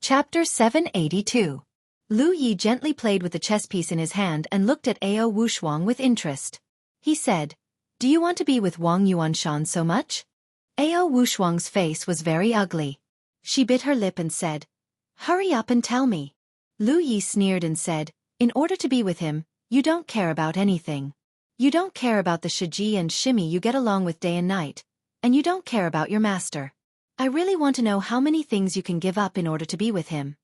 Chapter 782. Lu Yi gently played with the chess piece in his hand and looked at Ao Wushuang with interest. He said, "Do you want to be with Wang Yuanshan so much?" Ao Wushuang's face was very ugly. She bit her lip and said, "Hurry up and tell me." Lu Yi sneered and said, "In order to be with him, you don't care about anything. You don't care about the Xueqi and Shimmy you get along with day and night, and you don't care about your master. I really want to know how many things you can give up in order to be with him."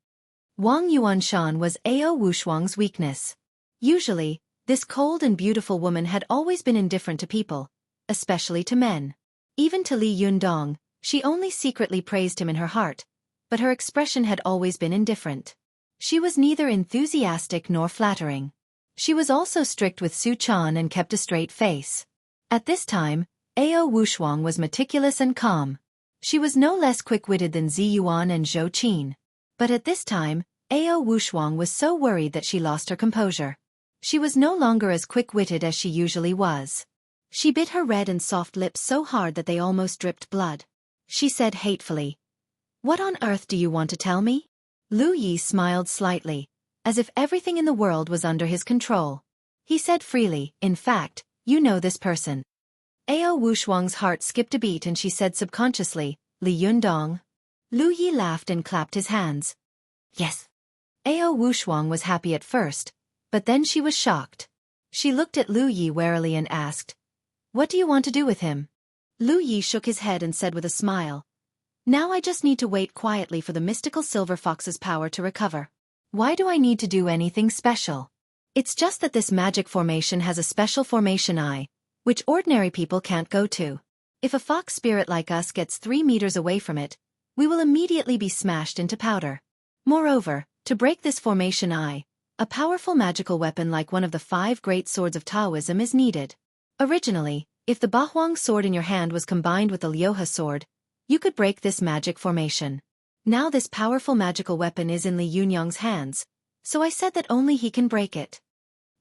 Wang Yuanshan was Ao Wushuang's weakness. Usually, this cold and beautiful woman had always been indifferent to people, especially to men. Even to Li Yundong, she only secretly praised him in her heart, but her expression had always been indifferent. She was neither enthusiastic nor flattering. She was also strict with Su Chan and kept a straight face. At this time, Ao Wushuang was meticulous and calm. She was no less quick-witted than Zi Yuan and Zhou Qin. But at this time, Ao Wushuang was so worried that she lost her composure. She was no longer as quick-witted as she usually was. She bit her red and soft lips so hard that they almost dripped blood. She said hatefully, "What on earth do you want to tell me?" Lu Yi smiled slightly, as if everything in the world was under his control. He said freely, "In fact, you know this person." Ao Wushuang's heart skipped a beat and she said subconsciously, "Li Yundong." Lu Yi laughed and clapped his hands. "Yes." Ao Wushuang was happy at first, but then she was shocked. She looked at Lu Yi warily and asked, "What do you want to do with him?" Lu Yi shook his head and said with a smile, "Now I just need to wait quietly for the mystical silver fox's power to recover. Why do I need to do anything special? It's just that this magic formation has a special formation eye, which ordinary people can't go to. If a fox spirit like us gets 3 meters away from it, we will immediately be smashed into powder. Moreover, to break this formation eye, a powerful magical weapon like one of the 5 great swords of Taoism is needed. Originally, if the Bahuang sword in your hand was combined with the Liuhe sword, you could break this magic formation. Now this powerful magical weapon is in Li Yunyang's hands, so I said that only he can break it."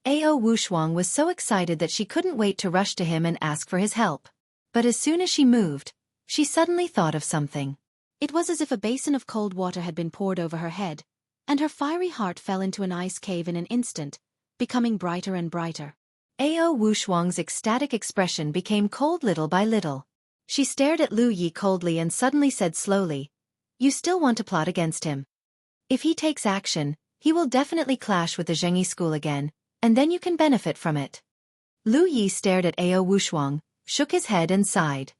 Ao Wushuang was so excited that she couldn't wait to rush to him and ask for his help. But as soon as she moved, she suddenly thought of something. It was as if a basin of cold water had been poured over her head, and her fiery heart fell into an ice cave in an instant, becoming brighter and brighter. Ao Wushuang's ecstatic expression became cold little by little. She stared at Lu Yi coldly and suddenly said slowly, "You still want to plot against him. If he takes action, he will definitely clash with the Zhengyi school again, and then you can benefit from it." Lu Yi stared at Ao Wushuang, shook his head and sighed.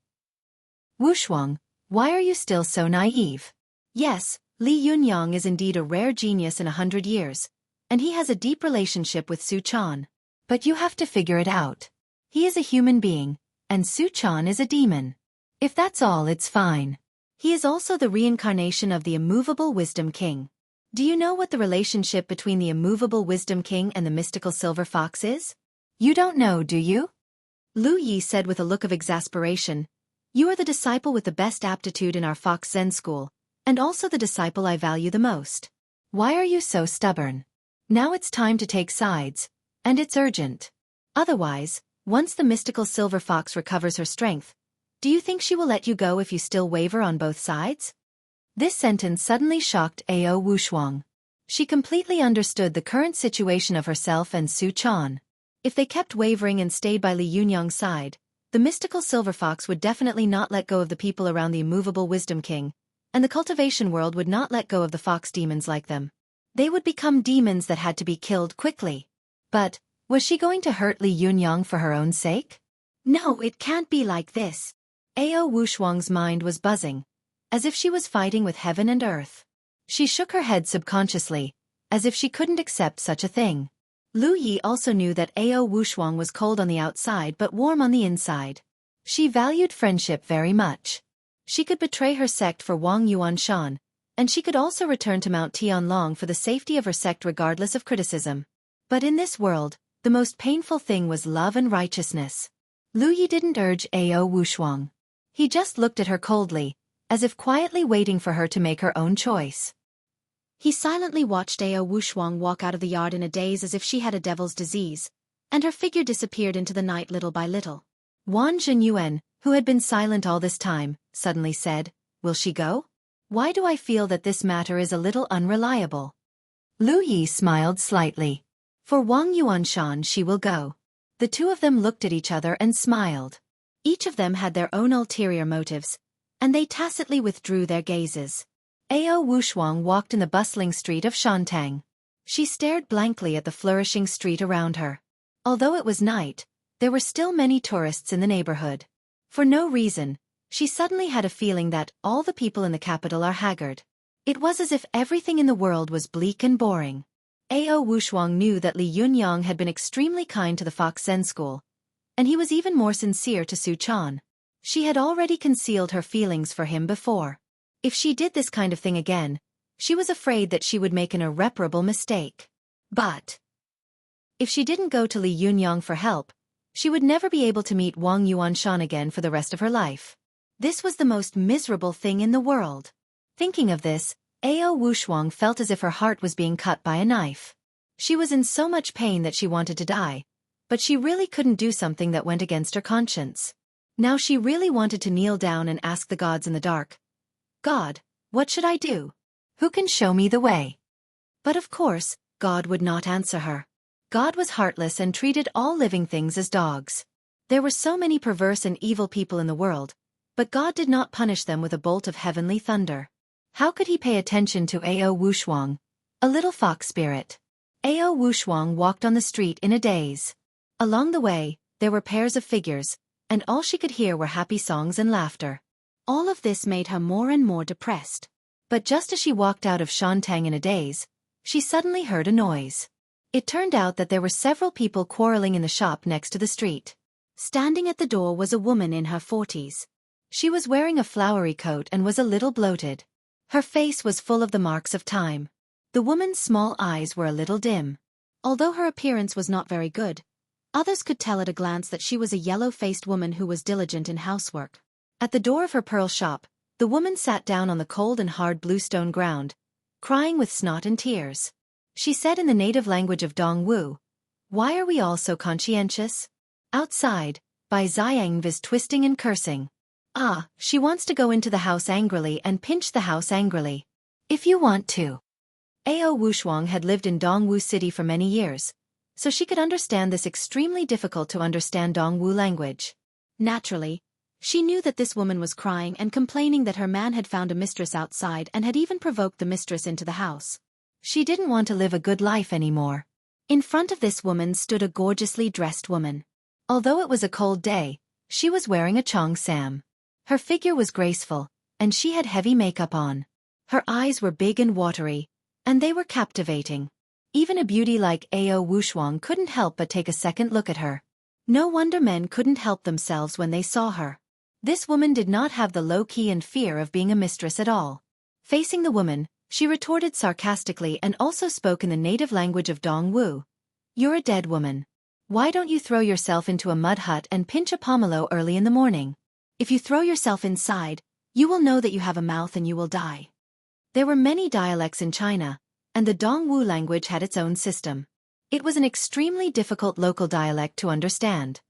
"Wushuang, why are you still so naive? Yes, Li Yunyang is indeed a rare genius in 100 years, and he has a deep relationship with Su Chan. But you have to figure it out. He is a human being, and Su Chan is a demon. If that's all, it's fine. He is also the reincarnation of the immovable Wisdom King. Do you know what the relationship between the immovable Wisdom King and the mystical Silver Fox is? You don't know, do you?" Lu Yi said with a look of exasperation, "You are the disciple with the best aptitude in our Fox Zen school, and also the disciple I value the most. Why are you so stubborn? Now it's time to take sides, and it's urgent. Otherwise, once the mystical Silver Fox recovers her strength, do you think she will let you go if you still waver on both sides?" This sentence suddenly shocked Ao Wushuang. She completely understood the current situation of herself and Su Chan. If they kept wavering and stayed by Li Yunyang's side, the mystical Silver Fox would definitely not let go of the people around the immovable Wisdom King, and the cultivation world would not let go of the fox demons like them. They would become demons that had to be killed quickly. But, was she going to hurt Li Yunyang for her own sake? No, it can't be like this. Ao Wushuang's mind was buzzing, as if she was fighting with heaven and earth. She shook her head subconsciously, as if she couldn't accept such a thing. Lu Yi also knew that Ao Wushuang was cold on the outside but warm on the inside. She valued friendship very much. She could betray her sect for Wang Yuanshan, and she could also return to Mount Tianlong for the safety of her sect regardless of criticism. But in this world, the most painful thing was love and righteousness. Lu Yi didn't urge Ao Wushuang. He just looked at her coldly, as if quietly waiting for her to make her own choice. He silently watched Ao Wushuang walk out of the yard in a daze as if she had a devil's disease, and her figure disappeared into the night little by little. Wan Zhenyuan, who had been silent all this time, suddenly said, "Will she go?" Why do I feel that this matter is a little unreliable? Lu Yi smiled slightly. For Wang Yuanshan she will go. The two of them looked at each other and smiled. Each of them had their own ulterior motives, and they tacitly withdrew their gazes. Ao Wushuang walked in the bustling street of Shantang. She stared blankly at the flourishing street around her. Although it was night, there were still many tourists in the neighborhood. For no reason, she suddenly had a feeling that all the people in the capital are haggard. It was as if everything in the world was bleak and boring. Ao Wushuang knew that Li Yunyang had been extremely kind to the Fox Zen school, and he was even more sincere to Su Chan. She had already concealed her feelings for him before. If she did this kind of thing again, she was afraid that she would make an irreparable mistake. But if she didn't go to Li Yunyang for help, she would never be able to meet Wang Yuanshan again for the rest of her life. This was the most miserable thing in the world. Thinking of this, Ao Wushuang felt as if her heart was being cut by a knife. She was in so much pain that she wanted to die, but she really couldn't do something that went against her conscience. Now she really wanted to kneel down and ask the gods in the dark, God, what should I do? Who can show me the way? But of course, God would not answer her. God was heartless and treated all living things as dogs. There were so many perverse and evil people in the world, but God did not punish them with a bolt of heavenly thunder. How could he pay attention to Ao Wushuang, a little fox spirit? Ao Wushuang walked on the street in a daze. Along the way, there were pairs of figures, and all she could hear were happy songs and laughter. All of this made her more and more depressed. But just as she walked out of Shantang in a daze, she suddenly heard a noise. It turned out that there were several people quarreling in the shop next to the street. Standing at the door was a woman in her 40s. She was wearing a flowery coat and was a little bloated. Her face was full of the marks of time. The woman's small eyes were a little dim. Although her appearance was not very good, others could tell at a glance that she was a yellow-faced woman who was diligent in housework. At the door of her pearl shop, the woman sat down on the cold and hard bluestone ground, crying with snot and tears. She said in the native language of Dongwu, "Why are we all so conscientious?" Outside, Bai Xiang was twisting and cursing. She wants to go into the house angrily and pinch the house angrily. If you want to. Ao Wushuang had lived in Dongwu City for many years, so she could understand this extremely difficult to understand Dongwu language. Naturally, she knew that this woman was crying and complaining that her man had found a mistress outside and had even provoked the mistress into the house. She didn't want to live a good life anymore. In front of this woman stood a gorgeously dressed woman. Although it was a cold day, she was wearing a cheongsam. Her figure was graceful, and she had heavy makeup on. Her eyes were big and watery, and they were captivating. Even a beauty like Ao Wushuang couldn't help but take a second look at her. No wonder men couldn't help themselves when they saw her. This woman did not have the low-key and fear of being a mistress at all. Facing the woman, she retorted sarcastically and also spoke in the native language of Dongwu. "You're a dead woman. Why don't you throw yourself into a mud hut and pinch a pomelo early in the morning? If you throw yourself inside, you will know that you have a mouth and you will die." There were many dialects in China, and the Dongwu language had its own system. It was an extremely difficult local dialect to understand.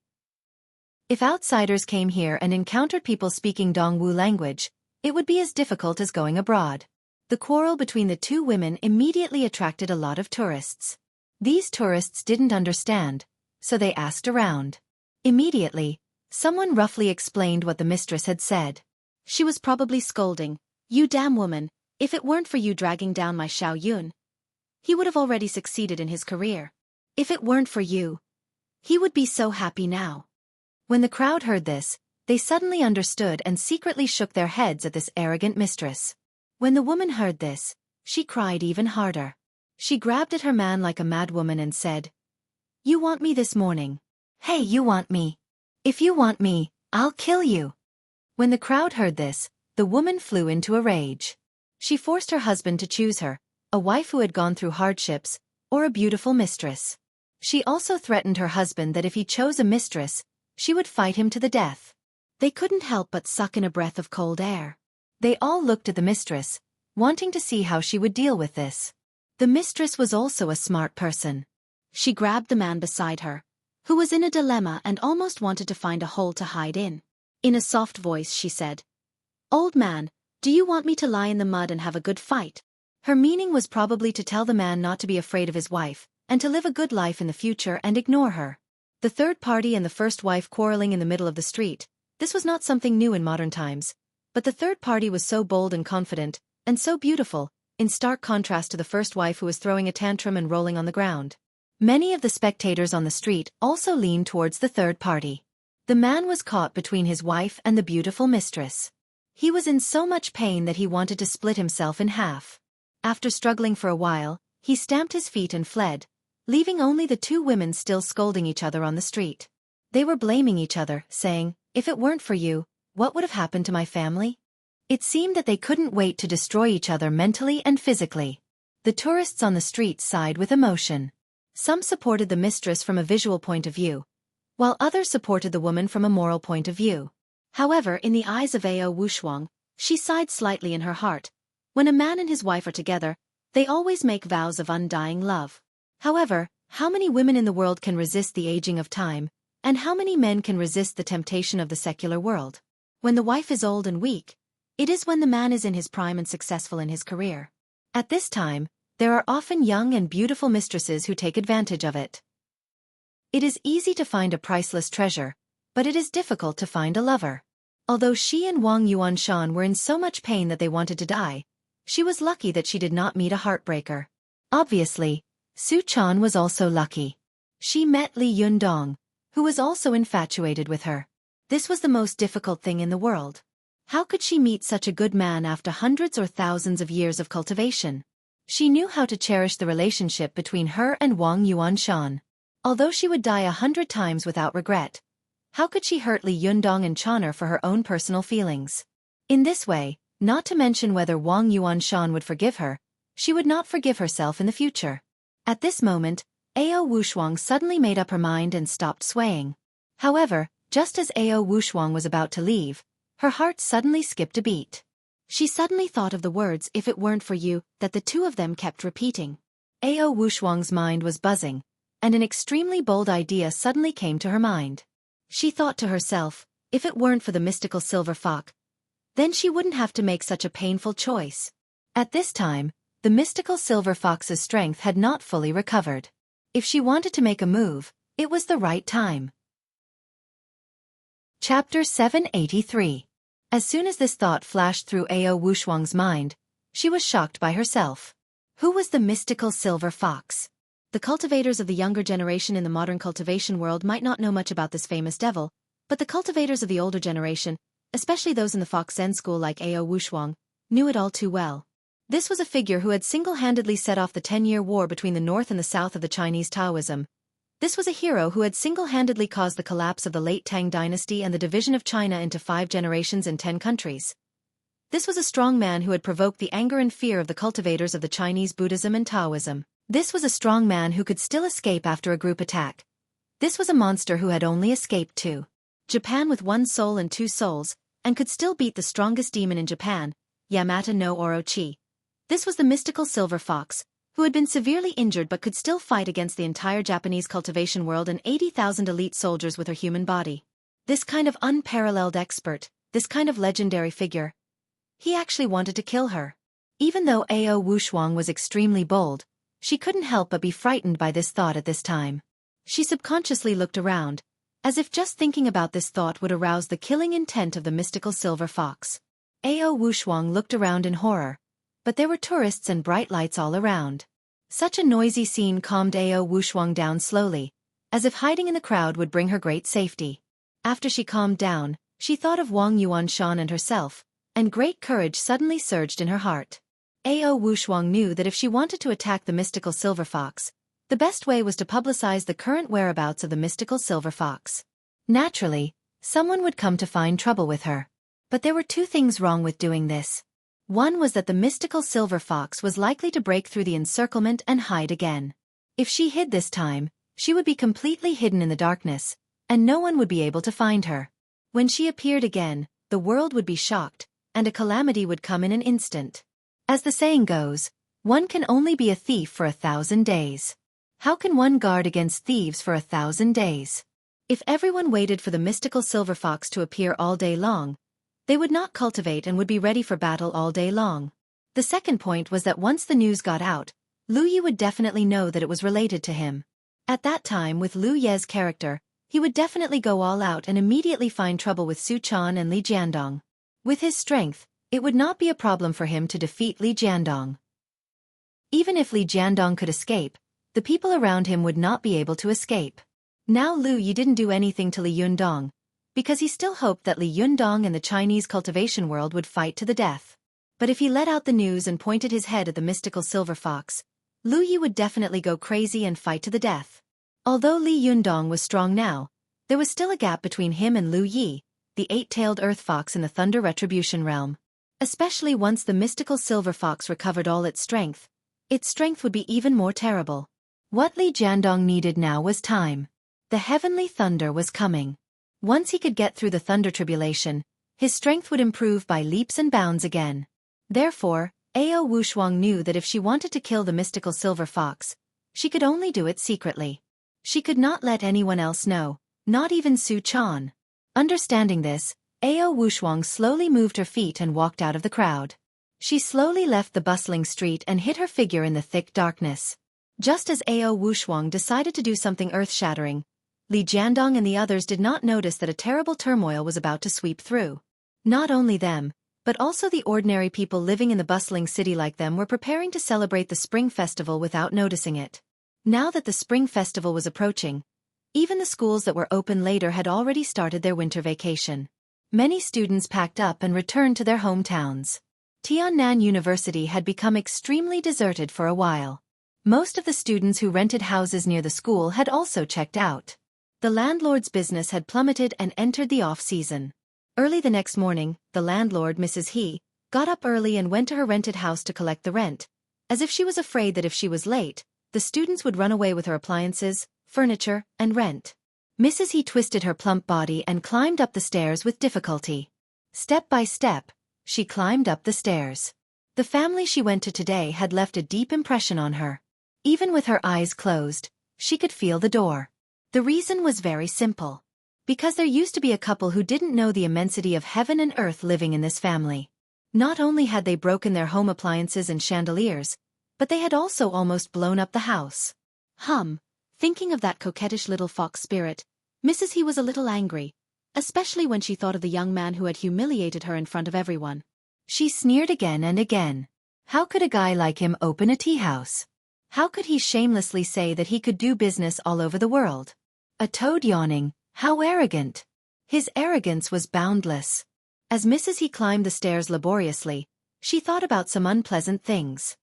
If outsiders came here and encountered people speaking Dongwu language, it would be as difficult as going abroad. The quarrel between the two women immediately attracted a lot of tourists. These tourists didn't understand, so they asked around. Immediately, someone roughly explained what the mistress had said. She was probably scolding, "You damn woman, if it weren't for you dragging down my Xiao Yun, he would have already succeeded in his career. If it weren't for you, he would be so happy now." When the crowd heard this, they suddenly understood and secretly shook their heads at this arrogant mistress. When the woman heard this, she cried even harder. She grabbed at her man like a mad woman and said, "You want me this morning? Hey, you want me? If you want me, I'll kill you." When the crowd heard this, the woman flew into a rage. She forced her husband to choose her, a wife who had gone through hardships, or a beautiful mistress. She also threatened her husband that if he chose a mistress, she would fight him to the death. They couldn't help but suck in a breath of cold air. They all looked at the mistress, wanting to see how she would deal with this. The mistress was also a smart person. She grabbed the man beside her, who was in a dilemma and almost wanted to find a hole to hide in. In a soft voice she said, "Old man, Do you want me to lie in the mud and have a good fight? Her meaning was probably to tell the man not to be afraid of his wife, and to live a good life in the future and ignore her. The third party and the first wife quarreling in the middle of the street. This was not something new in modern times. But the third party was so bold and confident, and so beautiful, in stark contrast to the first wife who was throwing a tantrum and rolling on the ground. Many of the spectators on the street also leaned towards the third party. The man was caught between his wife and the beautiful mistress. He was in so much pain that he wanted to split himself in half. After struggling for a while, he stamped his feet and fled, leaving only the two women still scolding each other on the street. They were blaming each other, saying, "If it weren't for you, what would have happened to my family?" It seemed that they couldn't wait to destroy each other mentally and physically. The tourists on the street sighed with emotion. Some supported the mistress from a visual point of view, while others supported the woman from a moral point of view. However, in the eyes of Ao Wushuang, she sighed slightly in her heart. When a man and his wife are together, they always make vows of undying love. However, how many women in the world can resist the aging of time, and how many men can resist the temptation of the secular world? When the wife is old and weak, it is when the man is in his prime and successful in his career. At this time, there are often young and beautiful mistresses who take advantage of it. It is easy to find a priceless treasure, but it is difficult to find a lover. Although she and Wang Yuanshan were in so much pain that they wanted to die, she was lucky that she did not meet a heartbreaker. Obviously, Su Chan was also lucky. She met Li Yundong, who was also infatuated with her. This was the most difficult thing in the world. How could she meet such a good man after hundreds or thousands of years of cultivation? She knew how to cherish the relationship between her and Wang Yuanshan. Although she would die 100 times without regret, how could she hurt Li Yundong and Chaner for her own personal feelings? In this way, not to mention whether Wang Yuanshan would forgive her, she would not forgive herself in the future. At this moment, Ao Wushuang suddenly made up her mind and stopped swaying. However, just as Ao Wushuang was about to leave, her heart suddenly skipped a beat. She suddenly thought of the words "if it weren't for you" that the two of them kept repeating. Ao Wushuang's mind was buzzing, and an extremely bold idea suddenly came to her mind. She thought to herself, if it weren't for the mystical silver fox, then she wouldn't have to make such a painful choice. At this time, the mystical silver fox's strength had not fully recovered. If she wanted to make a move, it was the right time. Chapter 783. As soon as this thought flashed through Ao Wushuang's mind, she was shocked by herself. Who was the mystical silver fox? The cultivators of the younger generation in the modern cultivation world might not know much about this famous devil, but the cultivators of the older generation, especially those in the Fox Zen school like Ao Wushuang, knew it all too well. This was a figure who had single-handedly set off the 10-year war between the north and the south of the Chinese Taoism. This was a hero who had single-handedly caused the collapse of the late Tang dynasty and the division of China into 5 generations and 10 countries. This was a strong man who had provoked the anger and fear of the cultivators of the Chinese Buddhism and Taoism. This was a strong man who could still escape after a group attack. This was a monster who had only escaped to Japan with 1 soul and 2 souls, and could still beat the strongest demon in Japan, Yamata no Orochi. This was the mystical silver fox, who had been severely injured but could still fight against the entire Japanese cultivation world and 80,000 elite soldiers with her human body. This kind of unparalleled expert, this kind of legendary figure. He actually wanted to kill her. Even though Ao Wushuang was extremely bold, she couldn't help but be frightened by this thought at this time. She subconsciously looked around, as if just thinking about this thought would arouse the killing intent of the mystical silver fox. Ao Wushuang looked around in horror, but there were tourists and bright lights all around. Such a noisy scene calmed Ao Wushuang down slowly, as if hiding in the crowd would bring her great safety. After she calmed down, she thought of Wang Yuanshan and herself, and great courage suddenly surged in her heart. Ao Wushuang knew that if she wanted to attack the mystical silver fox, the best way was to publicize the current whereabouts of the mystical silver fox. Naturally, someone would come to find trouble with her. But there were 2 things wrong with doing this. One was that the mystical silver fox was likely to break through the encirclement and hide again. If she hid this time, she would be completely hidden in the darkness, and no one would be able to find her. When she appeared again, the world would be shocked, and a calamity would come in an instant. As the saying goes, one can only be a thief for 1,000 days. How can one guard against thieves for 1,000 days? If everyone waited for the mystical silver fox to appear all day long, They would not cultivate and would be ready for battle all day long. The second point was that once the news got out, Lu Yi would definitely know that it was related to him. At that time, with Lu Ye's character, he would definitely go all out and immediately find trouble with Su Chan and Li Jiandong. With his strength, it would not be a problem for him to defeat Li Jiandong. Even if Li Jiandong could escape, the people around him would not be able to escape. Now Lu Yi didn't do anything to Li Yundong, because he still hoped that Li Yundong and the Chinese cultivation world would fight to the death. But if he let out the news and pointed his head at the mystical silver fox, Lu Yi would definitely go crazy and fight to the death. Although Li Yundong was strong now, there was still a gap between him and Lu Yi, the eight-tailed earth fox in the Thunder Retribution realm. Especially once the mystical silver fox recovered all its strength would be even more terrible. What Li Jiandong needed now was time. The heavenly thunder was coming. Once he could get through the thunder tribulation, his strength would improve by leaps and bounds again. Therefore, Ao Wushuang knew that if she wanted to kill the mystical silver fox, she could only do it secretly. She could not let anyone else know, not even Su Chan. Understanding this, Ao Wushuang slowly moved her feet and walked out of the crowd. She slowly left the bustling street and hid her figure in the thick darkness. Just as Ao Wushuang decided to do something earth-shattering, Li Jiandong and the others did not notice that a terrible turmoil was about to sweep through. Not only them, but also the ordinary people living in the bustling city like them were preparing to celebrate the Spring Festival without noticing it. Now that the Spring Festival was approaching, even the schools that were open later had already started their winter vacation. Many students packed up and returned to their hometowns. Tiannan University had become extremely deserted for a while. Most of the students who rented houses near the school had also checked out. The landlord's business had plummeted and entered the off-season. Early the next morning, the landlord, Mrs. He, got up early and went to her rented house to collect the rent, as if she was afraid that if she was late, the students would run away with her appliances, furniture, and rent. Mrs. He twisted her plump body and climbed up the stairs with difficulty. Step by step, she climbed up the stairs. The family she went to today had left a deep impression on her. Even with her eyes closed, she could feel the door. The reason was very simple. Because there used to be a couple who didn't know the immensity of heaven and earth living in this family. Not only had they broken their home appliances and chandeliers, but they had also almost blown up the house. Thinking of that coquettish little fox spirit, Mrs. He was a little angry, especially when she thought of the young man who had humiliated her in front of everyone. She sneered again and again. How could a guy like him open a tea house? How could he shamelessly say that he could do business all over the world? A toad yawning, how arrogant! His arrogance was boundless. As Mrs. He climbed the stairs laboriously, she thought about some unpleasant things.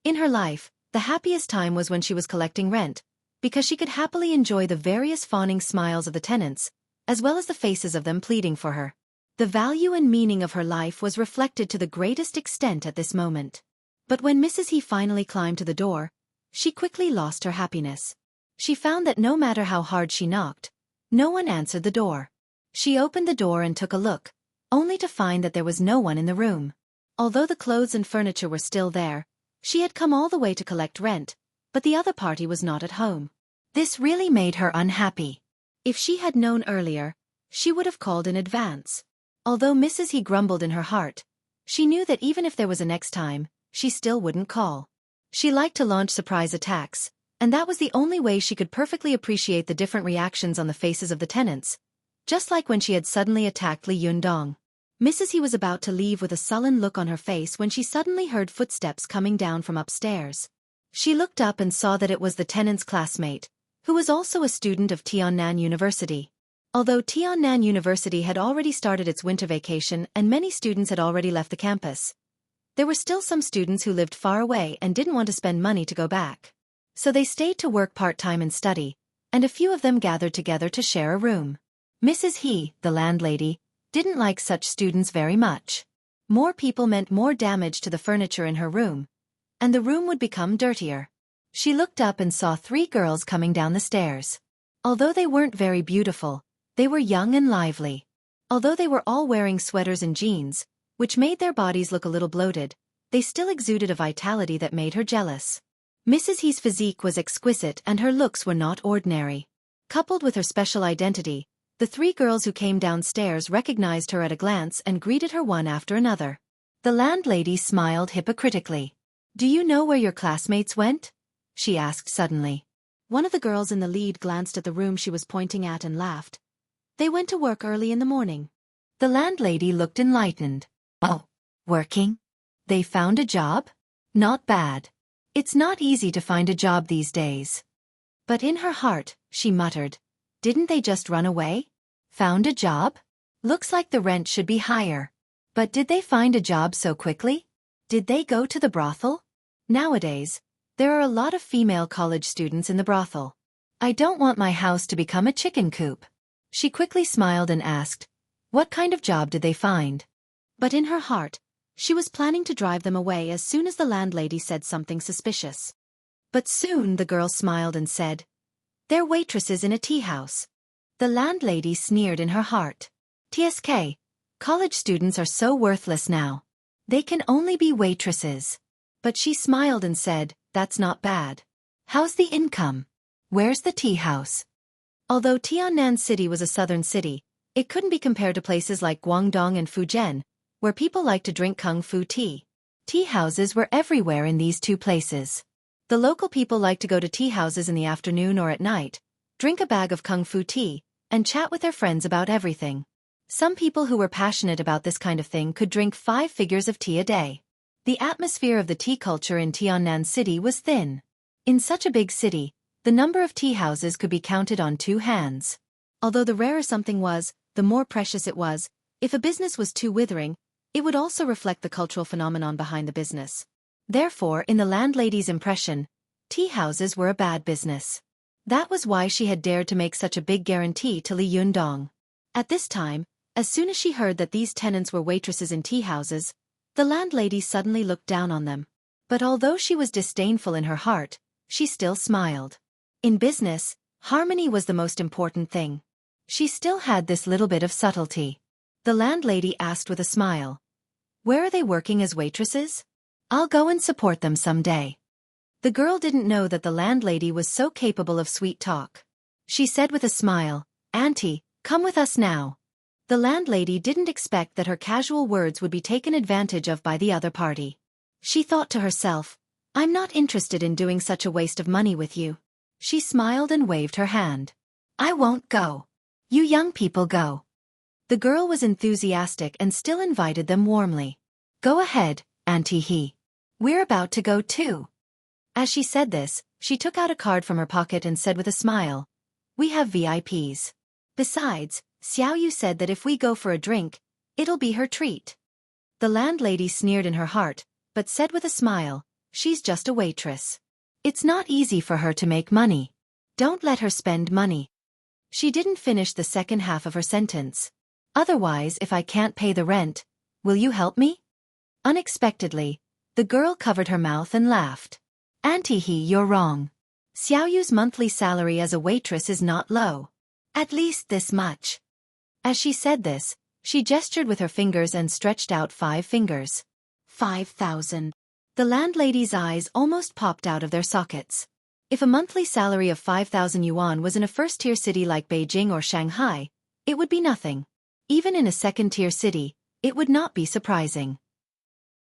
In her life, the happiest time was when she was collecting rent, because she could happily enjoy the various fawning smiles of the tenants, as well as the faces of them pleading for her. The value and meaning of her life was reflected to the greatest extent at this moment. But when Mrs. He finally climbed to the door, she quickly lost her happiness. She found that no matter how hard she knocked, no one answered the door. She opened the door and took a look, only to find that there was no one in the room. Although the clothes and furniture were still there, she had come all the way to collect rent, but the other party was not at home. This really made her unhappy. If she had known earlier, she would have called in advance. Although Mrs. He grumbled in her heart, she knew that even if there was a next time, she still wouldn't call. She liked to launch surprise attacks, and that was the only way she could perfectly appreciate the different reactions on the faces of the tenants, just like when she had suddenly attacked Li Yundong. Mrs. He was about to leave with a sullen look on her face when she suddenly heard footsteps coming down from upstairs. She looked up and saw that it was the tenant's classmate, who was also a student of Tiannan University. Although Tiannan University had already started its winter vacation and many students had already left the campus, there were still some students who lived far away and didn't want to spend money to go back. So they stayed to work part-time and study, and a few of them gathered together to share a room. Mrs. He, the landlady, didn't like such students very much. More people meant more damage to the furniture in her room, and the room would become dirtier. She looked up and saw 3 girls coming down the stairs. Although they weren't very beautiful, they were young and lively. Although they were all wearing sweaters and jeans, which made their bodies look a little bloated, they still exuded a vitality that made her jealous. Mrs. He's physique was exquisite and her looks were not ordinary. Coupled with her special identity, The three girls who came downstairs recognized her at a glance and greeted her one after another. The landlady smiled hypocritically. "Do you know where your classmates went?" she asked suddenly. One of the girls in the lead glanced at the room she was pointing at and laughed. "They went to work early in the morning." The landlady looked enlightened. "Oh, working? They found a job? Not bad. It's not easy to find a job these days." But in her heart, she muttered, "Didn't they just run away? Found a job? Looks like the rent should be higher. But did they find a job so quickly? Did they go to the brothel? Nowadays, there are a lot of female college students in the brothel. I don't want my house to become a chicken coop." She quickly smiled and asked, "What kind of job did they find?" But in her heart, she was planning to drive them away as soon as the landlady said something suspicious. But soon the girl smiled and said, "They're waitresses in a tea house." The landlady sneered in her heart. "TSK, college students are so worthless now. They can only be waitresses." But she smiled and said, "That's not bad. How's the income? Where's the tea house?" Although Tiannan City was a southern city, it couldn't be compared to places like Guangdong and Fujian, where people like to drink kung fu tea. Tea houses were everywhere in these two places. The local people liked to go to tea houses in the afternoon or at night, drink a bag of kung fu tea, and chat with their friends about everything. Some people who were passionate about this kind of thing could drink 5 figures of tea a day. The atmosphere of the tea culture in Tiannan City was thin. In such a big city, the number of tea houses could be counted on 2 hands. Although the rarer something was, the more precious it was. If a business was too withering, it would also reflect the cultural phenomenon behind the business. Therefore, in the landlady's impression, tea houses were a bad business. That was why she had dared to make such a big guarantee to Li Yundong. At this time, as soon as she heard that these tenants were waitresses in tea houses, the landlady suddenly looked down on them. But although she was disdainful in her heart, she still smiled. In business, harmony was the most important thing. She still had this little bit of subtlety. The landlady asked with a smile, "Where are they working as waitresses? I'll go and support them someday." The girl didn't know that the landlady was so capable of sweet talk. She said with a smile, "Auntie, come with us now." The landlady didn't expect that her casual words would be taken advantage of by the other party. She thought to herself, "I'm not interested in doing such a waste of money with you." She smiled and waved her hand. "I won't go. You young people go." The girl was enthusiastic and still invited them warmly. "Go ahead, Auntie He. We're about to go too." As she said this, she took out a card from her pocket and said with a smile, "We have VIPs. Besides, Xiaoyu said that if we go for a drink, it'll be her treat." The landlady sneered in her heart, but said with a smile, "She's just a waitress. It's not easy for her to make money. Don't let her spend money." She didn't finish the second half of her sentence. "Otherwise, if I can't pay the rent, will you help me?" Unexpectedly, the girl covered her mouth and laughed. "Auntie He, you're wrong. Xiaoyu's monthly salary as a waitress is not low. At least this much." As she said this, she gestured with her fingers and stretched out 5 fingers. 5,000. The landlady's eyes almost popped out of their sockets. If a monthly salary of 5,000 yuan was in a first-tier city like Beijing or Shanghai, it would be nothing. Even in a second-tier city, it would not be surprising.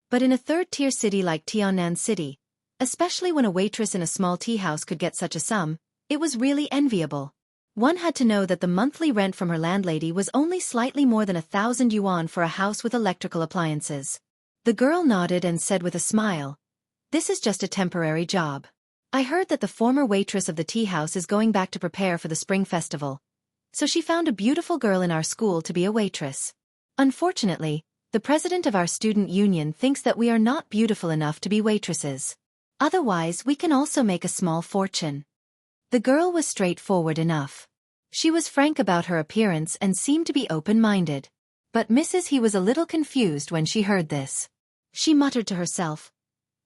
But in a third-tier city like Tiannan City, especially when a waitress in a small tea house could get such a sum, it was really enviable. One had to know that the monthly rent from her landlady was only slightly more than 1,000 yuan for a house with electrical appliances. The girl nodded and said with a smile, "This is just a temporary job. I heard that the former waitress of the tea house is going back to prepare for the spring festival. So she found a beautiful girl in our school to be a waitress. Unfortunately, the president of our student union thinks that we are not beautiful enough to be waitresses. Otherwise, we can also make a small fortune." The girl was straightforward enough. She was frank about her appearance and seemed to be open-minded. But Mrs. He was a little confused when she heard this. She muttered to herself,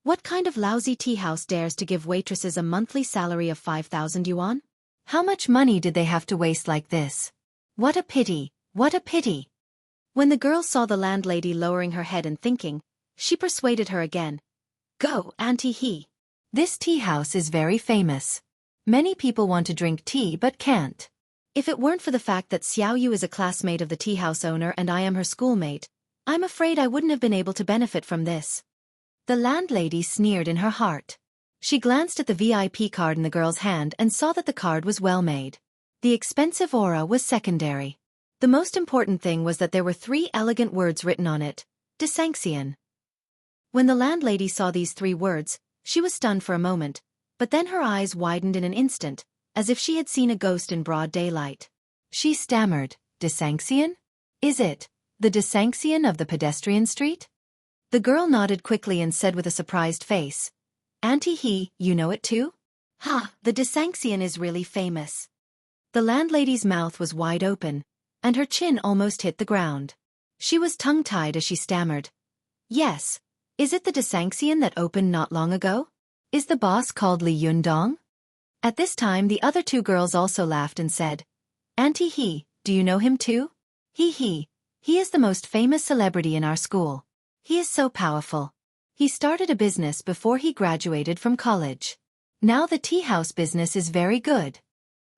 "What kind of lousy tea house dares to give waitresses a monthly salary of 5,000 yuan? How much money did they have to waste like this? What a pity, what a pity." When the girl saw the landlady lowering her head and thinking, she persuaded her again. "Go, Auntie He. This tea house is very famous. Many people want to drink tea but can't. If it weren't for the fact that Xiaoyu is a classmate of the tea house owner and I am her schoolmate, I'm afraid I wouldn't have been able to benefit from this. The landlady sneered in her heart. She glanced at the VIP card in the girl's hand and saw that the card was well made. The expensive aura was secondary. The most important thing was that there were 3 elegant words written on it: Desanxian. When the landlady saw these 3 words, she was stunned for a moment, but then her eyes widened in an instant, as if she had seen a ghost in broad daylight. She stammered, Desanxian? Is it the Desanxian of the pedestrian street? The girl nodded quickly and said with a surprised face, Auntie, you know it too? Ha, the Desanxian is really famous. The landlady's mouth was wide open, and her chin almost hit the ground. She was tongue-tied as she stammered. Yes, is it the Desanxian that opened not long ago? Is the boss called Li Yundong? At this time the other 2 girls also laughed and said, Auntie, do you know him too? He is the most famous celebrity in our school. He is so powerful. He started a business before he graduated from college. Now the tea house business is very good.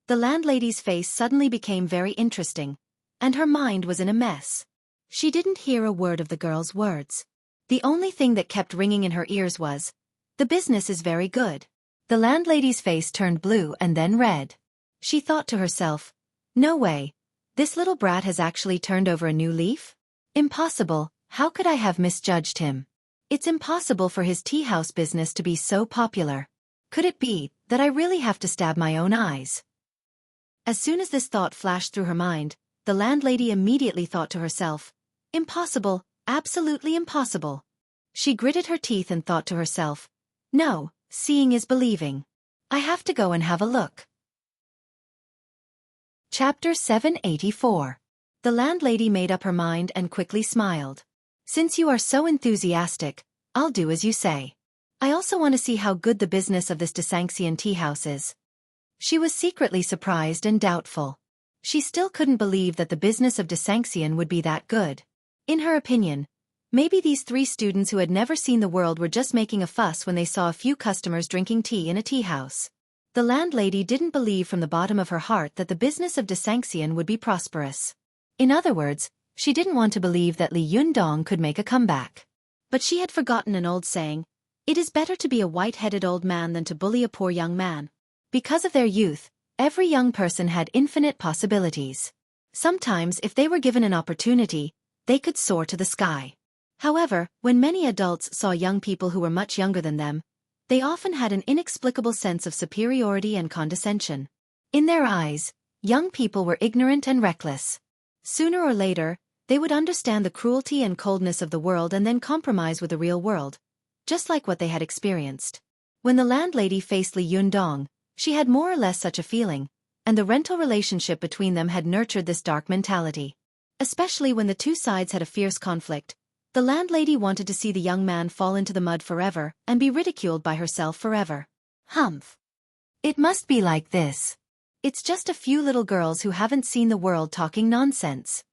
The landlady's face suddenly became very interesting, and her mind was in a mess. She didn't hear a word of the girl's words. The only thing that kept ringing in her ears was, the business is very good. The landlady's face turned blue and then red. She thought to herself, no way, this little brat has actually turned over a new leaf? Impossible, how could I have misjudged him? It's impossible for his tea house business to be so popular. Could it be that I really have to stab my own eyes? As soon as this thought flashed through her mind, the landlady immediately thought to herself, impossible, absolutely impossible. She gritted her teeth and thought to herself, no, seeing is believing. I have to go and have a look. Chapter 784. The landlady made up her mind and quickly smiled. Since you are so enthusiastic, I'll do as you say. I also want to see how good the business of this Desanxian tea house is. She was secretly surprised and doubtful. She still couldn't believe that the business of Desanxian would be that good. In her opinion, maybe these 3 students who had never seen the world were just making a fuss when they saw a few customers drinking tea in a tea house. The landlady didn't believe from the bottom of her heart that the business of Desanxian would be prosperous. In other words, she didn't want to believe that Li Yundong could make a comeback. But she had forgotten an old saying, it is better to be a white-headed old man than to bully a poor young man. Because of their youth, every young person had infinite possibilities. Sometimes if they were given an opportunity, they could soar to the sky. However, when many adults saw young people who were much younger than them, they often had an inexplicable sense of superiority and condescension. In their eyes, young people were ignorant and reckless. Sooner or later, they would understand the cruelty and coldness of the world and then compromise with the real world, just like what they had experienced. When the landlady faced Li Yundong, she had more or less such a feeling, and the rental relationship between them had nurtured this dark mentality. Especially when the 2 sides had a fierce conflict, the landlady wanted to see the young man fall into the mud forever and be ridiculed by herself forever. Humph. It must be like this. It's just a few little girls who haven't seen the world talking nonsense.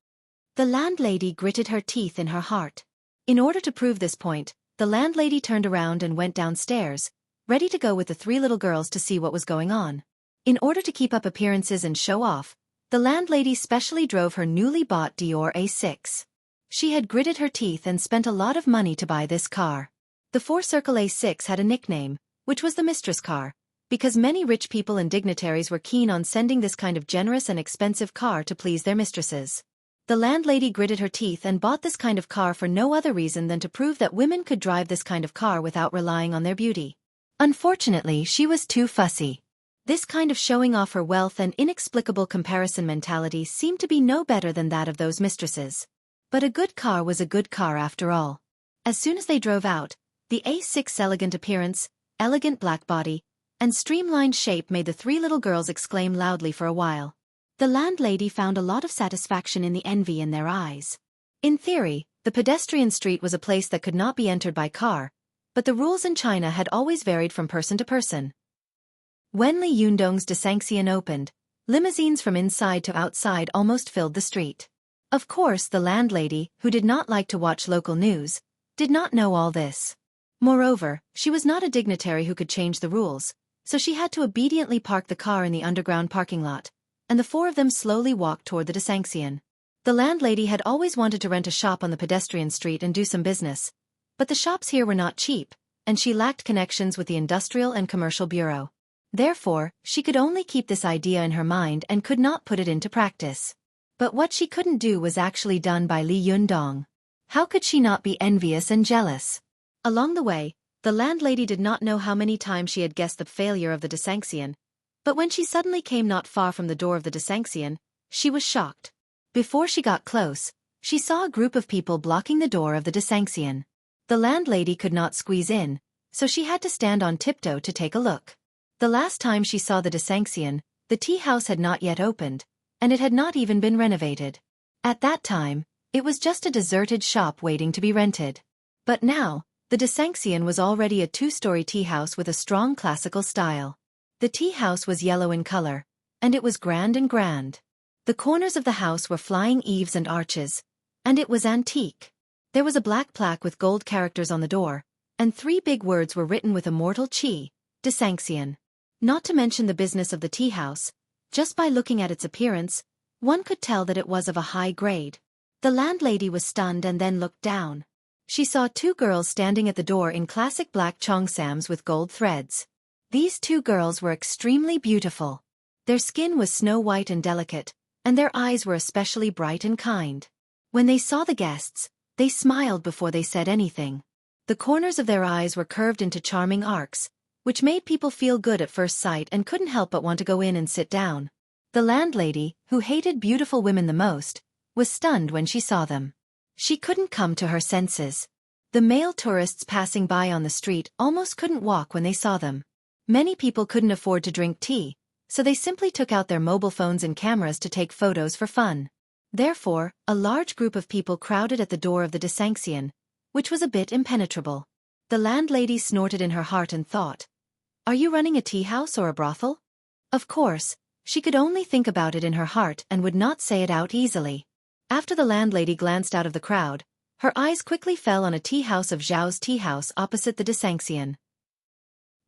The landlady gritted her teeth in her heart. In order to prove this point, the landlady turned around and went downstairs, ready to go with the 3 little girls to see what was going on. In order to keep up appearances and show off, the landlady specially drove her newly bought Dior A6. She had gritted her teeth and spent a lot of money to buy this car. The 4-Circle A6 had a nickname, which was the mistress car, because many rich people and dignitaries were keen on sending this kind of generous and expensive car to please their mistresses. The landlady gritted her teeth and bought this kind of car for no other reason than to prove that women could drive this kind of car without relying on their beauty. Unfortunately, she was too fussy. This kind of showing off her wealth and inexplicable comparison mentality seemed to be no better than that of those mistresses. But a good car was a good car after all. As soon as they drove out, the A6's elegant appearance, elegant black body, and streamlined shape made the 3 little girls exclaim loudly for a while. The landlady found a lot of satisfaction in the envy in their eyes. In theory, the pedestrian street was a place that could not be entered by car, but the rules in China had always varied from person to person. When Li Yundong's Desanxian opened, limousines from inside to outside almost filled the street. Of course, the landlady, who did not like to watch local news, did not know all this. Moreover, she was not a dignitary who could change the rules, so she had to obediently park the car in the underground parking lot, and the four of them slowly walked toward the Desanxian. The landlady had always wanted to rent a shop on the pedestrian street and do some business, but the shops here were not cheap, and she lacked connections with the Industrial and Commercial Bureau. Therefore, she could only keep this idea in her mind and could not put it into practice. But what she couldn't do was actually done by Li Yundong. How could she not be envious and jealous? Along the way, the landlady did not know how many times she had guessed the failure of the Desanxian, but when she suddenly came not far from the door of the Desanxian, she was shocked. Before she got close, she saw a group of people blocking the door of the Desanxian. The landlady could not squeeze in, so she had to stand on tiptoe to take a look. The last time she saw the Desanxian, the tea house had not yet opened, and it had not even been renovated. At that time, it was just a deserted shop waiting to be rented. But now, the Desanxian was already a two-story tea house with a strong classical style. The tea house was yellow in color, and it was grand and grand. The corners of the house were flying eaves and arches, and it was antique. There was a black plaque with gold characters on the door, and 3 big words were written with immortal chi, Desanxian. Not to mention the business of the tea house, just by looking at its appearance, one could tell that it was of a high grade. The landlady was stunned and then looked down. She saw 2 girls standing at the door in classic black cheongsams with gold threads. These 2 girls were extremely beautiful. Their skin was snow-white and delicate, and their eyes were especially bright and kind. When they saw the guests, they smiled before they said anything. The corners of their eyes were curved into charming arcs, which made people feel good at first sight and couldn't help but want to go in and sit down. The landlady, who hated beautiful women the most, was stunned when she saw them. She couldn't come to her senses. The male tourists passing by on the street almost couldn't walk when they saw them. Many people couldn't afford to drink tea, so they simply took out their mobile phones and cameras to take photos for fun. Therefore, a large group of people crowded at the door of the Desanxian, which was a bit impenetrable. The landlady snorted in her heart and thought, "Are you running a tea house or a brothel?" Of course, she could only think about it in her heart and would not say it out easily. After the landlady glanced out of the crowd, her eyes quickly fell on a tea house of Zhao's tea house opposite the Desanxian.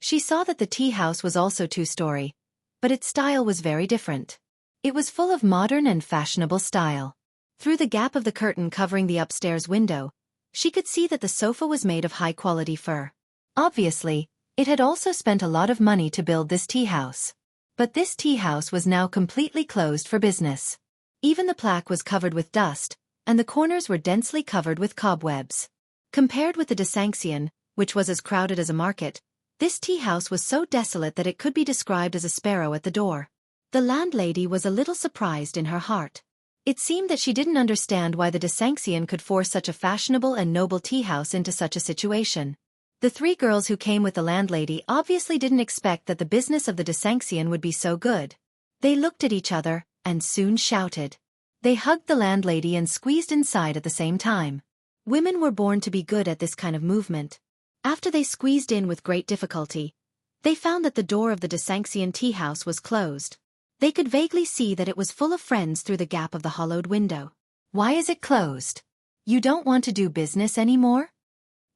She saw that the tea house was also two-story, but its style was very different. It was full of modern and fashionable style. Through the gap of the curtain covering the upstairs window, she could see that the sofa was made of high-quality fur. Obviously, it had also spent a lot of money to build this tea house. But this tea house was now completely closed for business. Even the plaque was covered with dust, and the corners were densely covered with cobwebs. Compared with the Desanxian, which was as crowded as a market, this tea house was so desolate that it could be described as a sparrow at the door. The landlady was a little surprised in her heart. It seemed that she didn't understand why the Desanxian could force such a fashionable and noble tea house into such a situation. The 3 girls who came with the landlady obviously didn't expect that the business of the Desanxian would be so good. They looked at each other, and soon shouted. They hugged the landlady and squeezed inside at the same time. Women were born to be good at this kind of movement. After they squeezed in with great difficulty, they found that the door of the Desanxian tea house was closed. They could vaguely see that it was full of friends through the gap of the hollowed window. "Why is it closed? You don't want to do business anymore?"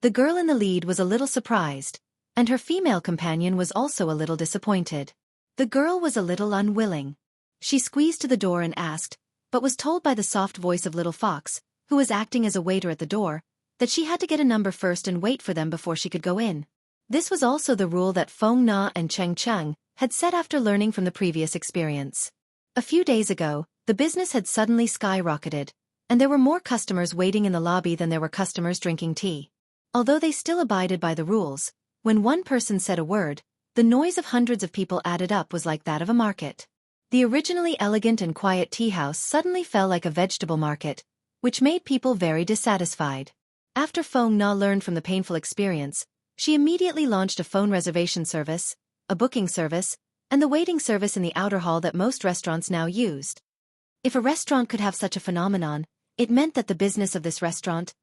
The girl in the lead was a little surprised, and her female companion was also a little disappointed. The girl was a little unwilling. She squeezed to the door and asked, but was told by the soft voice of Little Fox, who was acting as a waiter at the door, that she had to get a number first and wait for them before she could go in. This was also the rule that Feng Na and Cheng Cheng had set after learning from the previous experience. A few days ago, the business had suddenly skyrocketed, and there were more customers waiting in the lobby than there were customers drinking tea. Although they still abided by the rules, when one person said a word, the noise of hundreds of people added up was like that of a market. The originally elegant and quiet tea house suddenly felt like a vegetable market, which made people very dissatisfied. After Feng Na learned from the painful experience, she immediately launched a phone reservation service, a booking service, and the waiting service in the outer hall that most restaurants now used. If a restaurant could have such a phenomenon, it meant that the business of this restaurant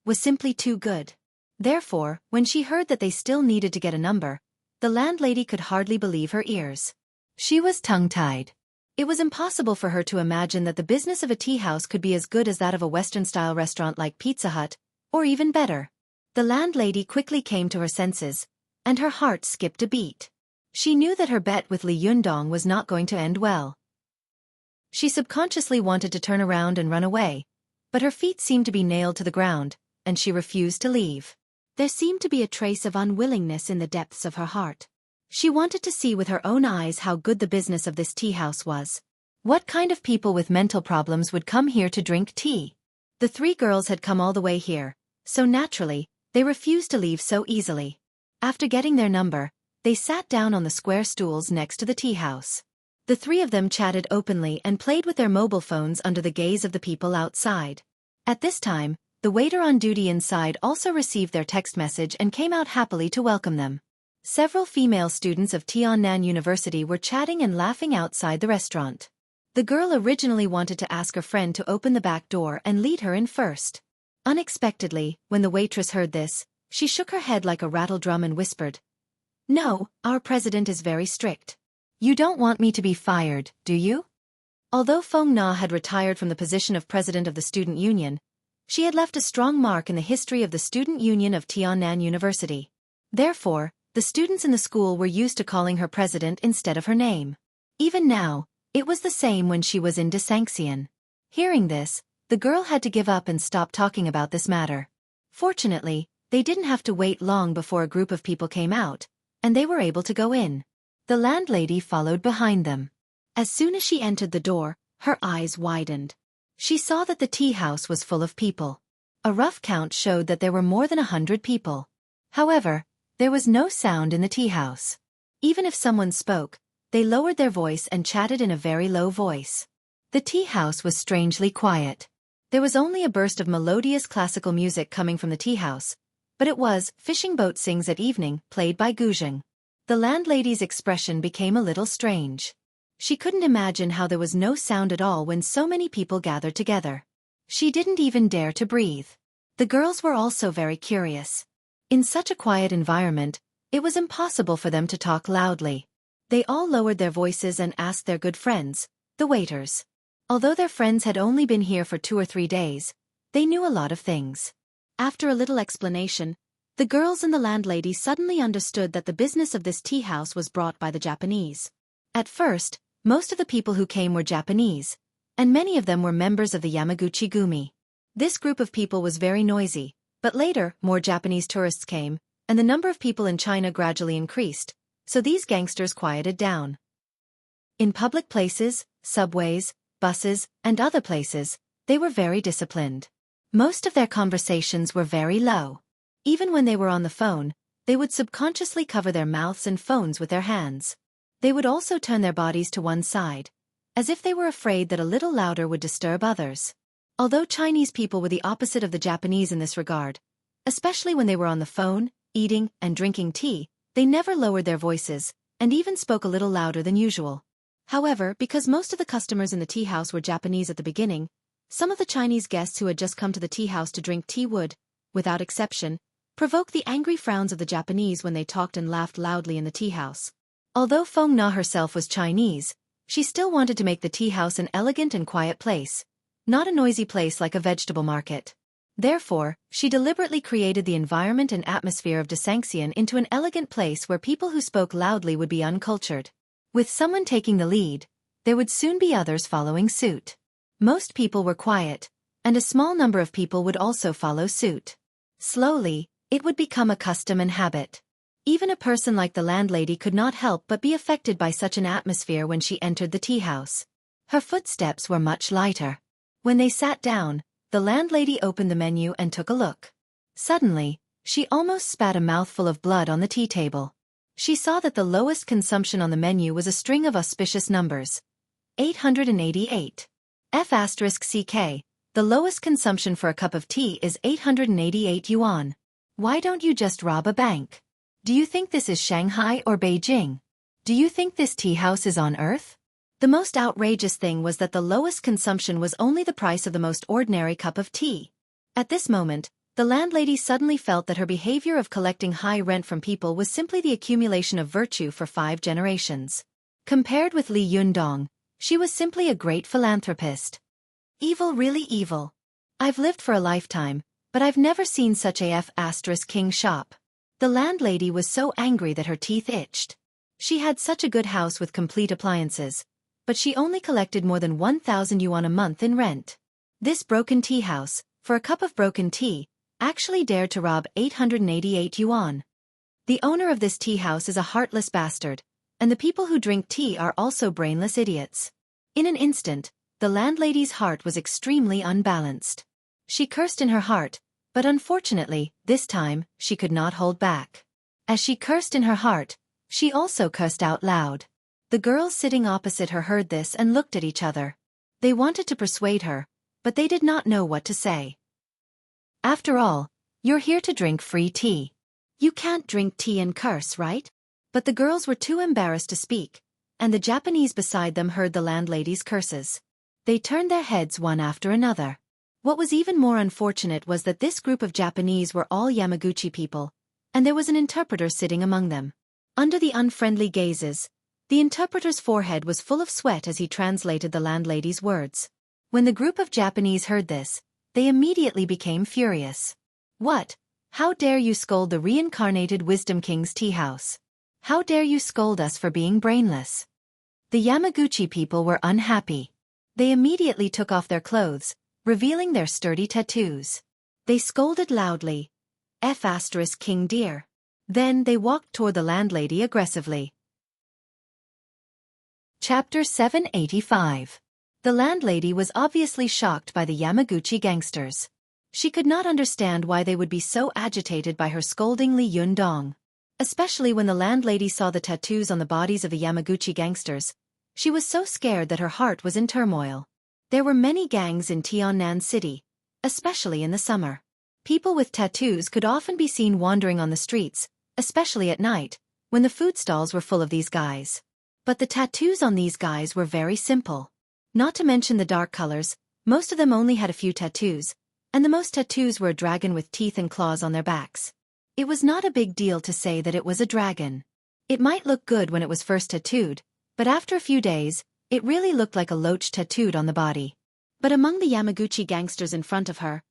was simply too good. Therefore, when she heard that they still needed to get a number, the landlady could hardly believe her ears. She was tongue-tied. It was impossible for her to imagine that the business of a tea house could be as good as that of a Western-style restaurant like Pizza Hut, or even better. The landlady quickly came to her senses, and her heart skipped a beat. She knew that her bet with Li Yundong was not going to end well. She subconsciously wanted to turn around and run away, but her feet seemed to be nailed to the ground, and she refused to leave. There seemed to be a trace of unwillingness in the depths of her heart. She wanted to see with her own eyes how good the business of this tea house was. What kind of people with mental problems would come here to drink tea? The three girls had come all the way here, so naturally, they refused to leave so easily. After getting their number, they sat down on the square stools next to the tea house. The three of them chatted openly and played with their mobile phones under the gaze of the people outside. At this time, the waiter on duty inside also received their text message and came out happily to welcome them. Several female students of Tiannan University were chatting and laughing outside the restaurant. The girl originally wanted to ask her friend to open the back door and lead her in first. Unexpectedly, when the waitress heard this, she shook her head like a rattledrum and whispered, "No, our president is very strict. You don't want me to be fired, do you?" Although Feng Na had retired from the position of president of the student union, she had left a strong mark in the history of the student union of Tiannan University. Therefore, the students in the school were used to calling her president instead of her name. Even now, it was the same when she was in Desanxian. Hearing this, the girl had to give up and stop talking about this matter. Fortunately, they didn't have to wait long before a group of people came out, and they were able to go in. The landlady followed behind them. As soon as she entered the door, her eyes widened. She saw that the tea house was full of people. A rough count showed that there were more than 100 people. However, there was no sound in the tea house. Even if someone spoke, they lowered their voice and chatted in a very low voice. The tea house was strangely quiet. There was only a burst of melodious classical music coming from the tea house, but it was Fishing Boat Sings at Evening, played by Guzheng. The landlady's expression became a little strange. She couldn't imagine how there was no sound at all when so many people gathered together. She didn't even dare to breathe. The girls were also very curious. In such a quiet environment, it was impossible for them to talk loudly. They all lowered their voices and asked their good friends, the waiters. Although their friends had only been here for 2 or 3 days, they knew a lot of things. After a little explanation, the girls and the landlady suddenly understood that the business of this tea house was brought by the Japanese. At first, most of the people who came were Japanese, and many of them were members of the Yamaguchi Gumi. This group of people was very noisy, but later, more Japanese tourists came, and the number of people in China gradually increased, so these gangsters quieted down. In public places, subways, buses, and other places, they were very disciplined. Most of their conversations were very low. Even when they were on the phone, they would subconsciously cover their mouths and phones with their hands. They would also turn their bodies to one side, as if they were afraid that a little louder would disturb others. Although Chinese people were the opposite of the Japanese in this regard, especially when they were on the phone, eating, and drinking tea, they never lowered their voices, and even spoke a little louder than usual. However, because most of the customers in the tea house were Japanese at the beginning, some of the Chinese guests who had just come to the tea house to drink tea would, without exception, provoke the angry frowns of the Japanese when they talked and laughed loudly in the tea house. Although Feng Na herself was Chinese, she still wanted to make the tea house an elegant and quiet place, not a noisy place like a vegetable market. Therefore, she deliberately created the environment and atmosphere of Desanxian into an elegant place where people who spoke loudly would be uncultured. With someone taking the lead, there would soon be others following suit. Most people were quiet, and a small number of people would also follow suit. Slowly, it would become a custom and habit. Even a person like the landlady could not help but be affected by such an atmosphere when she entered the tea house. Her footsteps were much lighter. When they sat down, the landlady opened the menu and took a look. Suddenly, she almost spat a mouthful of blood on the tea table. She saw that the lowest consumption on the menu was a string of auspicious numbers. 888. F***CK, the lowest consumption for a cup of tea is 888 yuan. Why don't you just rob a bank? Do you think this is Shanghai or Beijing? Do you think this tea house is on Earth? The most outrageous thing was that the lowest consumption was only the price of the most ordinary cup of tea. At this moment, the landlady suddenly felt that her behavior of collecting high rent from people was simply the accumulation of virtue for 5 generations. Compared with Li Yundong, she was simply a great philanthropist. Evil, really evil. I've lived for a lifetime, but I've never seen such a F***king shop. The landlady was so angry that her teeth itched. She had such a good house with complete appliances, but she only collected more than 1,000 yuan a month in rent. This broken tea house, for a cup of broken tea, actually dared to rob 888 yuan. The owner of this tea house is a heartless bastard, and the people who drink tea are also brainless idiots. In an instant, the landlady's heart was extremely unbalanced. She cursed in her heart, but unfortunately, this time, she could not hold back. As she cursed in her heart, she also cursed out loud. The girls sitting opposite her heard this and looked at each other. They wanted to persuade her, but they did not know what to say. After all, you're here to drink free tea. You can't drink tea and curse, right? But the girls were too embarrassed to speak, and the Japanese beside them heard the landlady's curses. They turned their heads one after another. What was even more unfortunate was that this group of Japanese were all Yamaguchi people, and there was an interpreter sitting among them. Under the unfriendly gazes, the interpreter's forehead was full of sweat as he translated the landlady's words. When the group of Japanese heard this, they immediately became furious. What? How dare you scold the reincarnated Wisdom King's tea house? How dare you scold us for being brainless? The Yamaguchi people were unhappy. They immediately took off their clothes, revealing their sturdy tattoos. They scolded loudly, King dear. Then they walked toward the landlady aggressively. Chapter 785. The landlady was obviously shocked by the Yamaguchi gangsters. She could not understand why they would be so agitated by her scolding Li Yundong. Especially when the landlady saw the tattoos on the bodies of the Yamaguchi gangsters, she was so scared that her heart was in turmoil. There were many gangs in Tiannan City, especially in the summer. People with tattoos could often be seen wandering on the streets, especially at night, when the food stalls were full of these guys. But the tattoos on these guys were very simple. Not to mention the dark colors, most of them only had a few tattoos, and the most tattoos were a dragon with teeth and claws on their backs. It was not a big deal to say that it was a dragon. It might look good when it was first tattooed, but after a few days, it really looked like a loach tattooed on the body. But among the Yamaguchi gangsters in front of her,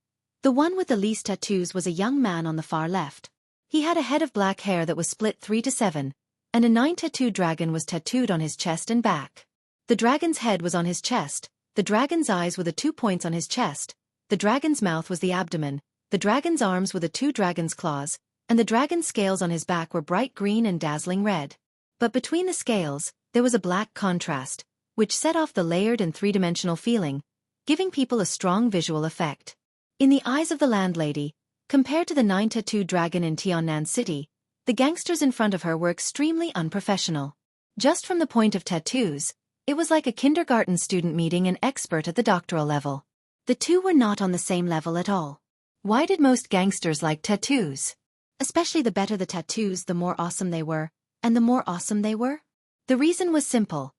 the one with the least tattoos was a young man on the far left. He had a head of black hair that was split 3 to 7, and a 9-tattooed dragon was tattooed on his chest and back. The dragon's head was on his chest, the dragon's eyes were the 2 points on his chest, the dragon's mouth was the abdomen, the dragon's arms were the 2 dragon's claws, and the dragon's scales on his back were bright green and dazzling red. But between the scales, there was a black contrast, which set off the layered and three-dimensional feeling, giving people a strong visual effect. In the eyes of the landlady, compared to the 9-tattooed dragon in Tiannan City, the gangsters in front of her were extremely unprofessional. Just from the point of tattoos, it was like a kindergarten student meeting an expert at the doctoral level. The two were not on the same level at all. Why did most gangsters like tattoos? Especially the better the tattoos, the more awesome they were, and the more awesome they were? The reason was simple.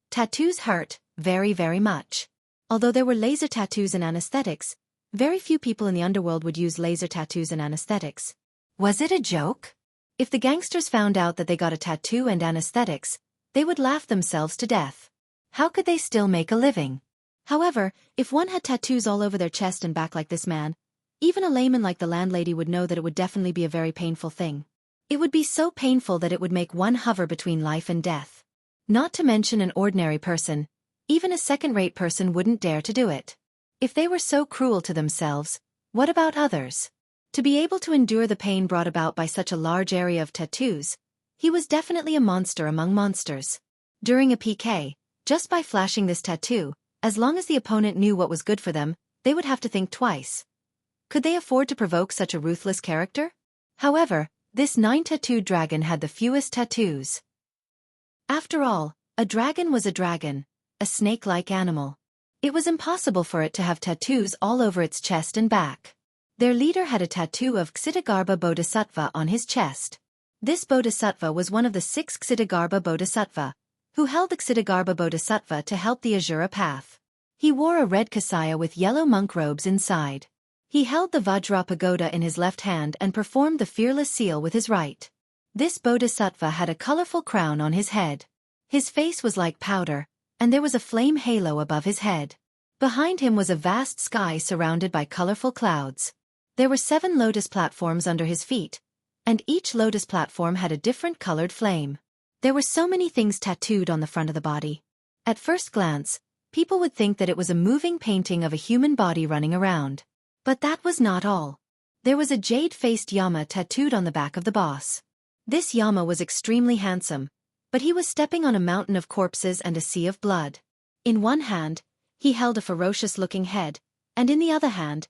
Tattoos hurt, very, very much. Although there were laser tattoos and anesthetics, very few people in the underworld would use laser tattoos and anesthetics. Was it a joke? If the gangsters found out that they got a tattoo and anesthetics, they would laugh themselves to death. How could they still make a living? However, if one had tattoos all over their chest and back like this man, even a layman like the landlady would know that it would definitely be a very painful thing. It would be so painful that it would make one hover between life and death. Not to mention an ordinary person, even a second-rate person wouldn't dare to do it. If they were so cruel to themselves, what about others? To be able to endure the pain brought about by such a large area of tattoos, he was definitely a monster among monsters. During a PK, just by flashing this tattoo, as long as the opponent knew what was good for them, they would have to think twice. Could they afford to provoke such a ruthless character? However, this 9-tattooed dragon had the fewest tattoos. After all, a dragon was a dragon, a snake-like animal. It was impossible for it to have tattoos all over its chest and back. Their leader had a tattoo of Ksitigarbha Bodhisattva on his chest. This Bodhisattva was one of the 6 Ksitigarbha Bodhisattva, who held the Ksitigarbha Bodhisattva to help the Azura path. He wore a red kasaya with yellow monk robes inside. He held the Vajra pagoda in his left hand and performed the fearless seal with his right. This Bodhisattva had a colorful crown on his head. His face was like powder, and there was a flame halo above his head. Behind him was a vast sky surrounded by colorful clouds. There were 7 lotus platforms under his feet, and each lotus platform had a different colored flame. There were so many things tattooed on the front of the body. At first glance, people would think that it was a moving painting of a human body running around. But that was not all. There was a jade-faced Yama tattooed on the back of the boss. This Yama was extremely handsome, but he was stepping on a mountain of corpses and a sea of blood. In one hand, he held a ferocious-looking head, and in the other hand,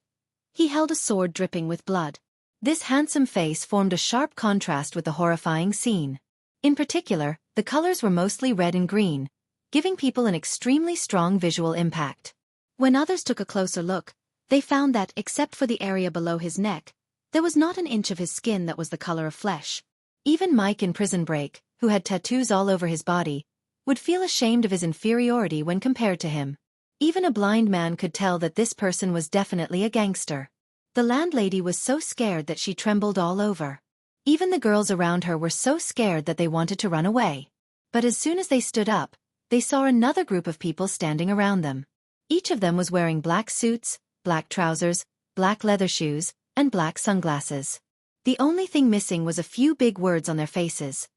he held a sword dripping with blood. This handsome face formed a sharp contrast with the horrifying scene. In particular, the colors were mostly red and green, giving people an extremely strong visual impact. When others took a closer look, they found that, except for the area below his neck, there was not an inch of his skin that was the color of flesh. Even Mike in Prison Break, who had tattoos all over his body, would feel ashamed of his inferiority when compared to him. Even a blind man could tell that this person was definitely a gangster. The landlady was so scared that she trembled all over. Even the girls around her were so scared that they wanted to run away. But as soon as they stood up, they saw another group of people standing around them. Each of them was wearing black suits, black trousers, black leather shoes, and black sunglasses. The only thing missing was a few big words on their faces.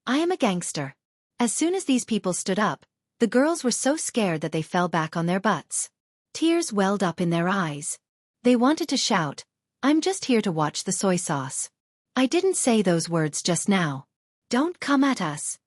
I am a gangster. As soon as these people stood up, the girls were so scared that they fell back on their butts. Tears welled up in their eyes. They wanted to shout, I'm just here to watch the soy sauce. I didn't say those words just now. Don't come at us.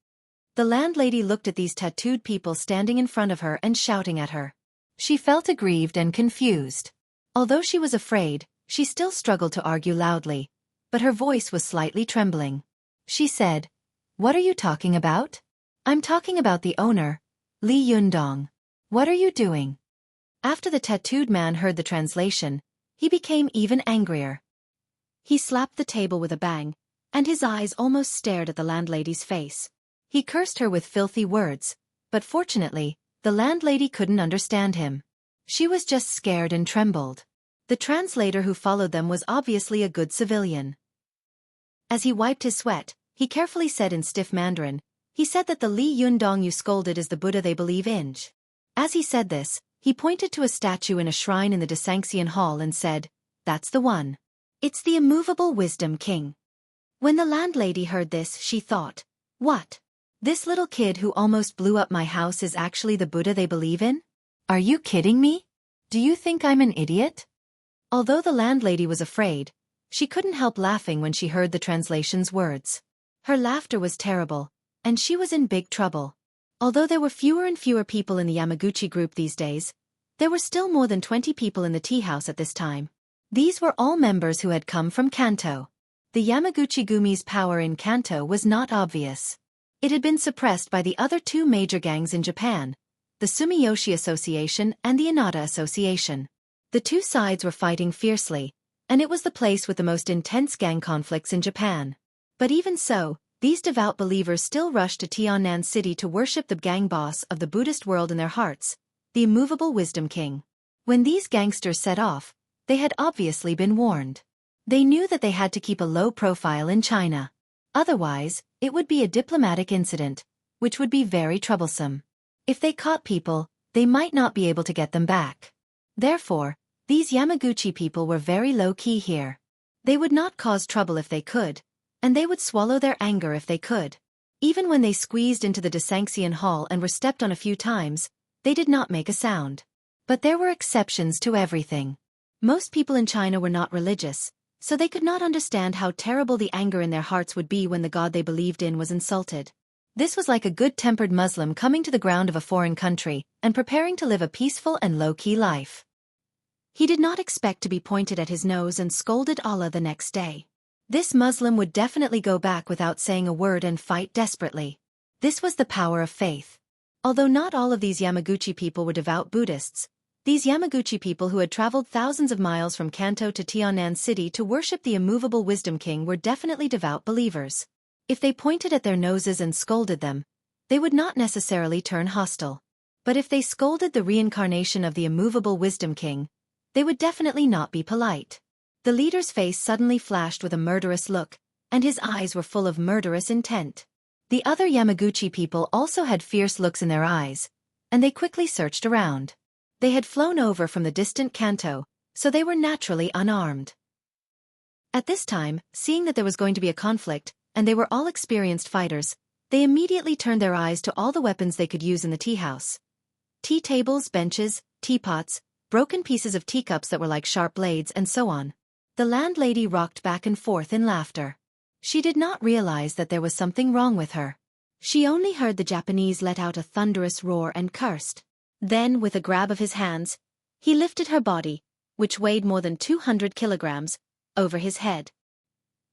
The landlady looked at these tattooed people standing in front of her and shouting at her. She felt aggrieved and confused. Although she was afraid, she still struggled to argue loudly, but her voice was slightly trembling. She said, What are you talking about? I'm talking about the owner, Li Yundong. What are you doing? After the tattooed man heard the translation, he became even angrier. He slapped the table with a bang, and his eyes almost stared at the landlady's face. He cursed her with filthy words, but fortunately, the landlady couldn't understand him. She was just scared and trembled. The translator who followed them was obviously a good civilian. As he wiped his sweat, he carefully said in stiff Mandarin, he said that the Li Yundong you scolded is the Buddha they believe in. As he said this, he pointed to a statue in a shrine in the Desanxian Hall and said, That's the one. It's the immovable Wisdom King. When the landlady heard this, she thought, What? This little kid who almost blew up my house is actually the Buddha they believe in? Are you kidding me? Do you think I'm an idiot? Although the landlady was afraid, she couldn't help laughing when she heard the translation's words. Her laughter was terrible, and she was in big trouble. Although there were fewer and fewer people in the Yamaguchi group these days, there were still more than 20 people in the tea house at this time. These were all members who had come from Kanto. The Yamaguchi-gumi's power in Kanto was not obvious. It had been suppressed by the other two major gangs in Japan, the Sumiyoshi Association and the Inada Association. The two sides were fighting fiercely, and it was the place with the most intense gang conflicts in Japan. But even so, these devout believers still rushed to Tiannan City to worship the gang boss of the Buddhist world in their hearts, the immovable Wisdom King. When these gangsters set off, they had obviously been warned. They knew that they had to keep a low profile in China. Otherwise, it would be a diplomatic incident, which would be very troublesome. If they caught people, they might not be able to get them back. Therefore, these Yamaguchi people were very low-key here. They would not cause trouble if they could, and they would swallow their anger if they could. Even when they squeezed into the Desanxian Hall and were stepped on a few times, they did not make a sound. But there were exceptions to everything. Most people in China were not religious, so they could not understand how terrible the anger in their hearts would be when the God they believed in was insulted. This was like a good-tempered Muslim coming to the ground of a foreign country and preparing to live a peaceful and low-key life. He did not expect to be pointed at his nose and scolded Allah the next day. This Muslim would definitely go back without saying a word and fight desperately. This was the power of faith. Although not all of these Yamaguchi people were devout Buddhists, these Yamaguchi people who had traveled thousands of miles from Kanto to Tiannan City to worship the immovable Wisdom King were definitely devout believers. If they pointed at their noses and scolded them, they would not necessarily turn hostile. But if they scolded the reincarnation of the immovable Wisdom King, they would definitely not be polite. The leader's face suddenly flashed with a murderous look, and his eyes were full of murderous intent. The other Yamaguchi people also had fierce looks in their eyes, and they quickly searched around. They had flown over from the distant Kanto, so they were naturally unarmed. At this time, seeing that there was going to be a conflict, and they were all experienced fighters, They immediately turned their eyes to all the weapons they could use in the tea house. Tea tables, benches, teapots, broken pieces of teacups that were like sharp blades, and so on. The landlady rocked back and forth in laughter. She did not realize that there was something wrong with her. She only heard the Japanese let out a thunderous roar and cursed. Then, with a grab of his hands, he lifted her body, which weighed more than 200 kilograms, over his head.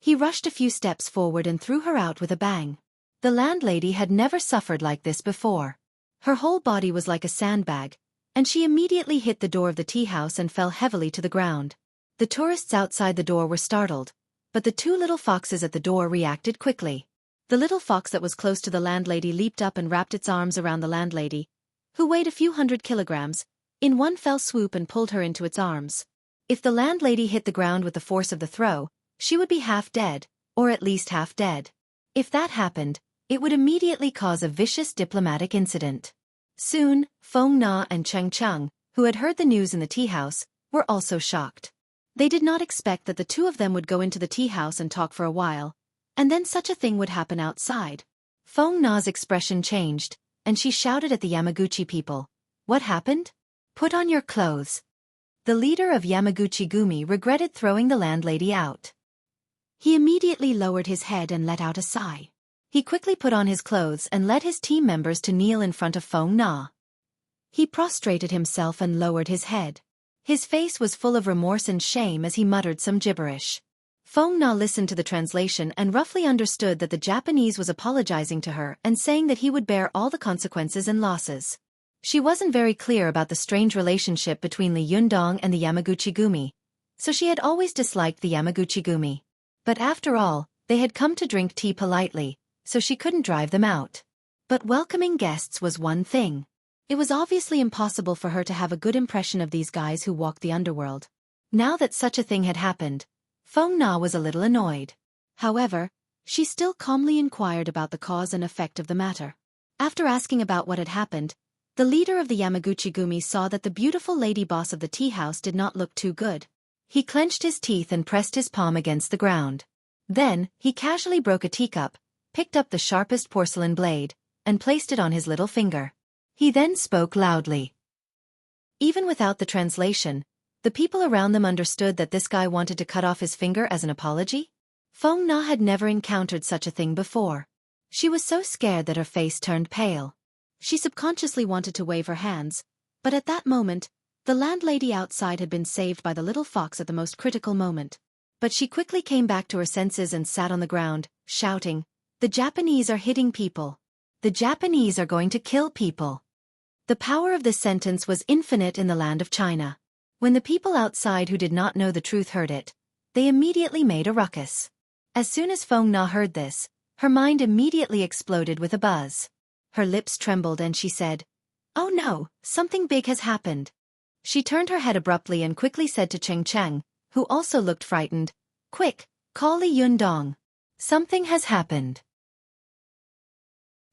He rushed a few steps forward and threw her out with a bang. The landlady had never suffered like this before. Her whole body was like a sandbag, and she immediately hit the door of the tea house and fell heavily to the ground. The tourists outside the door were startled, but the two little foxes at the door reacted quickly. The little fox that was close to the landlady leaped up and wrapped its arms around the landlady, who weighed a few hundred kilograms, in one fell swoop and pulled her into its arms. If the landlady hit the ground with the force of the throw, she would be half dead, or at least half dead. If that happened, it would immediately cause a vicious diplomatic incident. Soon, Feng Na and Cheng Cheng, who had heard the news in the tea house, were also shocked. They did not expect that the two of them would go into the tea house and talk for a while, and then such a thing would happen outside. Feng Na's expression changed, and she shouted at the Yamaguchi people, "What happened? Put on your clothes." The leader of Yamaguchi Gumi regretted throwing the landlady out. He immediately lowered his head and let out a sigh. He quickly put on his clothes and led his team members to kneel in front of Feng Na. He prostrated himself and lowered his head. His face was full of remorse and shame as he muttered some gibberish. Feng Na listened to the translation and roughly understood that the Japanese was apologizing to her and saying that he would bear all the consequences and losses. She wasn't very clear about the strange relationship between Li Yundong and the Yamaguchi Gumi, so she had always disliked the Yamaguchi Gumi. But after all, they had come to drink tea politely, so she couldn't drive them out. But welcoming guests was one thing. It was obviously impossible for her to have a good impression of these guys who walked the underworld. Now that such a thing had happened, Feng Na was a little annoyed. However, she still calmly inquired about the cause and effect of the matter. After asking about what had happened, the leader of the Yamaguchi Gumi saw that the beautiful lady boss of the tea house did not look too good. He clenched his teeth and pressed his palm against the ground. Then, he casually broke a teacup, picked up the sharpest porcelain blade, and placed it on his little finger. He then spoke loudly. Even without the translation, the people around them understood that this guy wanted to cut off his finger as an apology. Feng Na had never encountered such a thing before. She was so scared that her face turned pale. She subconsciously wanted to wave her hands, but at that moment, the landlady outside had been saved by the little fox at the most critical moment. But she quickly came back to her senses and sat on the ground, shouting, "The Japanese are hitting people. The Japanese are going to kill people." The power of this sentence was infinite in the land of China. When the people outside who did not know the truth heard it, they immediately made a ruckus. As soon as Feng Na heard this, her mind immediately exploded with a buzz. Her lips trembled and she said, "Oh no, something big has happened." She turned her head abruptly and quickly said to Cheng Cheng, who also looked frightened, "Quick, call Li Yundong. Something has happened."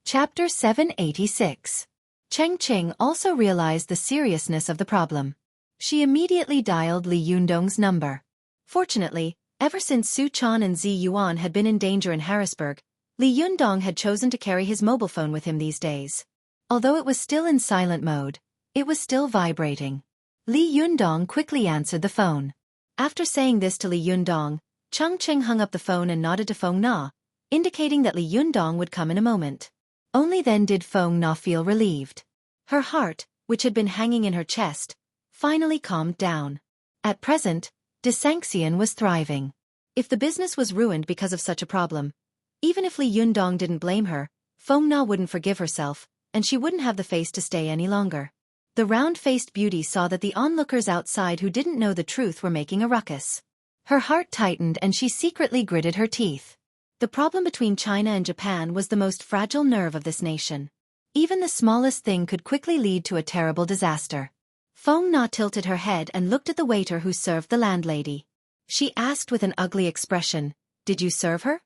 Chapter 786. Cheng Cheng also realized the seriousness of the problem. She immediately dialed Li Yundong's number. Fortunately, ever since Su Chan and Zi Yuan had been in danger in Harrisburg, Li Yundong had chosen to carry his mobile phone with him these days. Although it was still in silent mode, it was still vibrating. Li Yundong quickly answered the phone. After saying this to Li Yundong, Cheng Cheng hung up the phone and nodded to Feng Na, indicating that Li Yundong would come in a moment. Only then did Feng Na feel relieved. Her heart, which had been hanging in her chest, finally calmed down. At present, De Sanxian was thriving. If the business was ruined because of such a problem, even if Li Yundong didn't blame her, Feng Na wouldn't forgive herself, and she wouldn't have the face to stay any longer. The round-faced beauty saw that the onlookers outside who didn't know the truth were making a ruckus. Her heart tightened and she secretly gritted her teeth. The problem between China and Japan was the most fragile nerve of this nation. Even the smallest thing could quickly lead to a terrible disaster. Feng Na tilted her head and looked at the waiter who served the landlady. She asked with an ugly expression, "Did you serve her?"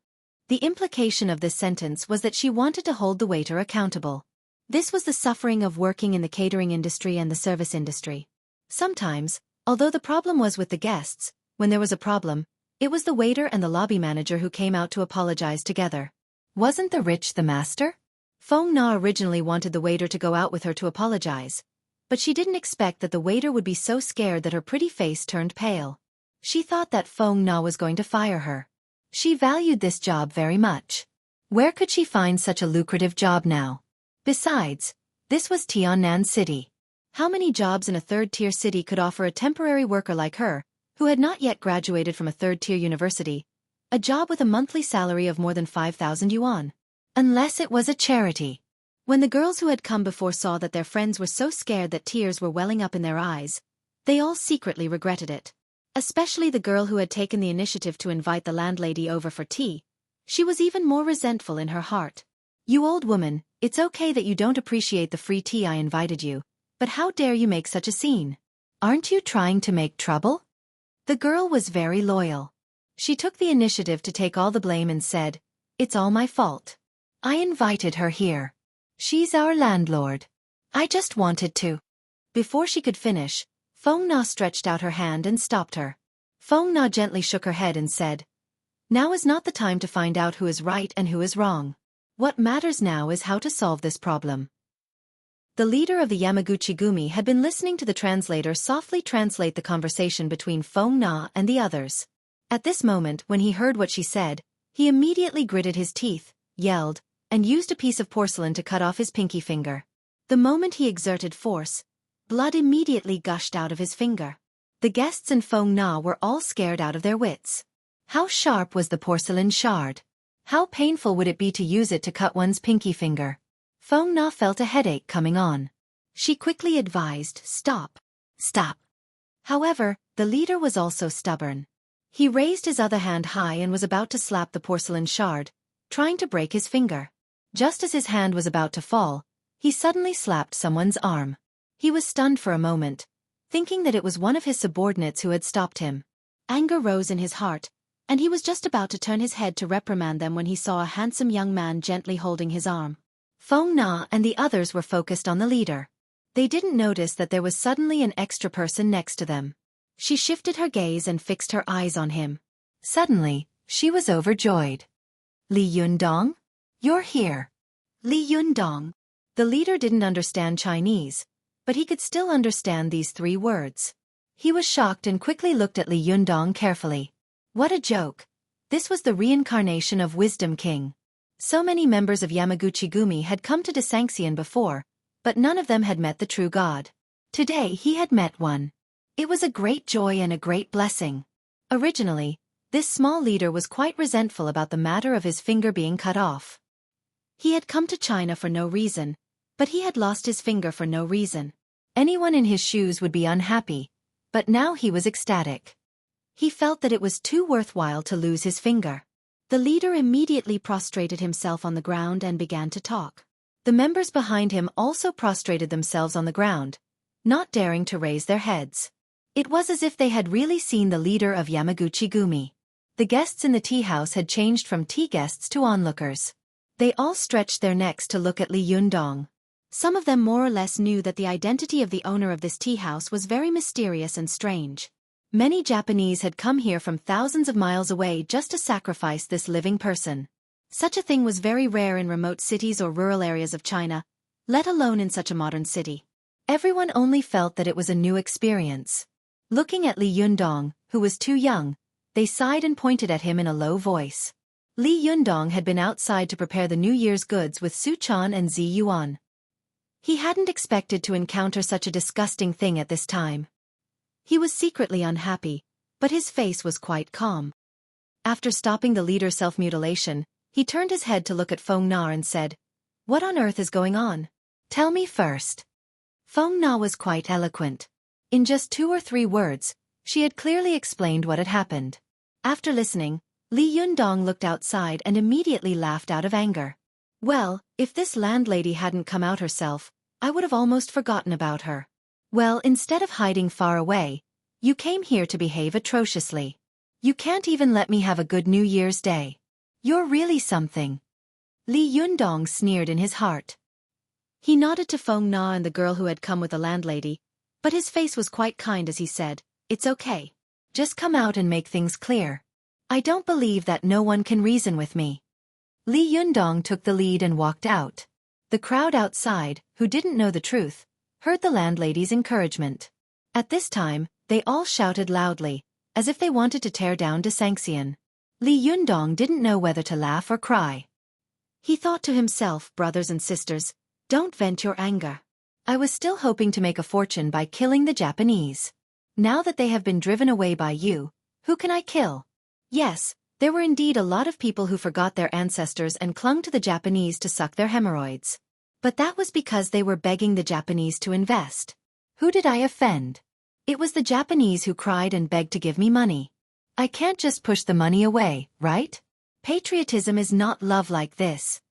The implication of this sentence was that she wanted to hold the waiter accountable. This was the suffering of working in the catering industry and the service industry. Sometimes, although the problem was with the guests, when there was a problem, it was the waiter and the lobby manager who came out to apologize together. Wasn't the rich the master? Feng Na originally wanted the waiter to go out with her to apologize, but she didn't expect that the waiter would be so scared that her pretty face turned pale. She thought that Feng Na was going to fire her. She valued this job very much. Where could she find such a lucrative job now? Besides, this was Tiannan City. How many jobs in a third-tier city could offer a temporary worker like her, who had not yet graduated from a third-tier university, a job with a monthly salary of more than 5,000 yuan? Unless it was a charity. When the girls who had come before saw that their friends were so scared that tears were welling up in their eyes, they all secretly regretted it. Especially the girl who had taken the initiative to invite the landlady over for tea. She was even more resentful in her heart. You old woman, it's okay that you don't appreciate the free tea I invited you, but how dare you make such a scene? Aren't you trying to make trouble? The girl was very loyal. She took the initiative to take all the blame and said, "It's all my fault. I invited her here. She's our landlord. I just wanted to." Before she could finish, Feng Na stretched out her hand and stopped her. Feng Na gently shook her head and said, "Now is not the time to find out who is right and who is wrong. What matters now is how to solve this problem." The leader of the Yamaguchi-gumi had been listening to the translator softly translate the conversation between Feng Na and the others. At this moment, when he heard what she said, he immediately gritted his teeth, yelled, and used a piece of porcelain to cut off his pinky finger. The moment he exerted force, blood immediately gushed out of his finger. The guests and Feng Na were all scared out of their wits. How sharp was the porcelain shard? How painful would it be to use it to cut one's pinky finger? Feng Na felt a headache coming on. She quickly advised, "Stop. Stop." However, the leader was also stubborn. He raised his other hand high and was about to slap the porcelain shard, trying to break his finger. Just as his hand was about to fall, he suddenly slapped someone's arm. He was stunned for a moment, thinking that it was one of his subordinates who had stopped him. Anger rose in his heart, and he was just about to turn his head to reprimand them when he saw a handsome young man gently holding his arm. Feng Na and the others were focused on the leader. They didn't notice that there was suddenly an extra person next to them. She shifted her gaze and fixed her eyes on him. Suddenly, she was overjoyed. "Li Yundong? You're here." Li Yundong. The leader didn't understand Chinese, but he could still understand these 3 words. He was shocked and quickly looked at Li Yundong carefully. What a joke! This was the reincarnation of Wisdom King. So many members of Yamaguchi-gumi had come to Desanxian before, but none of them had met the true God. Today he had met one. It was a great joy and a great blessing. Originally, this small leader was quite resentful about the matter of his finger being cut off. He had come to China for no reason, but he had lost his finger for no reason. Anyone in his shoes would be unhappy, but now he was ecstatic. He felt that it was too worthwhile to lose his finger. The leader immediately prostrated himself on the ground and began to talk. The members behind him also prostrated themselves on the ground, not daring to raise their heads. It was as if they had really seen the leader of Yamaguchi-gumi. The guests in the tea house had changed from tea guests to onlookers. They all stretched their necks to look at Li Yundong. Some of them more or less knew that the identity of the owner of this tea house was very mysterious and strange. Many Japanese had come here from thousands of miles away just to sacrifice this living person. Such a thing was very rare in remote cities or rural areas of China, let alone in such a modern city. Everyone only felt that it was a new experience. Looking at Li Yundong, who was too young, they sighed and pointed at him in a low voice. Li Yundong had been outside to prepare the New Year's goods with Su Chan and Zi Yuan. He hadn't expected to encounter such a disgusting thing at this time. He was secretly unhappy, but his face was quite calm. After stopping the leader's self-mutilation, he turned his head to look at Feng Na and said, "What on earth is going on? Tell me first." Feng Na was quite eloquent. In just 2 or 3 words, she had clearly explained what had happened. After listening, Li Yundong looked outside and immediately laughed out of anger. "Well, if this landlady hadn't come out herself, I would have almost forgotten about her. Well, instead of hiding far away, you came here to behave atrociously. You can't even let me have a good New Year's Day. You're really something." Li Yundong sneered in his heart. He nodded to Feng Na and the girl who had come with the landlady, but his face was quite kind as he said, "It's okay. Just come out and make things clear. I don't believe that no one can reason with me." Li Yundong took the lead and walked out. The crowd outside, who didn't know the truth, heard the landlady's encouragement. At this time, they all shouted loudly, as if they wanted to tear down de Sanxian. Li Yundong didn't know whether to laugh or cry. He thought to himself, brothers and sisters, don't vent your anger. I was still hoping to make a fortune by killing the Japanese. Now that they have been driven away by you, who can I kill? Yes, there were indeed a lot of people who forgot their ancestors and clung to the Japanese to suck their hemorrhoids. But that was because they were begging the Japanese to invest. Who did I offend? It was the Japanese who cried and begged to give me money. I can't just push the money away, right? Patriotism is not love like this.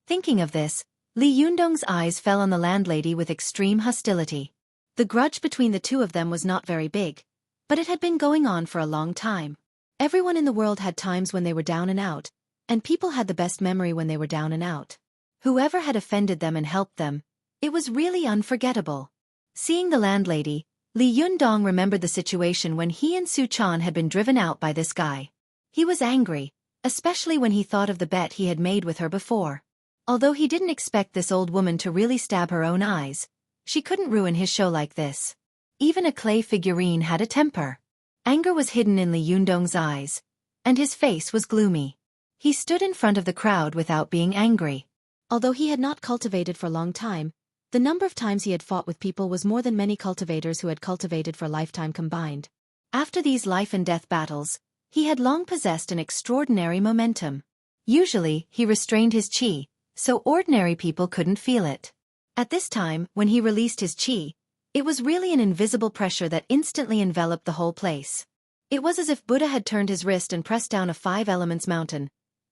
Thinking of this, Li Yundong's eyes fell on the landlady with extreme hostility. The grudge between the two of them was not very big, but it had been going on for a long time. Everyone in the world had times when they were down and out, and people had the best memory when they were down and out. Whoever had offended them and helped them, it was really unforgettable. Seeing the landlady, Li Yundong remembered the situation when he and Su Chan had been driven out by this guy. He was angry, especially when he thought of the bet he had made with her before. Although he didn't expect this old woman to really stab her own eyes, she couldn't ruin his show like this. Even a clay figurine had a temper. Anger was hidden in Li Yundong's eyes, and his face was gloomy. He stood in front of the crowd without being angry. Although he had not cultivated for a long time, the number of times he had fought with people was more than many cultivators who had cultivated for a lifetime combined. After these life and death battles, he had long possessed an extraordinary momentum. Usually, he restrained his qi, so ordinary people couldn't feel it. At this time, when he released his qi, it was really an invisible pressure that instantly enveloped the whole place. It was as if Buddha had turned his wrist and pressed down a 5 elements mountain,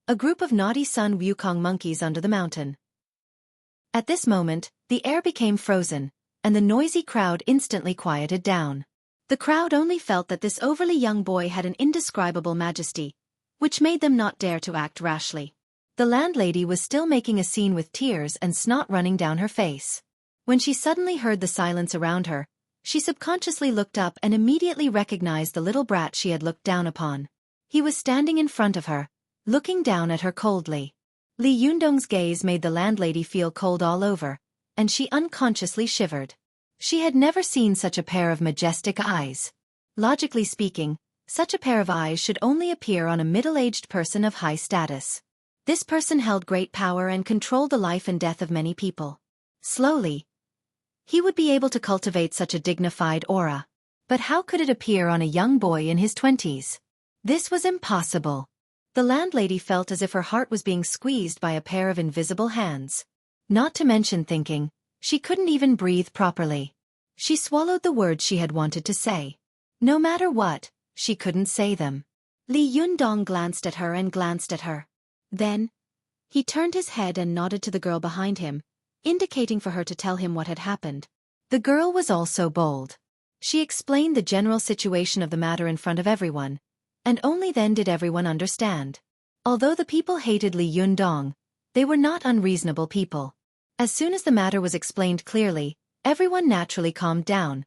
a group of naughty Sun Wukong monkeys under the mountain. At this moment, the air became frozen, and the noisy crowd instantly quieted down. The crowd only felt that this overly young boy had an indescribable majesty, which made them not dare to act rashly. The landlady was still making a scene with tears and snot running down her face. When she suddenly heard the silence around her, she subconsciously looked up and immediately recognized the little brat she had looked down upon. He was standing in front of her, looking down at her coldly. Li Yundong's gaze made the landlady feel cold all over, and she unconsciously shivered. She had never seen such a pair of majestic eyes. Logically speaking, such a pair of eyes should only appear on a middle-aged person of high status. This person held great power and controlled the life and death of many people. Slowly, he would be able to cultivate such a dignified aura. But how could it appear on a young boy in his 20s? This was impossible. The landlady felt as if her heart was being squeezed by a pair of invisible hands. Not to mention thinking, she couldn't even breathe properly. She swallowed the words she had wanted to say. No matter what, she couldn't say them. Li Yundong glanced at her and glanced at her. Then, he turned his head and nodded to the girl behind him, indicating for her to tell him what had happened. The girl was also bold. She explained the general situation of the matter in front of everyone, and only then did everyone understand. Although the people hated Li Yundong, they were not unreasonable people. As soon as the matter was explained clearly, everyone naturally calmed down,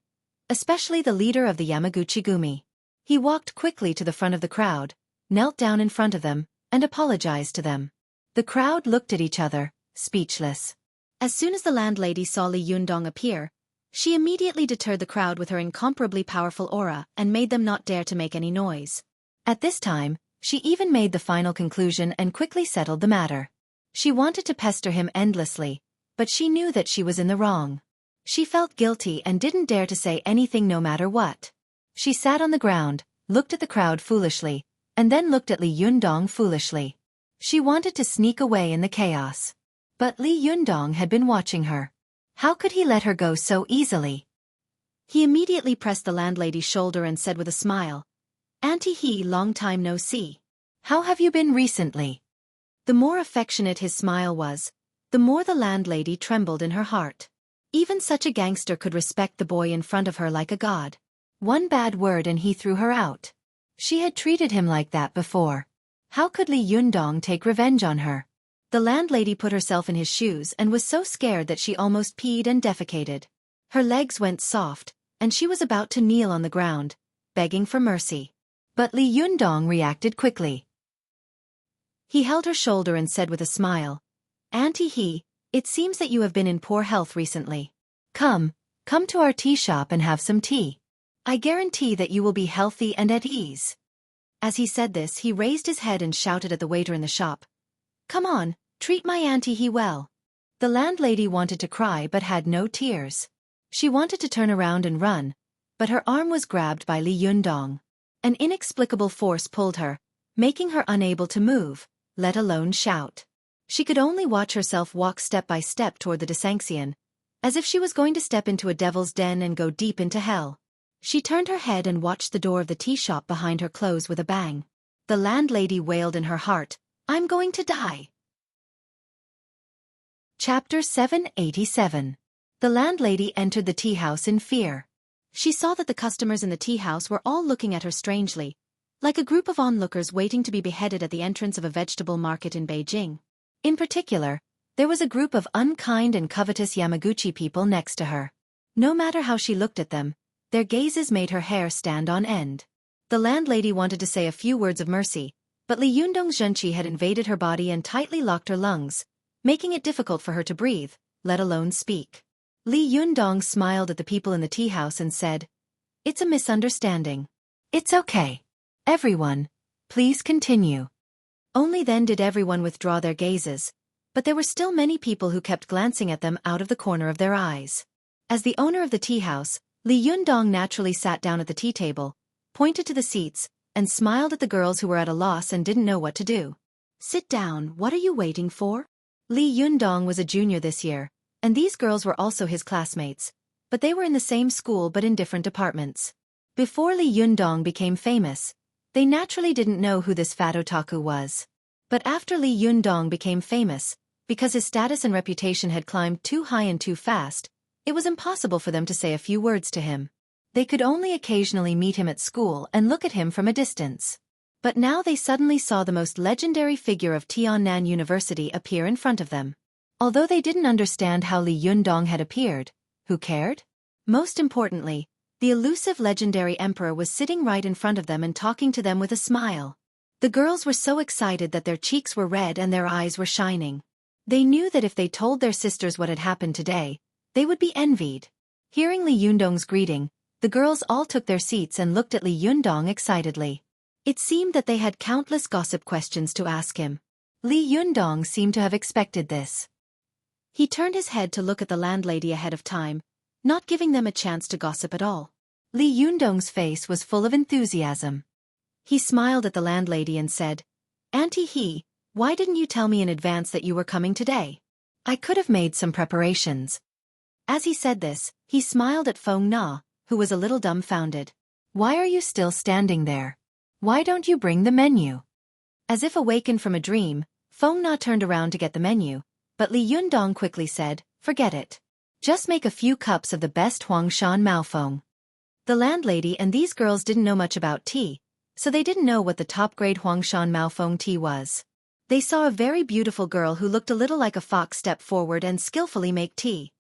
especially the leader of the Yamaguchi-gumi. He walked quickly to the front of the crowd, knelt down in front of them, and apologized to them. The crowd looked at each other, speechless. As soon as the landlady saw Li Yundong appear, she immediately deterred the crowd with her incomparably powerful aura and made them not dare to make any noise. At this time, she even made the final conclusion and quickly settled the matter. She wanted to pester him endlessly, but she knew that she was in the wrong. She felt guilty and didn't dare to say anything no matter what. She sat on the ground, looked at the crowd foolishly, and then looked at Li Yundong foolishly. She wanted to sneak away in the chaos. But Li Yundong had been watching her. How could he let her go so easily? He immediately pressed the landlady's shoulder and said with a smile, "Auntie He, long time no see. How have you been recently?" The more affectionate his smile was, the more the landlady trembled in her heart. Even such a gangster could respect the boy in front of her like a god. One bad word and he threw her out. She had treated him like that before. How could Li Yundong take revenge on her? The landlady put herself in his shoes and was so scared that she almost peed and defecated. Her legs went soft, and she was about to kneel on the ground, begging for mercy. But Li Yundong reacted quickly. He held her shoulder and said with a smile, Auntie, it seems that you have been in poor health recently. Come to our tea shop and have some tea. I guarantee that you will be healthy and at ease. As he said this, he raised his head and shouted at the waiter in the shop, Come on, treat my auntie well. The landlady wanted to cry but had no tears. She wanted to turn around and run, but her arm was grabbed by Li Yundong. An inexplicable force pulled her, making her unable to move, let alone shout. She could only watch herself walk step by step toward the Desanxian, as if she was going to step into a devil's den and go deep into hell. She turned her head and watched the door of the tea shop behind her close with a bang. The landlady wailed in her heart, I'm going to die. Chapter 787. The landlady entered the tea house in fear. She saw that the customers in the tea house were all looking at her strangely, like a group of onlookers waiting to be beheaded at the entrance of a vegetable market in Beijing. In particular, there was a group of unkind and covetous Yamaguchi people next to her. No matter how she looked at them, their gazes made her hair stand on end. The landlady wanted to say a few words of mercy, but Li Yundong's Xueqi had invaded her body and tightly locked her lungs, making it difficult for her to breathe, let alone speak. Li Yundong smiled at the people in the tea house and said, It's a misunderstanding. It's okay. Everyone, please continue. Only then did everyone withdraw their gazes, but there were still many people who kept glancing at them out of the corner of their eyes. As the owner of the tea house, Li Yundong naturally sat down at the tea table, pointed to the seats, and smiled at the girls who were at a loss and didn't know what to do. Sit down, what are you waiting for? Li Yundong was a junior this year, and these girls were also his classmates, but they were in the same school but in different departments. Before Li Yundong became famous, they naturally didn't know who this fat otaku was. But after Li Yundong became famous, because his status and reputation had climbed too high and too fast, it was impossible for them to say a few words to him. They could only occasionally meet him at school and look at him from a distance. But now they suddenly saw the most legendary figure of Tiannan University appear in front of them. Although they didn't understand how Li Yundong had appeared, who cared? Most importantly, the elusive legendary emperor was sitting right in front of them and talking to them with a smile. The girls were so excited that their cheeks were red and their eyes were shining. They knew that if they told their sisters what had happened today, they would be envied. Hearing Li Yundong's greeting, the girls all took their seats and looked at Li Yundong excitedly. It seemed that they had countless gossip questions to ask him. Li Yundong seemed to have expected this. He turned his head to look at the landlady ahead of time, not giving them a chance to gossip at all. Li Yundong's face was full of enthusiasm. He smiled at the landlady and said, Auntie, why didn't you tell me in advance that you were coming today? I could have made some preparations. As he said this, he smiled at Feng Na, who was a little dumbfounded. Why are you still standing there? Why don't you bring the menu? As if awakened from a dream, Feng Na turned around to get the menu, but Li Yundong quickly said, Forget it. Just make a few cups of the best Huangshan Maofeng. The landlady and these girls didn't know much about tea, so they didn't know what the top-grade Huangshan Maofeng tea was. They saw a very beautiful girl who looked a little like a fox step forward and skillfully make tea.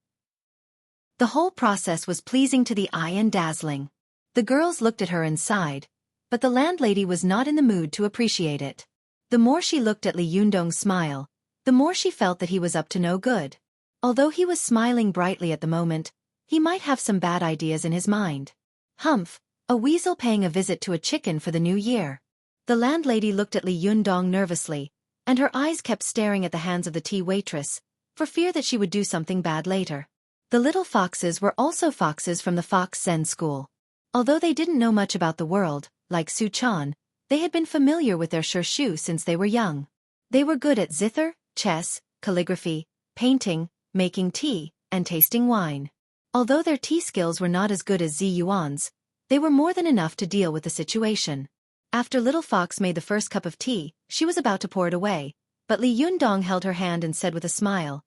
The whole process was pleasing to the eye and dazzling. The girls looked at her and sighed, but the landlady was not in the mood to appreciate it. The more she looked at Li Yundong's smile, the more she felt that he was up to no good. Although he was smiling brightly at the moment, he might have some bad ideas in his mind. Humph, a weasel paying a visit to a chicken for the new year. The landlady looked at Li Yundong nervously, and her eyes kept staring at the hands of the tea waitress, for fear that she would do something bad later. The little foxes were also foxes from the Fox Zen school. Although they didn't know much about the world, like Su Chan, they had been familiar with their Shu since they were young. They were good at zither, chess, calligraphy, painting, making tea, and tasting wine. Although their tea skills were not as good as Zi Yuan's, they were more than enough to deal with the situation. After Little Fox made the first cup of tea, she was about to pour it away, but Li Yundong held her hand and said with a smile,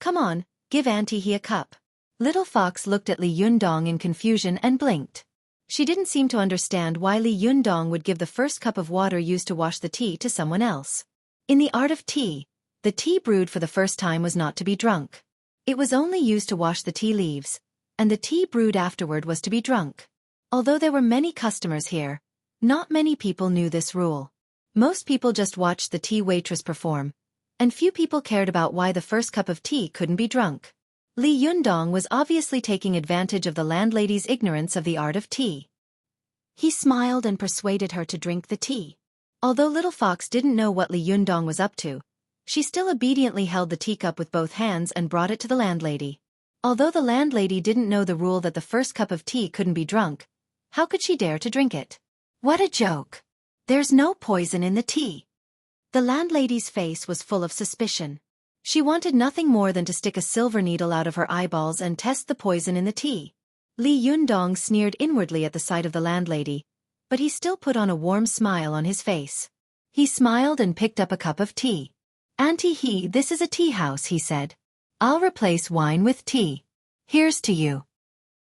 Come on, give Auntie a cup. Little Fox looked at Li Yundong in confusion and blinked. She didn't seem to understand why Li Yundong would give the first cup of water used to wash the tea to someone else. In the art of tea, the tea brewed for the first time was not to be drunk. It was only used to wash the tea leaves, and the tea brewed afterward was to be drunk. Although there were many customers here, not many people knew this rule. Most people just watched the tea waitress perform, and few people cared about why the first cup of tea couldn't be drunk. Li Yundong was obviously taking advantage of the landlady's ignorance of the art of tea. He smiled and persuaded her to drink the tea. Although Little Fox didn't know what Li Yundong was up to, she still obediently held the teacup with both hands and brought it to the landlady. Although the landlady didn't know the rule that the first cup of tea couldn't be drunk, how could she dare to drink it? What a joke! There's no poison in the tea. The landlady's face was full of suspicion. She wanted nothing more than to stick a silver needle out of her eyeballs and test the poison in the tea. Li Yundong sneered inwardly at the sight of the landlady, but he still put on a warm smile on his face. He smiled and picked up a cup of tea. "Auntie, this is a tea house," he said. "I'll replace wine with tea. Here's to you."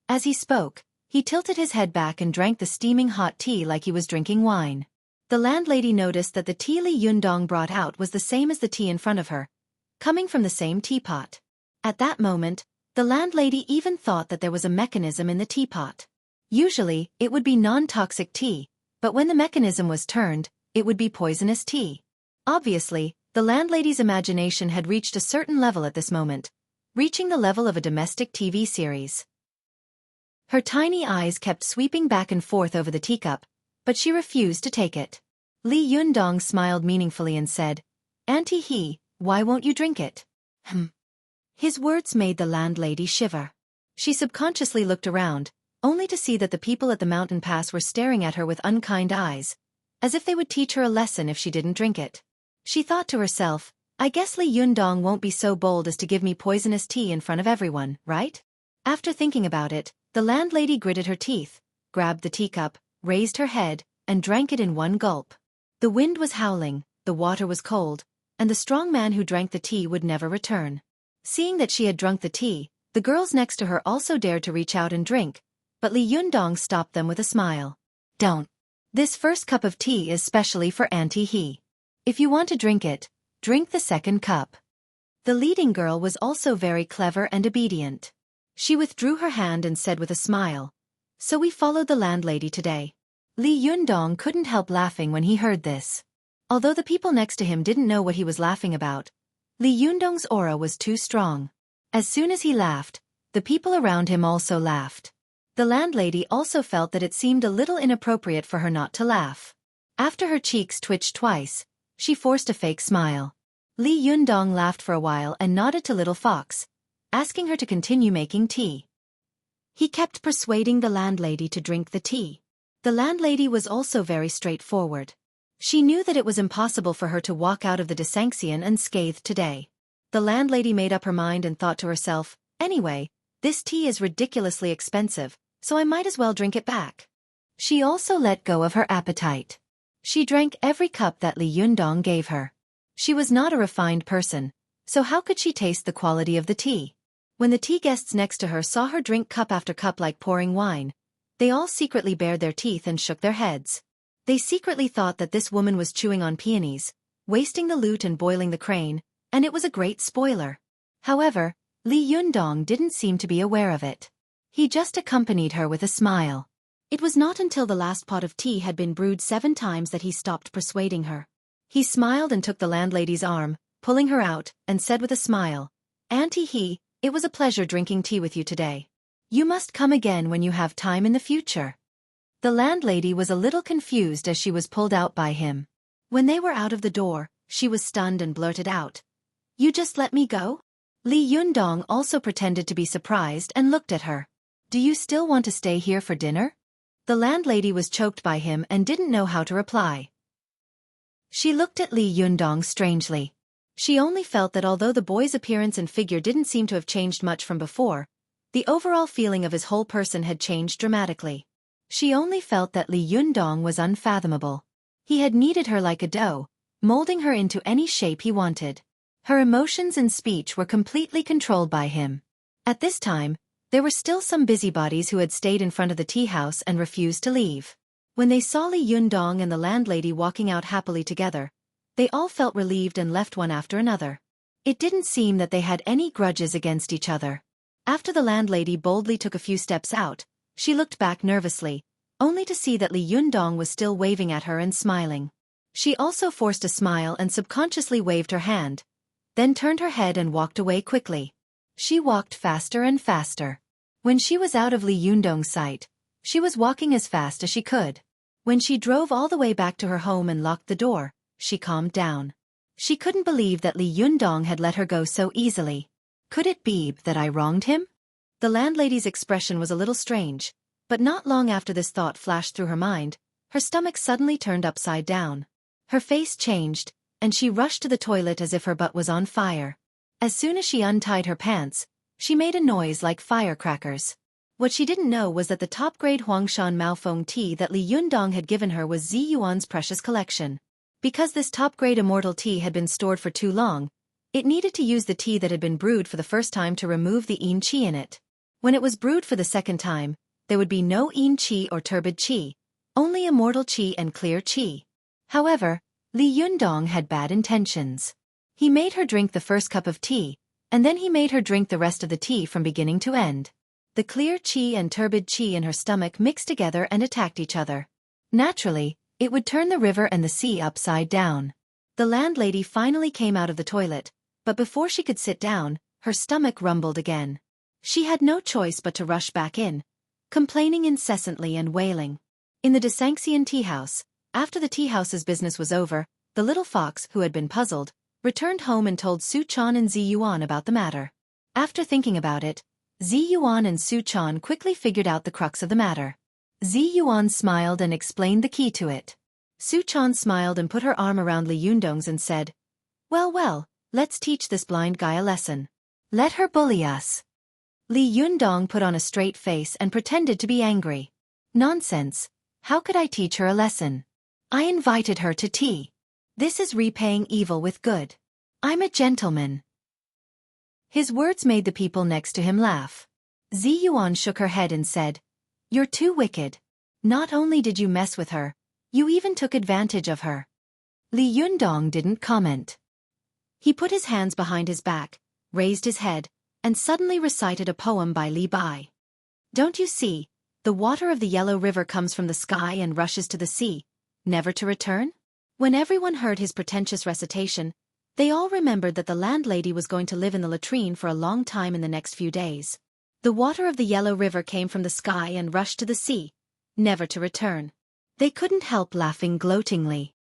As he spoke, he tilted his head back and drank the steaming hot tea like he was drinking wine. The landlady noticed that the tea Li Yundong brought out was the same as the tea in front of her, coming from the same teapot. At that moment, the landlady even thought that there was a mechanism in the teapot. Usually, it would be non-toxic tea, but when the mechanism was turned, it would be poisonous tea. Obviously, the landlady's imagination had reached a certain level at this moment, reaching the level of a domestic TV series. Her tiny eyes kept sweeping back and forth over the teacup, but she refused to take it. Li Yundong smiled meaningfully and said, "Auntie, why won't you drink it?" His words made the landlady shiver. She subconsciously looked around, only to see that the people at the mountain pass were staring at her with unkind eyes, as if they would teach her a lesson if she didn't drink it. She thought to herself, "I guess Li Yundong won't be so bold as to give me poisonous tea in front of everyone, right?" After thinking about it, the landlady gritted her teeth, grabbed the teacup, raised her head, and drank it in one gulp. The wind was howling, the water was cold, and the strong man who drank the tea would never return. Seeing that she had drunk the tea, the girls next to her also dared to reach out and drink, but Li Yundong stopped them with a smile. "Don't. This first cup of tea is specially for Auntie He. If you want to drink it, drink the second cup." The leading girl was also very clever and obedient. She withdrew her hand and said with a smile, "So we followed the landlady today." Li Yundong couldn't help laughing when he heard this. Although the people next to him didn't know what he was laughing about, Li Yundong's aura was too strong. As soon as he laughed, the people around him also laughed. The landlady also felt that it seemed a little inappropriate for her not to laugh. After her cheeks twitched twice, she forced a fake smile. Li Yundong laughed for a while and nodded to Little Fox, asking her to continue making tea. He kept persuading the landlady to drink the tea. The landlady was also very straightforward. She knew that it was impossible for her to walk out of the Desanxian unscathed today. The landlady made up her mind and thought to herself, "Anyway, this tea is ridiculously expensive, so I might as well drink it back." She also let go of her appetite. She drank every cup that Li Yundong gave her. She was not a refined person, so how could she taste the quality of the tea? When the tea guests next to her saw her drink cup after cup like pouring wine, they all secretly bared their teeth and shook their heads. They secretly thought that this woman was chewing on peonies, wasting the lute and boiling the crane, and it was a great spoiler. However, Li Yundong didn't seem to be aware of it. He just accompanied her with a smile. It was not until the last pot of tea had been brewed 7 times that he stopped persuading her. He smiled and took the landlady's arm, pulling her out, and said with a smile, "Auntie, it was a pleasure drinking tea with you today. You must come again when you have time in the future." The landlady was a little confused as she was pulled out by him. When they were out of the door, she was stunned and blurted out, "You just let me go?" Li Yundong also pretended to be surprised and looked at her. "Do you still want to stay here for dinner?" The landlady was choked by him and didn't know how to reply. She looked at Li Yundong strangely. She only felt that although the boy's appearance and figure didn't seem to have changed much from before, the overall feeling of his whole person had changed dramatically. She only felt that Li Yundong was unfathomable. He had kneaded her like a dough, molding her into any shape he wanted. Her emotions and speech were completely controlled by him. At this time, there were still some busybodies who had stayed in front of the tea house and refused to leave. When they saw Li Yundong and the landlady walking out happily together, they all felt relieved and left one after another. It didn't seem that they had any grudges against each other. After the landlady boldly took a few steps out, she looked back nervously, only to see that Li Yundong was still waving at her and smiling. She also forced a smile and subconsciously waved her hand, then turned her head and walked away quickly. She walked faster and faster. When she was out of Li Yundong's sight, she was walking as fast as she could. When she drove all the way back to her home and locked the door, she calmed down. She couldn't believe that Li Yundong had let her go so easily. Could it be that I wronged him? The landlady's expression was a little strange, but not long after this thought flashed through her mind, her stomach suddenly turned upside down. Her face changed, and she rushed to the toilet as if her butt was on fire. As soon as she untied her pants, she made a noise like firecrackers. What she didn't know was that the top-grade Huangshan Maofeng tea that Li Yundong had given her was Zi Yuan's precious collection. Because this top-grade immortal tea had been stored for too long, it needed to use the tea that had been brewed for the first time to remove the yin qi in it. When it was brewed for the second time, there would be no yin qi or turbid qi, only immortal qi and clear qi. However, Li Yundong had bad intentions. He made her drink the first cup of tea, and then he made her drink the rest of the tea from beginning to end. The clear qi and turbid qi in her stomach mixed together and attacked each other. Naturally, it would turn the river and the sea upside down. The landlady finally came out of the toilet, but before she could sit down, her stomach rumbled again. She had no choice but to rush back in, complaining incessantly and wailing. In the Desanxian tea house, after the tea house's business was over, the little fox, who had been puzzled, returned home and told Su Chan and Zi Yuan about the matter. After thinking about it, Zi Yuan and Su Chan quickly figured out the crux of the matter. Zi Yuan smiled and explained the key to it. Su Chan smiled and put her arm around Li Yundong's and said, "Well, well, let's teach this blind guy a lesson. Let her bully us." Li Yundong put on a straight face and pretended to be angry. "Nonsense. How could I teach her a lesson? I invited her to tea. This is repaying evil with good. I'm a gentleman." His words made the people next to him laugh. Zi Yuan shook her head and said, "You're too wicked. Not only did you mess with her, you even took advantage of her." Li Yundong didn't comment. He put his hands behind his back, raised his head, and suddenly recited a poem by Li Bai. "Don't you see, the water of the yellow river comes from the sky and rushes to the sea, never to return?" When everyone heard his pretentious recitation, they all remembered that the landlady was going to live in the latrine for a long time in the next few days. The water of the yellow river came from the sky and rushed to the sea, never to return. They couldn't help laughing gloatingly.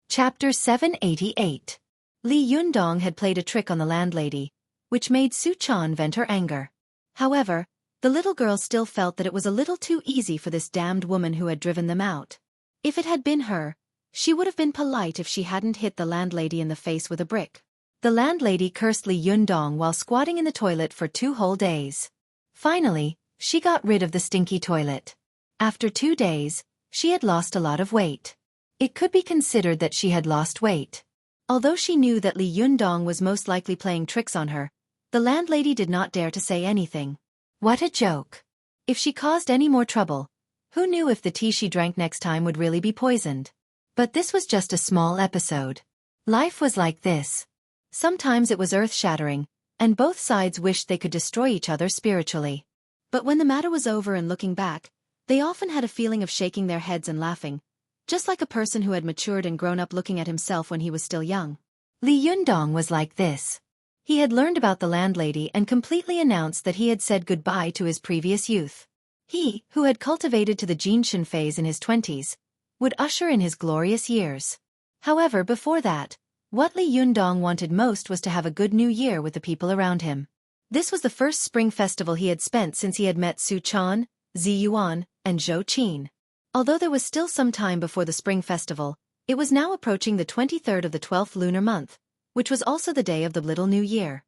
Chapter 788. Li Yundong had played a trick on the landlady, which made Su Chan vent her anger. However, the little girl still felt that it was a little too easy for this damned woman who had driven them out. If it had been her, she would have been polite if she hadn't hit the landlady in the face with a brick. The landlady cursed Li Yundong while squatting in the toilet for 2 whole days. Finally, she got rid of the stinky toilet. After 2 days, she had lost a lot of weight. It could be considered that she had lost weight. Although she knew that Li Yundong was most likely playing tricks on her, the landlady did not dare to say anything. What a joke. If she caused any more trouble, who knew if the tea she drank next time would really be poisoned? But this was just a small episode. Life was like this. Sometimes it was earth-shattering, and both sides wished they could destroy each other spiritually. But when the matter was over and looking back, they often had a feeling of shaking their heads and laughing, just like a person who had matured and grown up looking at himself when he was still young. Li Yundong was like this. He had learned about the landlady and completely announced that he had said goodbye to his previous youth. He, who had cultivated to the Jinshin phase in his 20s, would usher in his glorious years. However, before that, what Li Yundong wanted most was to have a good new year with the people around him. This was the first spring festival he had spent since he had met Su Chan, Zi Yuan, and Zhou Qin. Although there was still some time before the spring festival, it was now approaching the 23rd of the 12th lunar month, which was also the day of the Little New Year.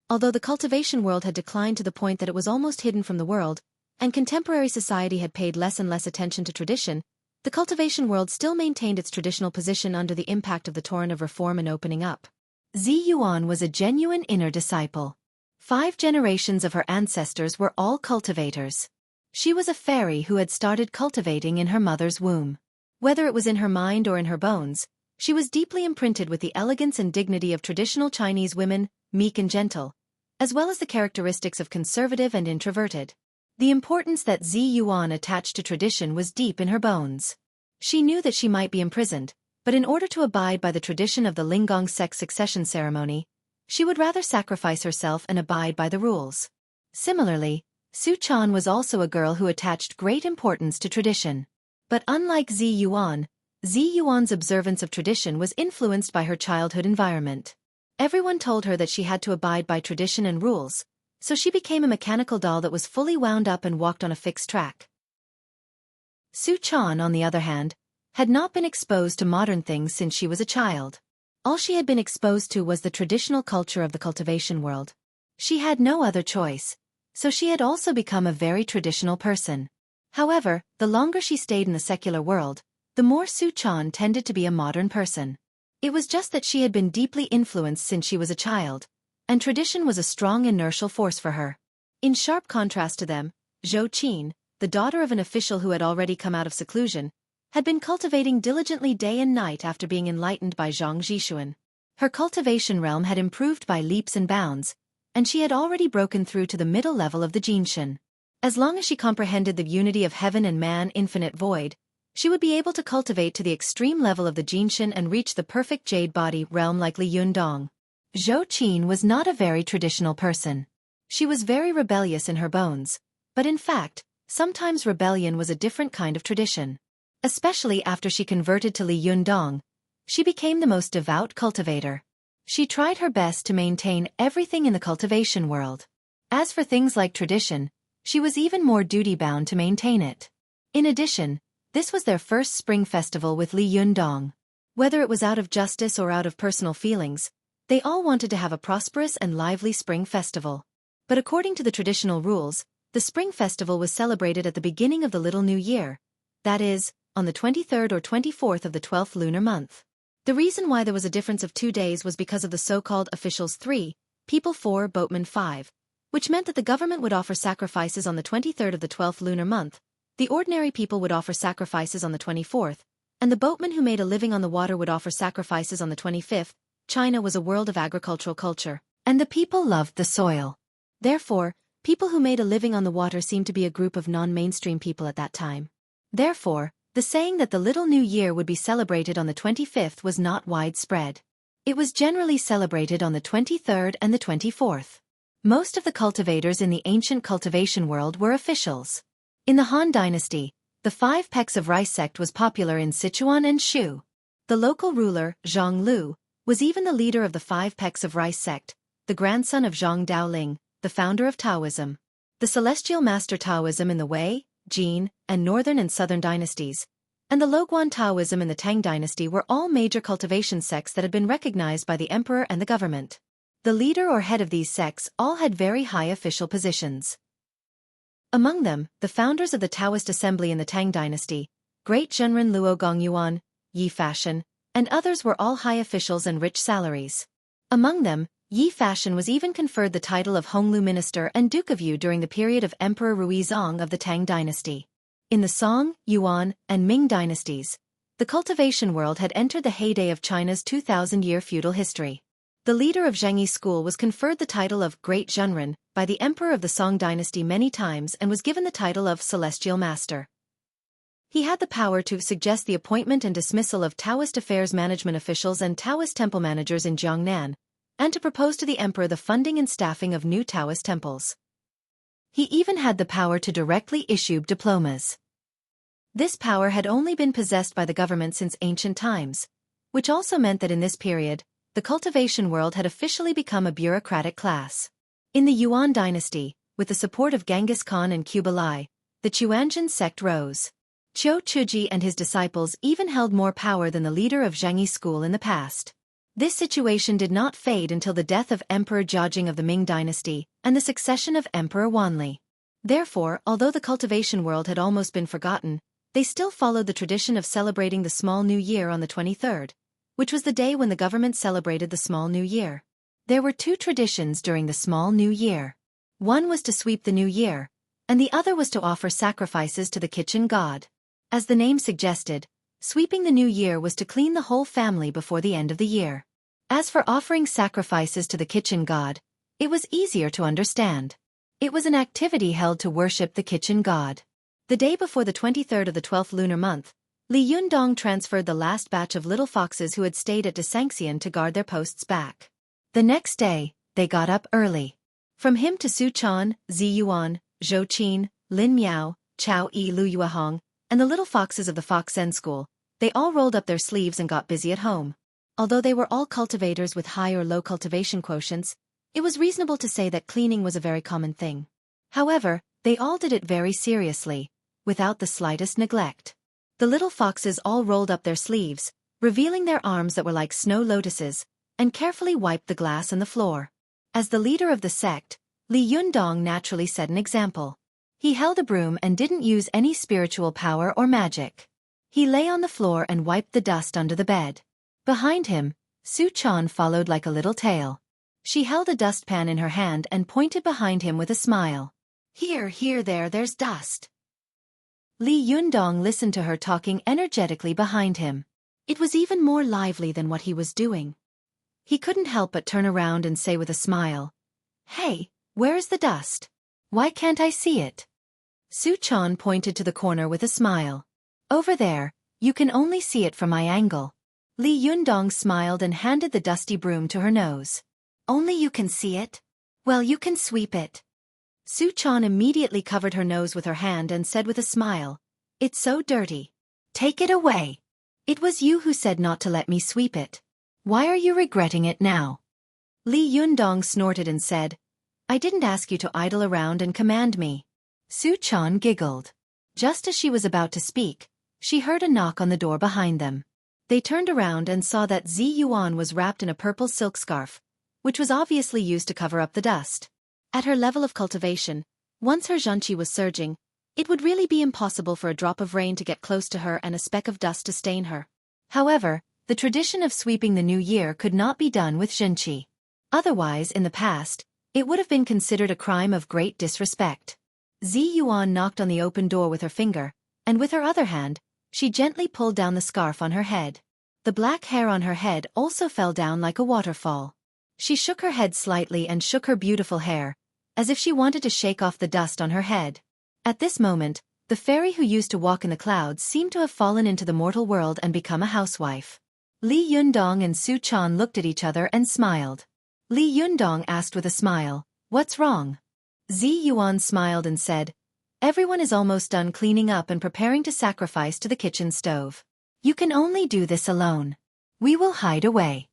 Although the cultivation world had declined to the point that it was almost hidden from the world, and contemporary society had paid less and less attention to tradition, the cultivation world still maintained its traditional position under the impact of the torrent of reform and opening up. Zi Yuan was a genuine inner disciple. 5 generations of her ancestors were all cultivators. She was a fairy who had started cultivating in her mother's womb. Whether it was in her mind or in her bones, she was deeply imprinted with the elegance and dignity of traditional Chinese women, meek and gentle, as well as the characteristics of conservative and introverted. The importance that Zi Yuan attached to tradition was deep in her bones. She knew that she might be imprisoned, but in order to abide by the tradition of the Linggong sect succession ceremony, she would rather sacrifice herself and abide by the rules. Similarly, Su Chan was also a girl who attached great importance to tradition. But unlike Zi Yuan's observance of tradition was influenced by her childhood environment. Everyone told her that she had to abide by tradition and rules, so she became a mechanical doll that was fully wound up and walked on a fixed track. Su Chan, on the other hand, had not been exposed to modern things since she was a child. All she had been exposed to was the traditional culture of the cultivation world. She had no other choice, so she had also become a very traditional person. However, the longer she stayed in the secular world, the more Su Chan tended to be a modern person. It was just that she had been deeply influenced since she was a child, and tradition was a strong inertial force for her. In sharp contrast to them, Xueqi, the daughter of an official who had already come out of seclusion, had been cultivating diligently day and night after being enlightened by Zhang Zhishuan. Her cultivation realm had improved by leaps and bounds, and she had already broken through to the middle level of the Jinshin. As long as she comprehended the unity of heaven and man, infinite void, she would be able to cultivate to the extreme level of the Jinshin and reach the perfect jade body realm like Li Yundong. Xueqi was not a very traditional person. She was very rebellious in her bones, but in fact, sometimes rebellion was a different kind of tradition. Especially after she converted to Li Yundong, she became the most devout cultivator. She tried her best to maintain everything in the cultivation world. As for things like tradition, she was even more duty-bound to maintain it. In addition, this was their first spring festival with Li Yundong. Whether it was out of justice or out of personal feelings, they all wanted to have a prosperous and lively spring festival. But according to the traditional rules, the spring festival was celebrated at the beginning of the Little New Year, that is, on the 23rd or 24th of the 12th lunar month. The reason why there was a difference of 2 days was because of the so-called officials 3, people 4, boatmen 5, which meant that the government would offer sacrifices on the 23rd of the 12th lunar month, the ordinary people would offer sacrifices on the 24th, and the boatmen who made a living on the water would offer sacrifices on the 25th. China was a world of agricultural culture, and the people loved the soil. Therefore, people who made a living on the water seemed to be a group of non-mainstream people at that time. Therefore, the saying that the Little New Year would be celebrated on the 25th was not widespread. It was generally celebrated on the 23rd and the 24th. Most of the cultivators in the ancient cultivation world were officials. In the Han Dynasty, the 5 pecks of rice sect was popular in Sichuan and Shu. The local ruler, Zhang Lu, was even the leader of the 5 pecks of rice sect, the grandson of Zhang Daoling, the founder of Taoism. The celestial master Taoism in the Wei, Jin, and northern and southern dynasties, and the Loguan Taoism in the Tang dynasty were all major cultivation sects that had been recognized by the emperor and the government. The leader or head of these sects all had very high official positions. Among them, the founders of the Taoist assembly in the Tang dynasty, Great Zhenren Luo Gongyuan, Yi Fashion, and others were all high officials and rich salaries. Among them, Yi Fashion was even conferred the title of Honglu Minister and Duke of Yu during the period of Emperor Ruizong of the Tang dynasty. In the Song, Yuan, and Ming dynasties, the cultivation world had entered the heyday of China's 2,000-year feudal history. The leader of Zhengyi school was conferred the title of Great Zhenren by the emperor of the Song dynasty many times and was given the title of Celestial Master. He had the power to suggest the appointment and dismissal of Taoist affairs management officials and Taoist temple managers in Jiangnan, and to propose to the emperor the funding and staffing of new Taoist temples. He even had the power to directly issue diplomas. This power had only been possessed by the government since ancient times, which also meant that in this period, the cultivation world had officially become a bureaucratic class. In the Yuan dynasty, with the support of Genghis Khan and Kublai, the Chuanjin sect rose. Qiu Chuji and his disciples even held more power than the leader of Zhengyi school in the past. This situation did not fade until the death of Emperor Jiajing of the Ming dynasty and the succession of Emperor Wanli. Therefore, although the cultivation world had almost been forgotten, they still followed the tradition of celebrating the Small New Year on the 23rd, which was the day when the government celebrated the Small New Year. There were 2 traditions during the Small New Year. One was to sweep the new year, and the other was to offer sacrifices to the kitchen god. As the name suggested, sweeping the new year was to clean the whole family before the end of the year. As for offering sacrifices to the kitchen god, it was easier to understand. It was an activity held to worship the kitchen god. The day before the 23rd of the 12th lunar month, Li Yundong transferred the last batch of little foxes who had stayed at Desanxian to guard their posts back. The next day, they got up early. From him to Su Chan, Zi Yuan, Zhou Qin, Lin Miao, Chao Yi Lu Yuahong, and the little foxes of the Fox Zen school, they all rolled up their sleeves and got busy at home. Although they were all cultivators with high or low cultivation quotients, it was reasonable to say that cleaning was a very common thing. However, they all did it very seriously, without the slightest neglect. The little foxes all rolled up their sleeves, revealing their arms that were like snow lotuses, and carefully wiped the glass and the floor. As the leader of the sect, Li Yundong naturally set an example. He held a broom and didn't use any spiritual power or magic. He lay on the floor and wiped the dust under the bed. Behind him, Su Chan followed like a little tail. She held a dustpan in her hand and pointed behind him with a smile. Here, there's dust. Li Yundong listened to her talking energetically behind him. It was even more lively than what he was doing. He couldn't help but turn around and say with a smile, "Hey, where's the dust? Why can't I see it?" Su Chan pointed to the corner with a smile. "Over there, you can only see it from my angle." Li Yundong smiled and handed the dusty broom to her nose. "Only you can see it? Well, you can sweep it." Su Chan immediately covered her nose with her hand and said with a smile, "It's so dirty. Take it away. It was you who said not to let me sweep it. Why are you regretting it now?" Li Yundong snorted and said, "I didn't ask you to idle around and command me." Su Chan giggled. Just as she was about to speak, she heard a knock on the door behind them. They turned around and saw that Zi Yuan was wrapped in a purple silk scarf, which was obviously used to cover up the dust. At her level of cultivation, once her zhanqi was surging, it would really be impossible for a drop of rain to get close to her and a speck of dust to stain her. However, the tradition of sweeping the new year could not be done with zhanqi. Otherwise, in the past, it would have been considered a crime of great disrespect. Zi Yuan knocked on the open door with her finger, and with her other hand, she gently pulled down the scarf on her head. The black hair on her head also fell down like a waterfall. She shook her head slightly and shook her beautiful hair, as if she wanted to shake off the dust on her head. At this moment, the fairy who used to walk in the clouds seemed to have fallen into the mortal world and become a housewife. Li Yundong and Su Chan looked at each other and smiled. Li Yundong asked with a smile, "What's wrong?" Zi Yuan smiled and said, "Everyone is almost done cleaning up and preparing to sacrifice to the kitchen stove. You can only do this alone. We will hide away."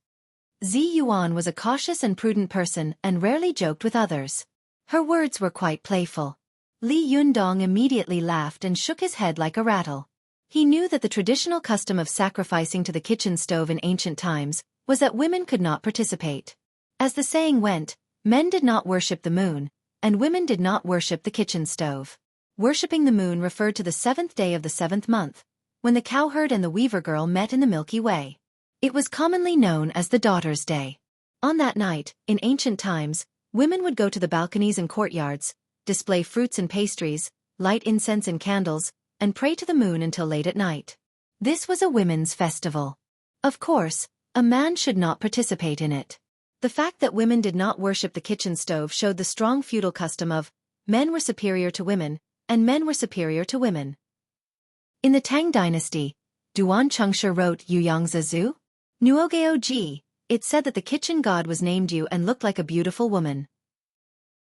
Zi Yuan was a cautious and prudent person and rarely joked with others. Her words were quite playful. Li Yundong immediately laughed and shook his head like a rattle. He knew that the traditional custom of sacrificing to the kitchen stove in ancient times was that women could not participate. As the saying went, men did not worship the moon, and women did not worship the kitchen stove. Worshipping the moon referred to the 7th day of the 7th month, when the cowherd and the weaver girl met in the Milky Way. It was commonly known as the Daughter's Day. On that night, in ancient times, women would go to the balconies and courtyards, display fruits and pastries, light incense and candles, and pray to the moon until late at night. This was a women's festival. Of course, a man should not participate in it. The fact that women did not worship the kitchen stove showed the strong feudal custom of men were superior to women, and men were superior to women. In the Tang dynasty, Duan Chengshi wrote Yuyangzi Nuogeo Ji. It said that the kitchen god was named Yu and looked like a beautiful woman.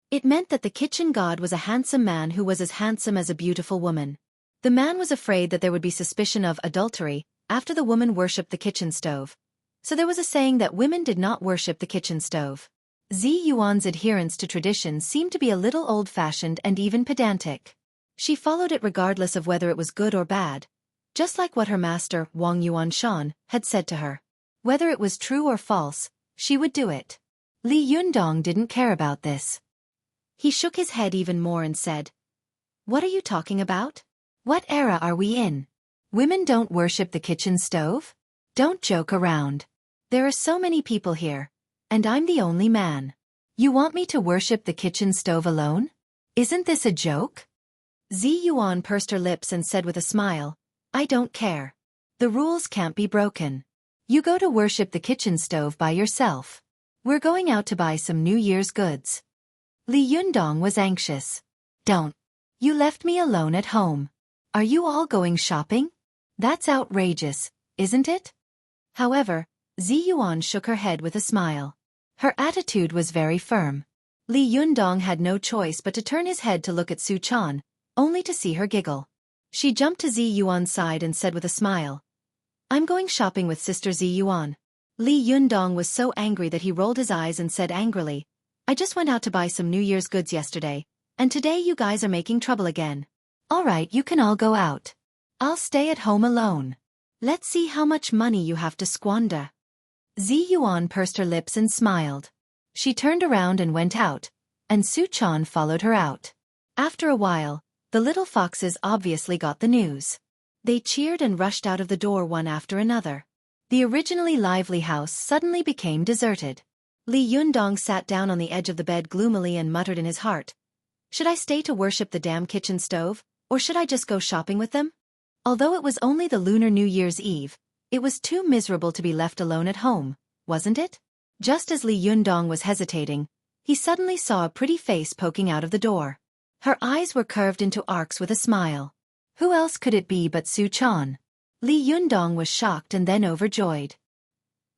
It meant that the kitchen god was a handsome man who was as handsome as a beautiful woman. The man was afraid that there would be suspicion of adultery after the woman worshipped the kitchen stove. So there was a saying that women did not worship the kitchen stove. Zi Yuan's adherence to tradition seemed to be a little old-fashioned and even pedantic. She followed it regardless of whether it was good or bad, just like what her master, Wang Yuanshan, had said to her. Whether it was true or false, she would do it. Li Yundong didn't care about this. He shook his head even more and said, "What are you talking about? What era are we in? Women don't worship the kitchen stove? Don't joke around. There are so many people here, and I'm the only man. You want me to worship the kitchen stove alone? Isn't this a joke?" Zi Yuan pursed her lips and said with a smile, "I don't care. The rules can't be broken. You go to worship the kitchen stove by yourself. We're going out to buy some New Year's goods." Li Yundong was anxious. "Don't. You left me alone at home. Are you all going shopping? That's outrageous, isn't it? However, Zi Yuan shook her head with a smile. Her attitude was very firm. Li Yundong had no choice but to turn his head to look at Su Chan, only to see her giggle. She jumped to Zi Yuan's side and said with a smile, "I'm going shopping with Sister Zi Yuan." Li Yundong was so angry that he rolled his eyes and said angrily, "I just went out to buy some New Year's goods yesterday, and today you guys are making trouble again. All right, you can all go out. I'll stay at home alone. Let's see how much money you have to squander." Zi Yuan pursed her lips and smiled. She turned around and went out, and Su Chan followed her out. After a while, the little foxes obviously got the news. They cheered and rushed out of the door one after another. The originally lively house suddenly became deserted. Li Yundong sat down on the edge of the bed gloomily and muttered in his heart, "Should I stay to worship the damn kitchen stove, or should I just go shopping with them?" Although it was only the Lunar New Year's Eve, it was too miserable to be left alone at home, wasn't it? Just as Li Yundong was hesitating, he suddenly saw a pretty face poking out of the door. Her eyes were curved into arcs with a smile. Who else could it be but Su Chan? Li Yundong was shocked and then overjoyed.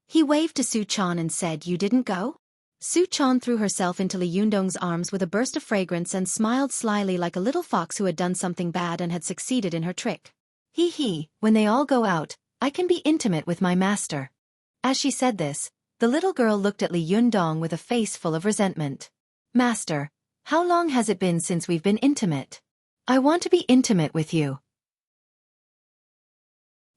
He waved to Su Chan and said, "You didn't go?" Su Chan threw herself into Li Yundong's arms with a burst of fragrance and smiled slyly like a little fox who had done something bad and had succeeded in her trick. He, when they all go out, I can be intimate with my master." As she said this, the little girl looked at Li Yundong with a face full of resentment. "Master, how long has it been since we've been intimate? I want to be intimate with you."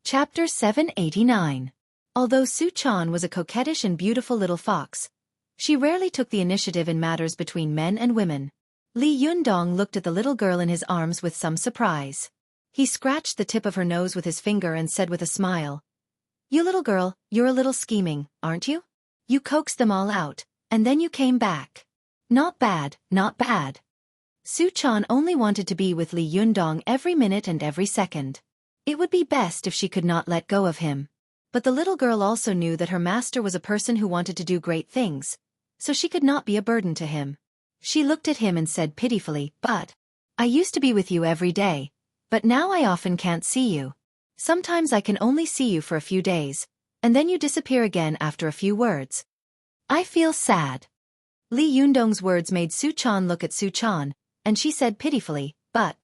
Chapter 789. Although Su Chan was a coquettish and beautiful little fox, she rarely took the initiative in matters between men and women. Li Yundong looked at the little girl in his arms with some surprise. He scratched the tip of her nose with his finger and said with a smile, "You little girl, you're a little scheming, aren't you? You coaxed them all out, and then you came back. Not bad, not bad." Su Chan only wanted to be with Li Yundong every minute and every second. It would be best if she could not let go of him. But the little girl also knew that her master was a person who wanted to do great things, so she could not be a burden to him. She looked at him and said pitifully, "But I used to be with you every day, but now I often can't see you. Sometimes I can only see you for a few days, and then you disappear again after a few words. I feel sad." Li Yundong's words made Su Chan look at Su Chan, and she said pitifully, "But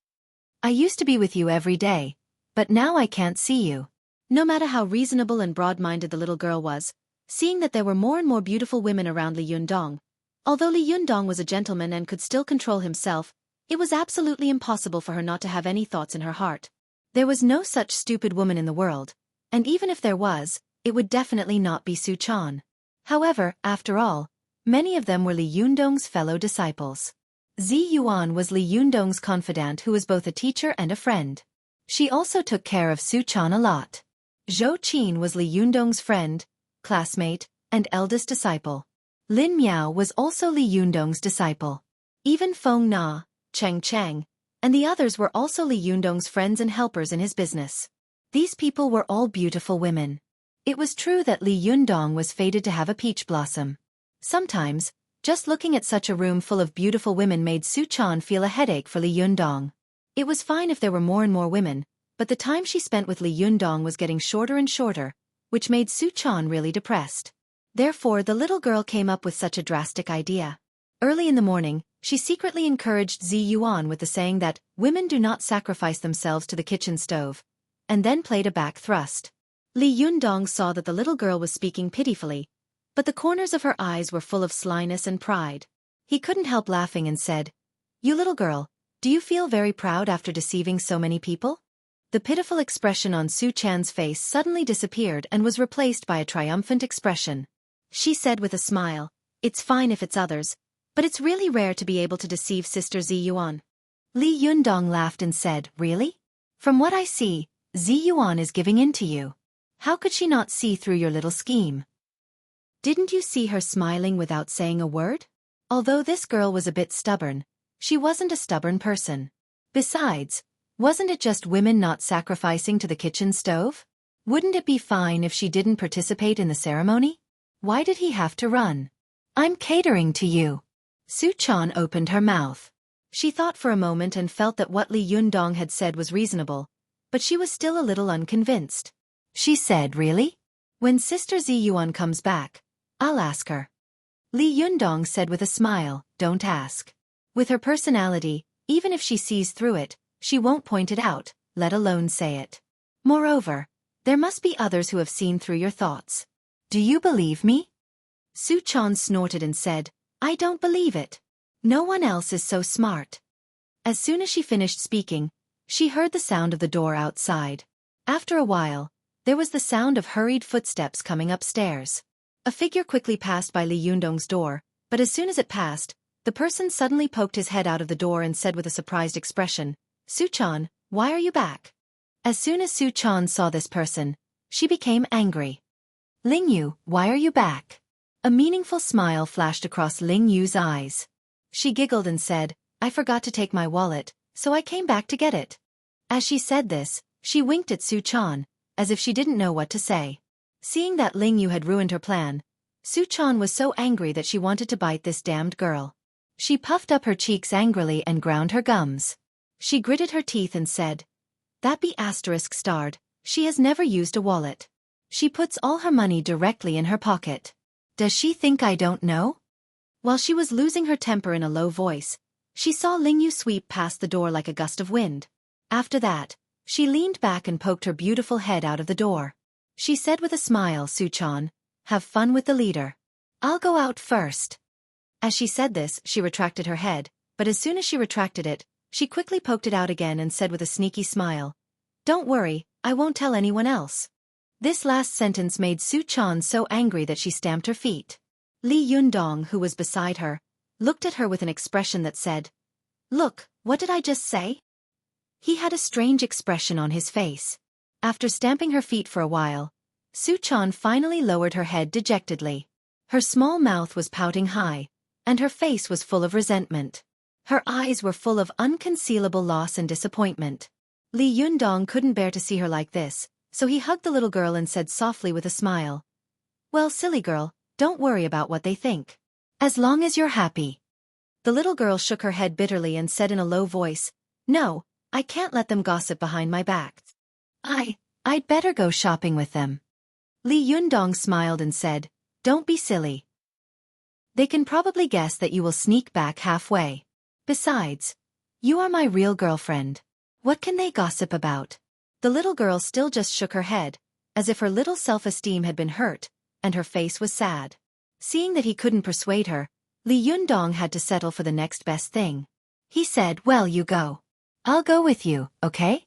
I used to be with you every day, but now I can't see you." No matter how reasonable and broad-minded the little girl was, seeing that there were more and more beautiful women around Li Yundong, although Li Yundong was a gentleman and could still control himself, it was absolutely impossible for her not to have any thoughts in her heart. There was no such stupid woman in the world, and even if there was, it would definitely not be Su Chan. However, after all, many of them were Li Yundong's fellow disciples. Zi Yuan was Li Yundong's confidant who was both a teacher and a friend. She also took care of Su Chan a lot. Zhou Qin was Li Yundong's friend, classmate, and eldest disciple. Lin Miao was also Li Yundong's disciple. Even Feng Na, Cheng Cheng, and the others were also Li Yundong's friends and helpers in his business. These people were all beautiful women. It was true that Li Yundong was fated to have a peach blossom. Sometimes, just looking at such a room full of beautiful women made Su Chan feel a headache for Li Yundong. It was fine if there were more and more women, but the time she spent with Li Yundong was getting shorter and shorter, which made Su Chan really depressed. Therefore the little girl came up with such a drastic idea. Early in the morning, she secretly encouraged Zi Yuan with the saying that women do not sacrifice themselves to the kitchen stove, and then played a back thrust. Li Yundong saw that the little girl was speaking pitifully, but the corners of her eyes were full of slyness and pride. He couldn't help laughing and said, "You little girl, do you feel very proud after deceiving so many people?" The pitiful expression on Su Chan's face suddenly disappeared and was replaced by a triumphant expression. She said with a smile, "It's fine if it's others, but it's really rare to be able to deceive Sister Zi Yuan." Li Yundong laughed and said, "Really? From what I see, Zi Yuan is giving in to you. How could she not see through your little scheme? Didn't you see her smiling without saying a word?" Although this girl was a bit stubborn, she wasn't a stubborn person. Besides, wasn't it just women not sacrificing to the kitchen stove? Wouldn't it be fine if she didn't participate in the ceremony? Why did he have to run? "I'm catering to you." Su Chan opened her mouth. She thought for a moment and felt that what Li Yundong had said was reasonable, but she was still a little unconvinced. She said, "Really? When Sister Ziyuan comes back, I'll ask her." Li Yundong said with a smile, "Don't ask. With her personality, even if she sees through it, she won't point it out, let alone say it. Moreover, there must be others who have seen through your thoughts. Do you believe me?" Su Chan snorted and said, "I don't believe it. No one else is so smart." As soon as she finished speaking, she heard the sound of the door outside. After a while, there was the sound of hurried footsteps coming upstairs. A figure quickly passed by Li Yundong's door, but as soon as it passed, the person suddenly poked his head out of the door and said with a surprised expression, "Su Chan, why are you back?" As soon as Su Chan saw this person, she became angry. "Ling Yu, why are you back?" A meaningful smile flashed across Ling Yu's eyes. She giggled and said, "I forgot to take my wallet, so I came back to get it." As she said this, she winked at Su Chan, as if she didn't know what to say. Seeing that Ling Yu had ruined her plan, Su Chan was so angry that she wanted to bite this damned girl. She puffed up her cheeks angrily and ground her gums. She gritted her teeth and said, "That be asterisk starred, she has never used a wallet. She puts all her money directly in her pocket. Does she think I don't know?" While she was losing her temper in a low voice, she saw Ling Yu sweep past the door like a gust of wind. After that, she leaned back and poked her beautiful head out of the door. She said with a smile, "Su Chan, have fun with the leader. I'll go out first." As she said this, she retracted her head, but as soon as she retracted it, she quickly poked it out again and said with a sneaky smile, "Don't worry, I won't tell anyone else." This last sentence made Su Chan so angry that she stamped her feet. Li Yundong, who was beside her, looked at her with an expression that said, "Look, what did I just say?" He had a strange expression on his face. After stamping her feet for a while, Su Chan finally lowered her head dejectedly. Her small mouth was pouting high, and her face was full of resentment. Her eyes were full of unconcealable loss and disappointment. Li Yundong couldn't bear to see her like this, so he hugged the little girl and said softly with a smile, "Well, silly girl, don't worry about what they think. As long as you're happy." The little girl shook her head bitterly and said in a low voice, "No, I can't let them gossip behind my back. I'd better go shopping with them." Li Yundong smiled and said, "Don't be silly. They can probably guess that you will sneak back halfway. Besides, you are my real girlfriend. What can they gossip about?" The little girl still just shook her head, as if her little self-esteem had been hurt, and her face was sad. Seeing that he couldn't persuade her, Li Yundong had to settle for the next best thing. He said, "Well, you go. I'll go with you, okay?"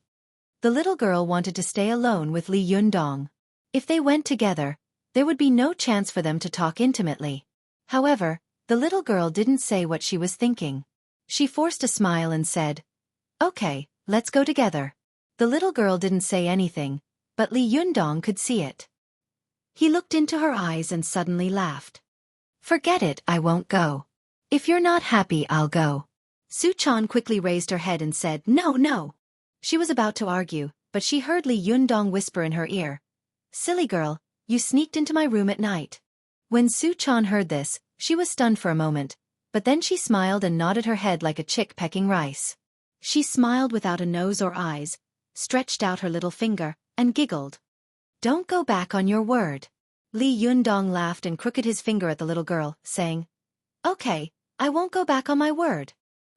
The little girl wanted to stay alone with Li Yundong. If they went together, there would be no chance for them to talk intimately. However, the little girl didn't say what she was thinking. She forced a smile and said, "Okay, let's go together." The little girl didn't say anything, but Li Yundong could see it. He looked into her eyes and suddenly laughed. "Forget it, I won't go. If you're not happy, I'll go." Su Chan quickly raised her head and said, "No, no." She was about to argue, but she heard Li Yundong whisper in her ear, "Silly girl, you sneaked into my room at night." When Su Chan heard this, she was stunned for a moment, but then she smiled and nodded her head like a chick pecking rice. She smiled without a nose or eyes, stretched out her little finger, and giggled. "Don't go back on your word." Li Yundong laughed and crooked his finger at the little girl, saying, "Okay, I won't go back on my word."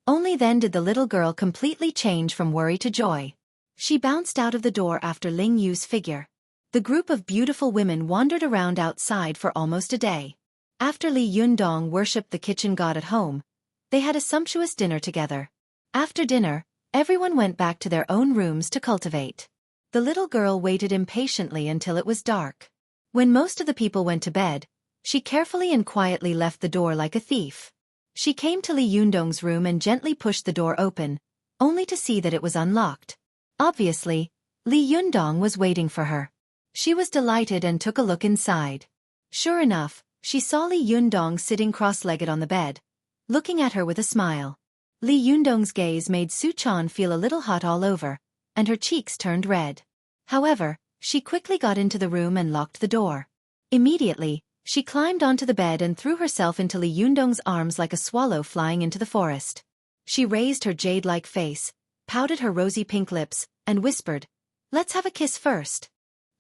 Only then did the little girl completely change from worry to joy. She bounced out of the door after Ling Yu's figure. The group of beautiful women wandered around outside for almost a day. After Li Yundong worshipped the kitchen god at home, they had a sumptuous dinner together. After dinner, everyone went back to their own rooms to cultivate. The little girl waited impatiently until it was dark. When most of the people went to bed, she carefully and quietly left the door like a thief. She came to Li Yundong's room and gently pushed the door open, only to see that it was unlocked. Obviously, Li Yundong was waiting for her. She was delighted and took a look inside. Sure enough, she saw Li Yundong sitting cross-legged on the bed, looking at her with a smile. Li Yundong's gaze made Su Chan feel a little hot all over, and her cheeks turned red. However, she quickly got into the room and locked the door. Immediately, she climbed onto the bed and threw herself into Li Yundong's arms like a swallow flying into the forest. She raised her jade-like face, pouted her rosy pink lips, and whispered, Let's have a kiss first.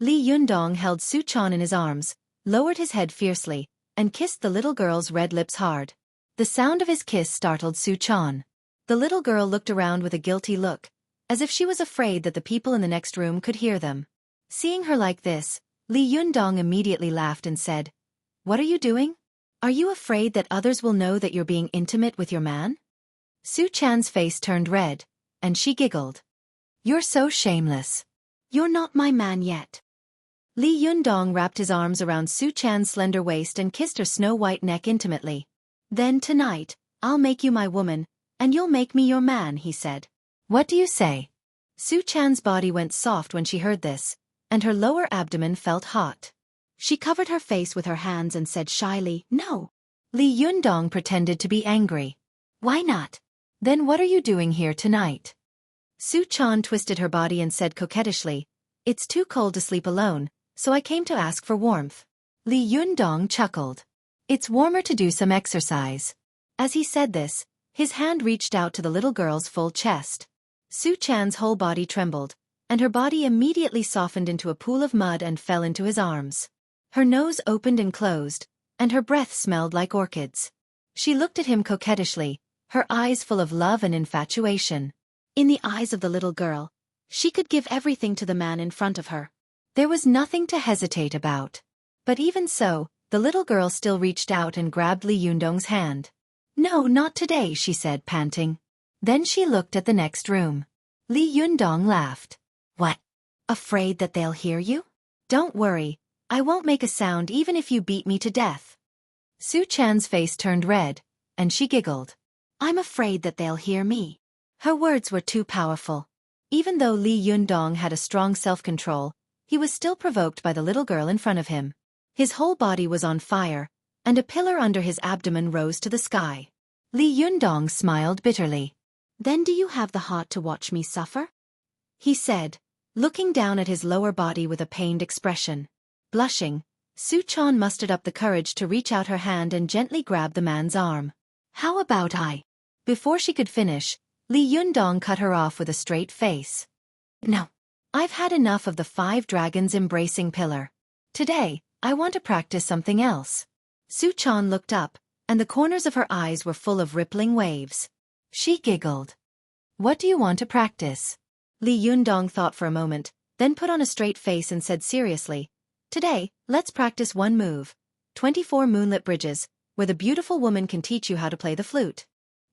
Li Yundong held Su Chan in his arms, lowered his head fiercely, and kissed the little girl's red lips hard. The sound of his kiss startled Su Chan. The little girl looked around with a guilty look, as if she was afraid that the people in the next room could hear them. Seeing her like this, Li Yundong immediately laughed and said, "What are you doing? Are you afraid that others will know that you're being intimate with your man?" Su Chan's face turned red, and she giggled. "You're so shameless. You're not my man yet." Li Yundong wrapped his arms around Su Chan's slender waist and kissed her snow-white neck intimately. "Then tonight, I'll make you my woman, and you'll make me your man," he said. "What do you say?" Su Chan's body went soft when she heard this, and her lower abdomen felt hot. She covered her face with her hands and said shyly, "No." Li Yundong pretended to be angry. "Why not? Then what are you doing here tonight?" Su Chan twisted her body and said coquettishly, "It's too cold to sleep alone, so I came to ask for warmth." Li Yundong chuckled. "It's warmer to do some exercise." As he said this, his hand reached out to the little girl's full chest. Su Chan's whole body trembled, and her body immediately softened into a pool of mud and fell into his arms. Her nose opened and closed, and her breath smelled like orchids. She looked at him coquettishly, her eyes full of love and infatuation. In the eyes of the little girl, she could give everything to the man in front of her. There was nothing to hesitate about. But even so, the little girl still reached out and grabbed Li Yundong's hand. "No, not today," she said, panting. Then she looked at the next room. Li Yundong laughed. "What? Afraid that they'll hear you? Don't worry, I won't make a sound even if you beat me to death." Su Chan's face turned red, and she giggled. "I'm afraid that they'll hear me." Her words were too powerful. Even though Li Yundong had a strong self-control, he was still provoked by the little girl in front of him. His whole body was on fire, and a pillar under his abdomen rose to the sky. Li Yundong smiled bitterly. "Then do you have the heart to watch me suffer?" he said, looking down at his lower body with a pained expression. Blushing, Su Chan mustered up the courage to reach out her hand and gently grab the man's arm. "How about I?" Before she could finish, Li Yundong cut her off with a straight face. "No. I've had enough of the 5 dragons embracing pillar. Today, I want to practice something else." Su Chan looked up, and the corners of her eyes were full of rippling waves. She giggled. "What do you want to practice?" Li Yundong thought for a moment, then put on a straight face and said seriously, "Today, let's practice one move. 24 moonlit bridges, where the beautiful woman can teach you how to play the flute."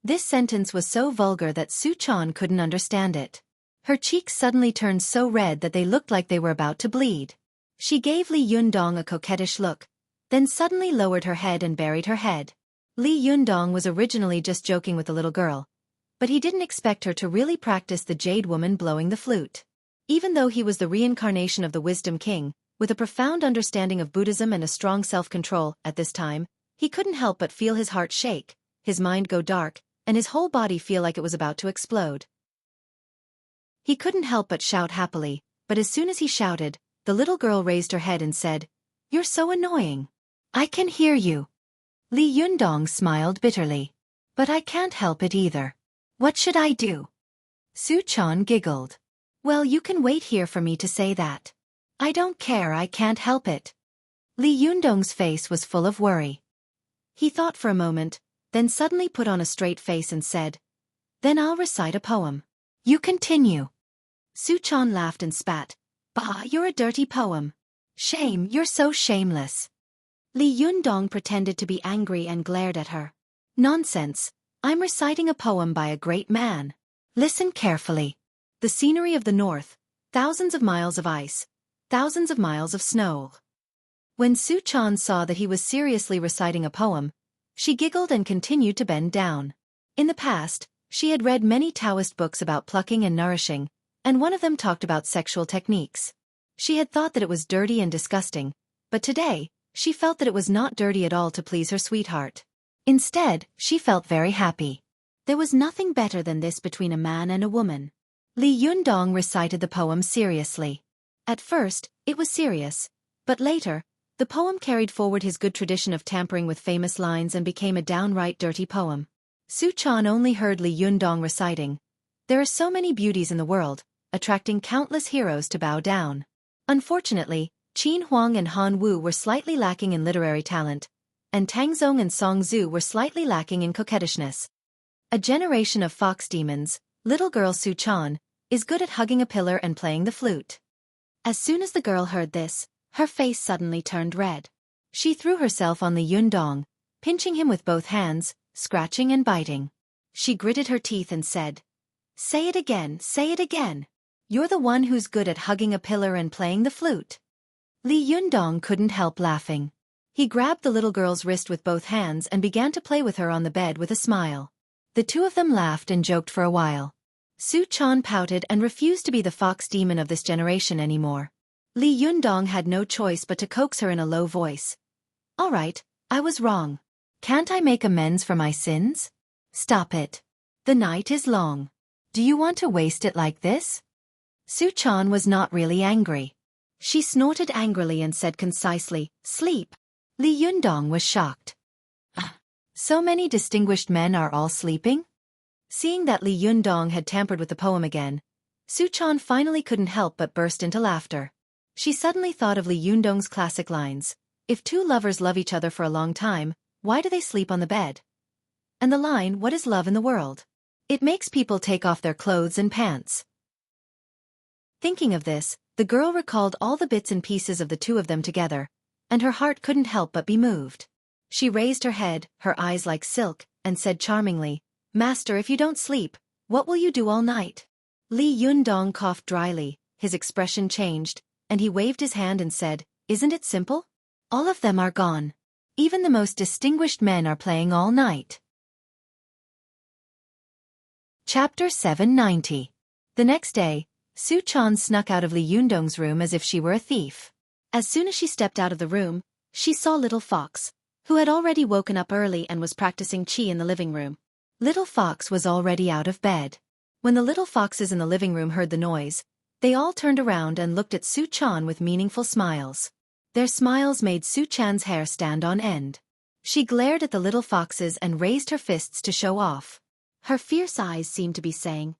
This sentence was so vulgar that Su Chan couldn't understand it. Her cheeks suddenly turned so red that they looked like they were about to bleed. She gave Li Yundong a coquettish look, then suddenly lowered her head and buried her head. Li Yundong was originally just joking with the little girl, but he didn't expect her to really practice the jade woman blowing the flute. Even though he was the reincarnation of the Wisdom King, with a profound understanding of Buddhism and a strong self-control at this time, he couldn't help but feel his heart shake, his mind go dark, and his whole body feel like it was about to explode. He couldn't help but shout happily, but as soon as he shouted, the little girl raised her head and said, "You're so annoying. I can hear you." Li Yundong smiled bitterly. "But I can't help it either. What should I do?" Su Chan giggled. "Well, you can wait here for me to say that. I don't care, I can't help it." Li Yundong's face was full of worry. He thought for a moment, then suddenly put on a straight face and said, "Then I'll recite a poem. You continue." Su Chan laughed and spat. "Bah, you're a dirty poem. Shame, you're so shameless." Li Yundong pretended to be angry and glared at her. "Nonsense, I'm reciting a poem by a great man. Listen carefully. The scenery of the north, thousands of miles of ice, thousands of miles of snow." When Su Chan saw that he was seriously reciting a poem, she giggled and continued to bend down. In the past, she had read many Taoist books about plucking and nourishing, and one of them talked about sexual techniques. She had thought that it was dirty and disgusting, but today, she felt that it was not dirty at all to please her sweetheart. Instead, she felt very happy. There was nothing better than this between a man and a woman. Li Yundong recited the poem seriously. At first, it was serious, but later, the poem carried forward his good tradition of tampering with famous lines and became a downright dirty poem. Su Chan only heard Li Yundong reciting, "There are so many beauties in the world, attracting countless heroes to bow down. Unfortunately, Qin Huang and Han Wu were slightly lacking in literary talent, and Tang Zong and Song Zhu were slightly lacking in coquettishness. A generation of fox demons, little girl Su Chan, is good at hugging a pillar and playing the flute. As soon as the girl heard this, her face suddenly turned red. She threw herself on Li Yundong, pinching him with both hands, scratching and biting. She gritted her teeth and said, "Say it again, say it again. You're the one who's good at hugging a pillar and playing the flute." Li Yundong couldn't help laughing. He grabbed the little girl's wrist with both hands and began to play with her on the bed with a smile. The two of them laughed and joked for a while. Su Chan pouted and refused to be the fox demon of this generation anymore. Li Yundong had no choice but to coax her in a low voice. "All right, I was wrong. Can't I make amends for my sins? Stop it. The night is long. Do you want to waste it like this?" Su Chan was not really angry. She snorted angrily and said concisely, "Sleep." Li Yundong was shocked. So many distinguished men are all sleeping? Seeing that Li Yundong had tampered with the poem again, Su Chan finally couldn't help but burst into laughter. She suddenly thought of Li Yundong's classic lines, "If two lovers love each other for a long time, why do they sleep on the bed?" And the line, "What is love in the world? It makes people take off their clothes and pants." Thinking of this, the girl recalled all the bits and pieces of the two of them together, and her heart couldn't help but be moved. She raised her head, her eyes like silk, and said charmingly, "Master, if you don't sleep, what will you do all night?" Li Yundong coughed dryly, his expression changed, and he waved his hand and said, "Isn't it simple? All of them are gone. Even the most distinguished men are playing all night." Chapter 790. The next day, Su Chan snuck out of Li Yundong's room as if she were a thief. As soon as she stepped out of the room, she saw Little Fox, who had already woken up early and was practicing qi in the living room. Little Fox was already out of bed. When the little foxes in the living room heard the noise, they all turned around and looked at Su Chan with meaningful smiles. Their smiles made Su Chan's hair stand on end. She glared at the little foxes and raised her fists to show off. Her fierce eyes seemed to be saying,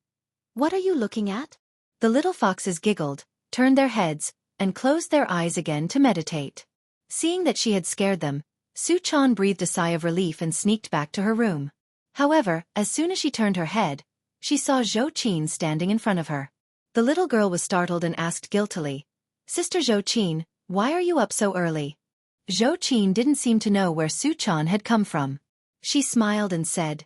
"What are you looking at?" The little foxes giggled, turned their heads, and closed their eyes again to meditate. Seeing that she had scared them, Su Chan breathed a sigh of relief and sneaked back to her room. However, as soon as she turned her head, she saw Xueqi standing in front of her. The little girl was startled and asked guiltily, "Sister Xueqi, why are you up so early?" Xueqi didn't seem to know where Su Chan had come from. She smiled and said,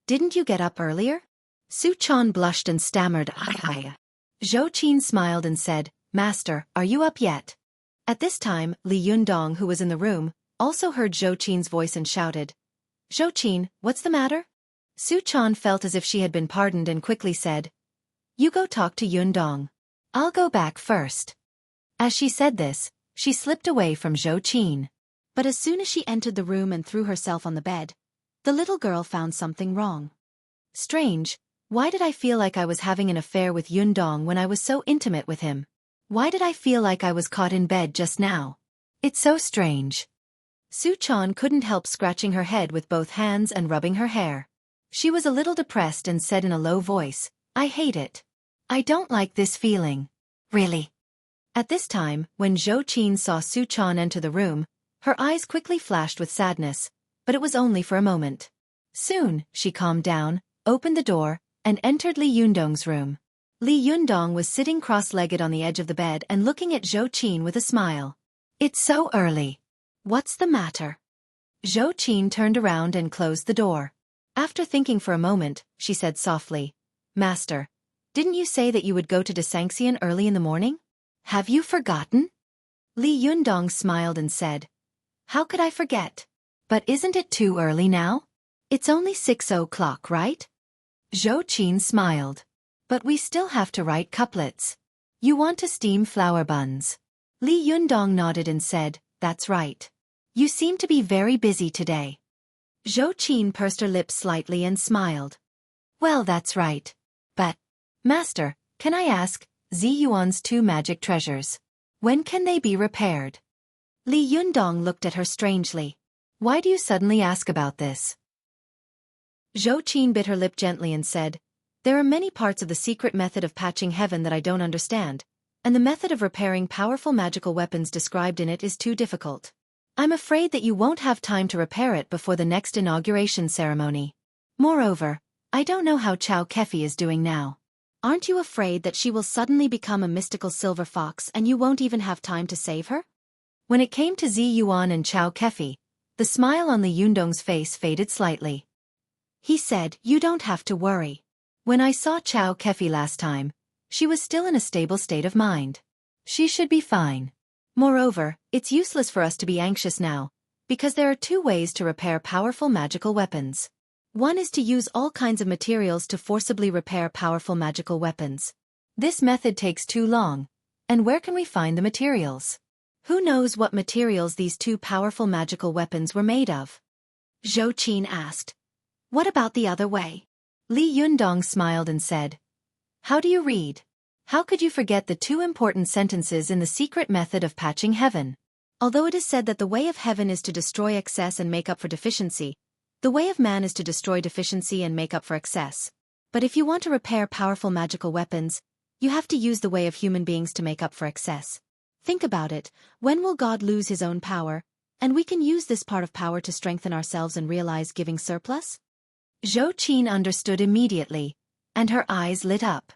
"Didn't you get up earlier?" Su Chan blushed and stammered, "I." Xueqi smiled and said, "Master, are you up yet?" At this time, Li Yundong, who was in the room, also heard Xueqi's voice and shouted, "Xueqi, what's the matter?" Su Chan felt as if she had been pardoned and quickly said, "You go talk to Yundong. I'll go back first." As she said this, she slipped away from Xueqi. But as soon as she entered the room and threw herself on the bed, the little girl found something wrong. Strange, why did I feel like I was having an affair with Yundong when I was so intimate with him? Why did I feel like I was caught in bed just now? It's so strange. Su Chan couldn't help scratching her head with both hands and rubbing her hair. She was a little depressed and said in a low voice, "I hate it. I don't like this feeling. Really." At this time, when Xueqi saw Su Chan enter the room, her eyes quickly flashed with sadness, but it was only for a moment. Soon, she calmed down, opened the door, and entered Li Yundong's room. Li Yundong was sitting cross-legged on the edge of the bed and looking at Xueqi with a smile. "It's so early. What's the matter?" Xueqi turned around and closed the door. After thinking for a moment, she said softly, "Master, didn't you say that you would go to Desangxian early in the morning? Have you forgotten?" Li Yundong smiled and said, "How could I forget? But isn't it too early now? It's only 6 o'clock, right?" Xueqi smiled. "But we still have to write couplets. You want to steam flour buns." Li Yundong nodded and said, "That's right. You seem to be very busy today." Xueqi pursed her lips slightly and smiled. "Well, that's right. But, Master, can I ask, Ziyuan's 2 magic treasures, when can they be repaired?" Li Yundong looked at her strangely. "Why do you suddenly ask about this?" Xueqi bit her lip gently and said, There are many parts of the secret method of patching heaven that I don't understand, and the method of repairing powerful magical weapons described in it is too difficult. I'm afraid that you won't have time to repair it before the next inauguration ceremony. Moreover, I don't know how Xueqi is doing now. Aren't you afraid that she will suddenly become a mystical silver fox and you won't even have time to save her? When it came to Zi Yuan and Xueqi, the smile on Li Yundong's face faded slightly. He said, "You don't have to worry. When I saw Xueqi last time, she was still in a stable state of mind. She should be fine. Moreover, it's useless for us to be anxious now, because there are two ways to repair powerful magical weapons. One is to use all kinds of materials to forcibly repair powerful magical weapons. This method takes too long, and where can we find the materials? Who knows what materials these two powerful magical weapons were made of?" Xueqi asked. "What about the other way?" Li Yundong smiled and said, "How do you read? How could you forget the two important sentences in the secret method of patching heaven? Although it is said that the way of heaven is to destroy excess and make up for deficiency, the way of man is to destroy deficiency and make up for excess. But if you want to repair powerful magical weapons, you have to use the way of human beings to make up for excess. Think about it, when will God lose his own power, and we can use this part of power to strengthen ourselves and realize giving surplus?" Xueqi understood immediately, and her eyes lit up.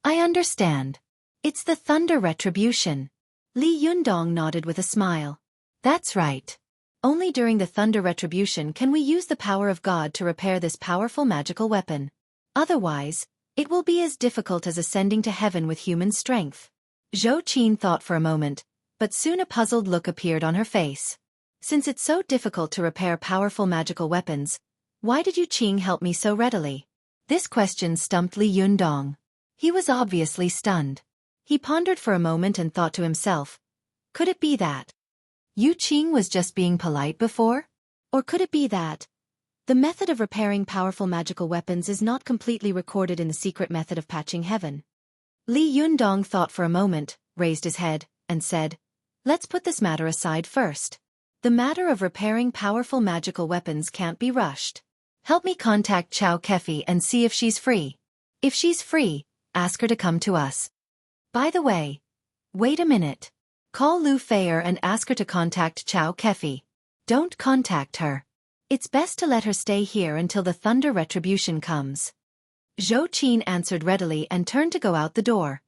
"I understand. It's the thunder retribution." Li Yundong nodded with a smile. "That's right. Only during the thunder retribution can we use the power of God to repair this powerful magical weapon. Otherwise, it will be as difficult as ascending to heaven with human strength." Xueqi thought for a moment, but soon a puzzled look appeared on her face. "Since it's so difficult to repair powerful magical weapons, why did Yu Qing help me so readily?" This question stumped Li Yundong. He was obviously stunned. He pondered for a moment and thought to himself, could it be that Yu Qing was just being polite before? Or could it be that the method of repairing powerful magical weapons is not completely recorded in the secret method of patching heaven? Li Yundong thought for a moment, raised his head, and said, "Let's put this matter aside first. The matter of repairing powerful magical weapons can't be rushed. Help me contact Xueqi and see if she's free. If she's free, ask her to come to us. By the way, wait a minute. Call Lu Feier and ask her to contact Xueqi. Don't contact her. It's best to let her stay here until the thunder retribution comes." Xueqi answered readily and turned to go out the door.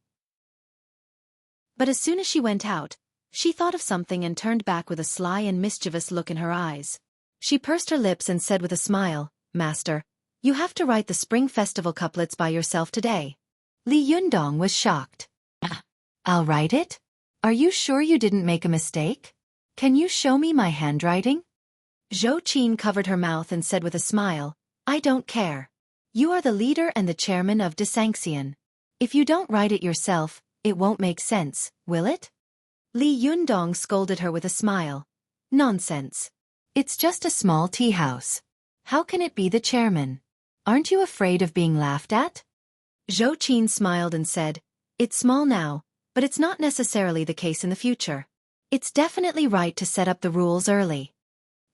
But as soon as she went out, she thought of something and turned back with a sly and mischievous look in her eyes. She pursed her lips and said with a smile, "Master, you have to write the Spring Festival couplets by yourself today." Li Yundong was shocked. "I'll write it? Are you sure you didn't make a mistake? Can you show me my handwriting?" Xueqi covered her mouth and said with a smile, "I don't care. You are the leader and the chairman of Desanxian. If you don't write it yourself, it won't make sense, will it?" Li Yundong scolded her with a smile. "Nonsense. It's just a small tea house. How can it be the chairman? Aren't you afraid of being laughed at?" Xueqi smiled and said, "It's small now, but it's not necessarily the case in the future. It's definitely right to set up the rules early."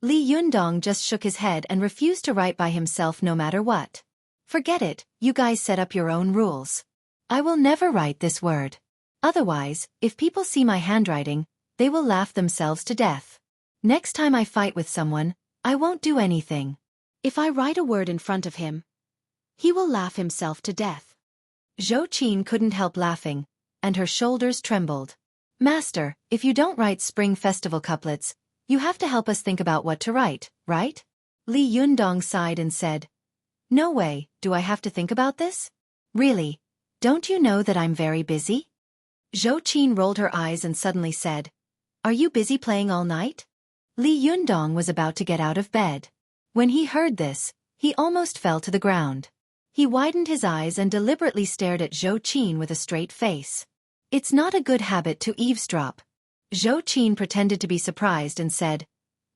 Li Yundong just shook his head and refused to write by himself no matter what. "Forget it, you guys set up your own rules. I will never write this word. Otherwise, if people see my handwriting, they will laugh themselves to death. Next time I fight with someone, I won't do anything. If I write a word in front of him, he will laugh himself to death." Xueqi couldn't help laughing, and her shoulders trembled. "Master, if you don't write Spring Festival couplets, you have to help us think about what to write, right?" Li Yundong sighed and said, "No way, do I have to think about this? Really, don't you know that I'm very busy?" Xueqi rolled her eyes and suddenly said, "Are you busy playing all night?" Li Yundong was about to get out of bed. When he heard this, he almost fell to the ground. He widened his eyes and deliberately stared at Xueqi with a straight face. "It's not a good habit to eavesdrop." Xueqi pretended to be surprised and said,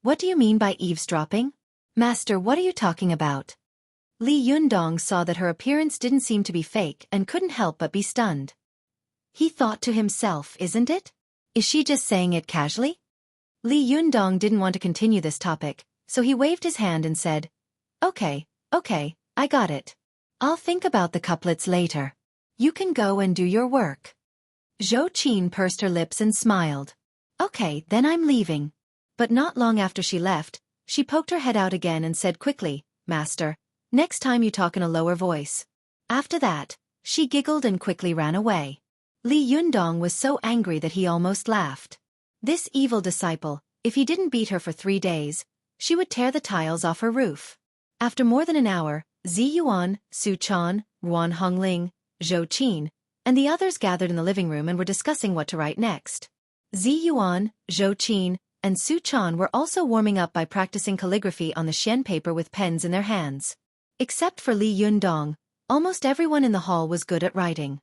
"What do you mean by eavesdropping? Master, what are you talking about?" Li Yundong saw that her appearance didn't seem to be fake and couldn't help but be stunned. He thought to himself, isn't it? Is she just saying it casually? Li Yundong didn't want to continue this topic, so he waved his hand and said, Okay, I got it. I'll think about the couplets later. You can go and do your work. Xueqi pursed her lips and smiled. Okay, then I'm leaving. But not long after she left, she poked her head out again and said quickly, Master, next time you talk in a lower voice. After that, she giggled and quickly ran away. Li Yundong was so angry that he almost laughed. This evil disciple, if he didn't beat her for 3 days, she would tear the tiles off her roof. After more than an hour, Zi Yuan, Su Chan, Ruan Hongling, Zhou Qin, and the others gathered in the living room and were discussing what to write next. Zi Yuan, Zhou Qin, and Su Chan were also warming up by practicing calligraphy on the xian paper with pens in their hands. Except for Li Yundong, almost everyone in the hall was good at writing.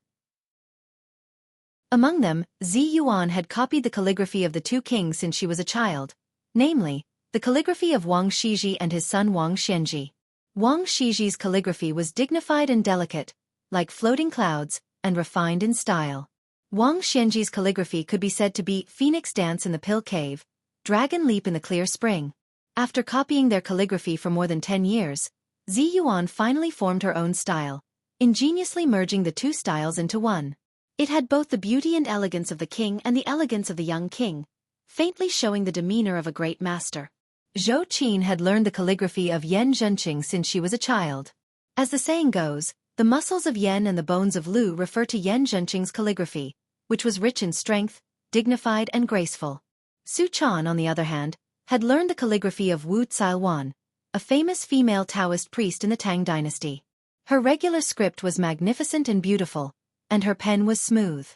Among them, Zi Yuan had copied the calligraphy of the 2 kings since she was a child, namely, the calligraphy of Wang Shiji and his son Wang Xianji. Wang Shiji's calligraphy was dignified and delicate, like floating clouds, and refined in style. Wang Xianji's calligraphy could be said to be Phoenix Dance in the Pill Cave, Dragon Leap in the Clear Spring. After copying their calligraphy for more than 10 years, Zi Yuan finally formed her own style, ingeniously merging the 2 styles into one. It had both the beauty and elegance of the king and the elegance of the young king, faintly showing the demeanor of a great master. Zhou Qin had learned the calligraphy of Yan Zhenqing since she was a child. As the saying goes, the muscles of Yan and the bones of Lu refer to Yan Zhenqing's calligraphy, which was rich in strength, dignified and graceful. Su Chan, on the other hand, had learned the calligraphy of Wu Tsailwan, a famous female Taoist priest in the Tang dynasty. Her regular script was magnificent and beautiful, and her pen was smooth.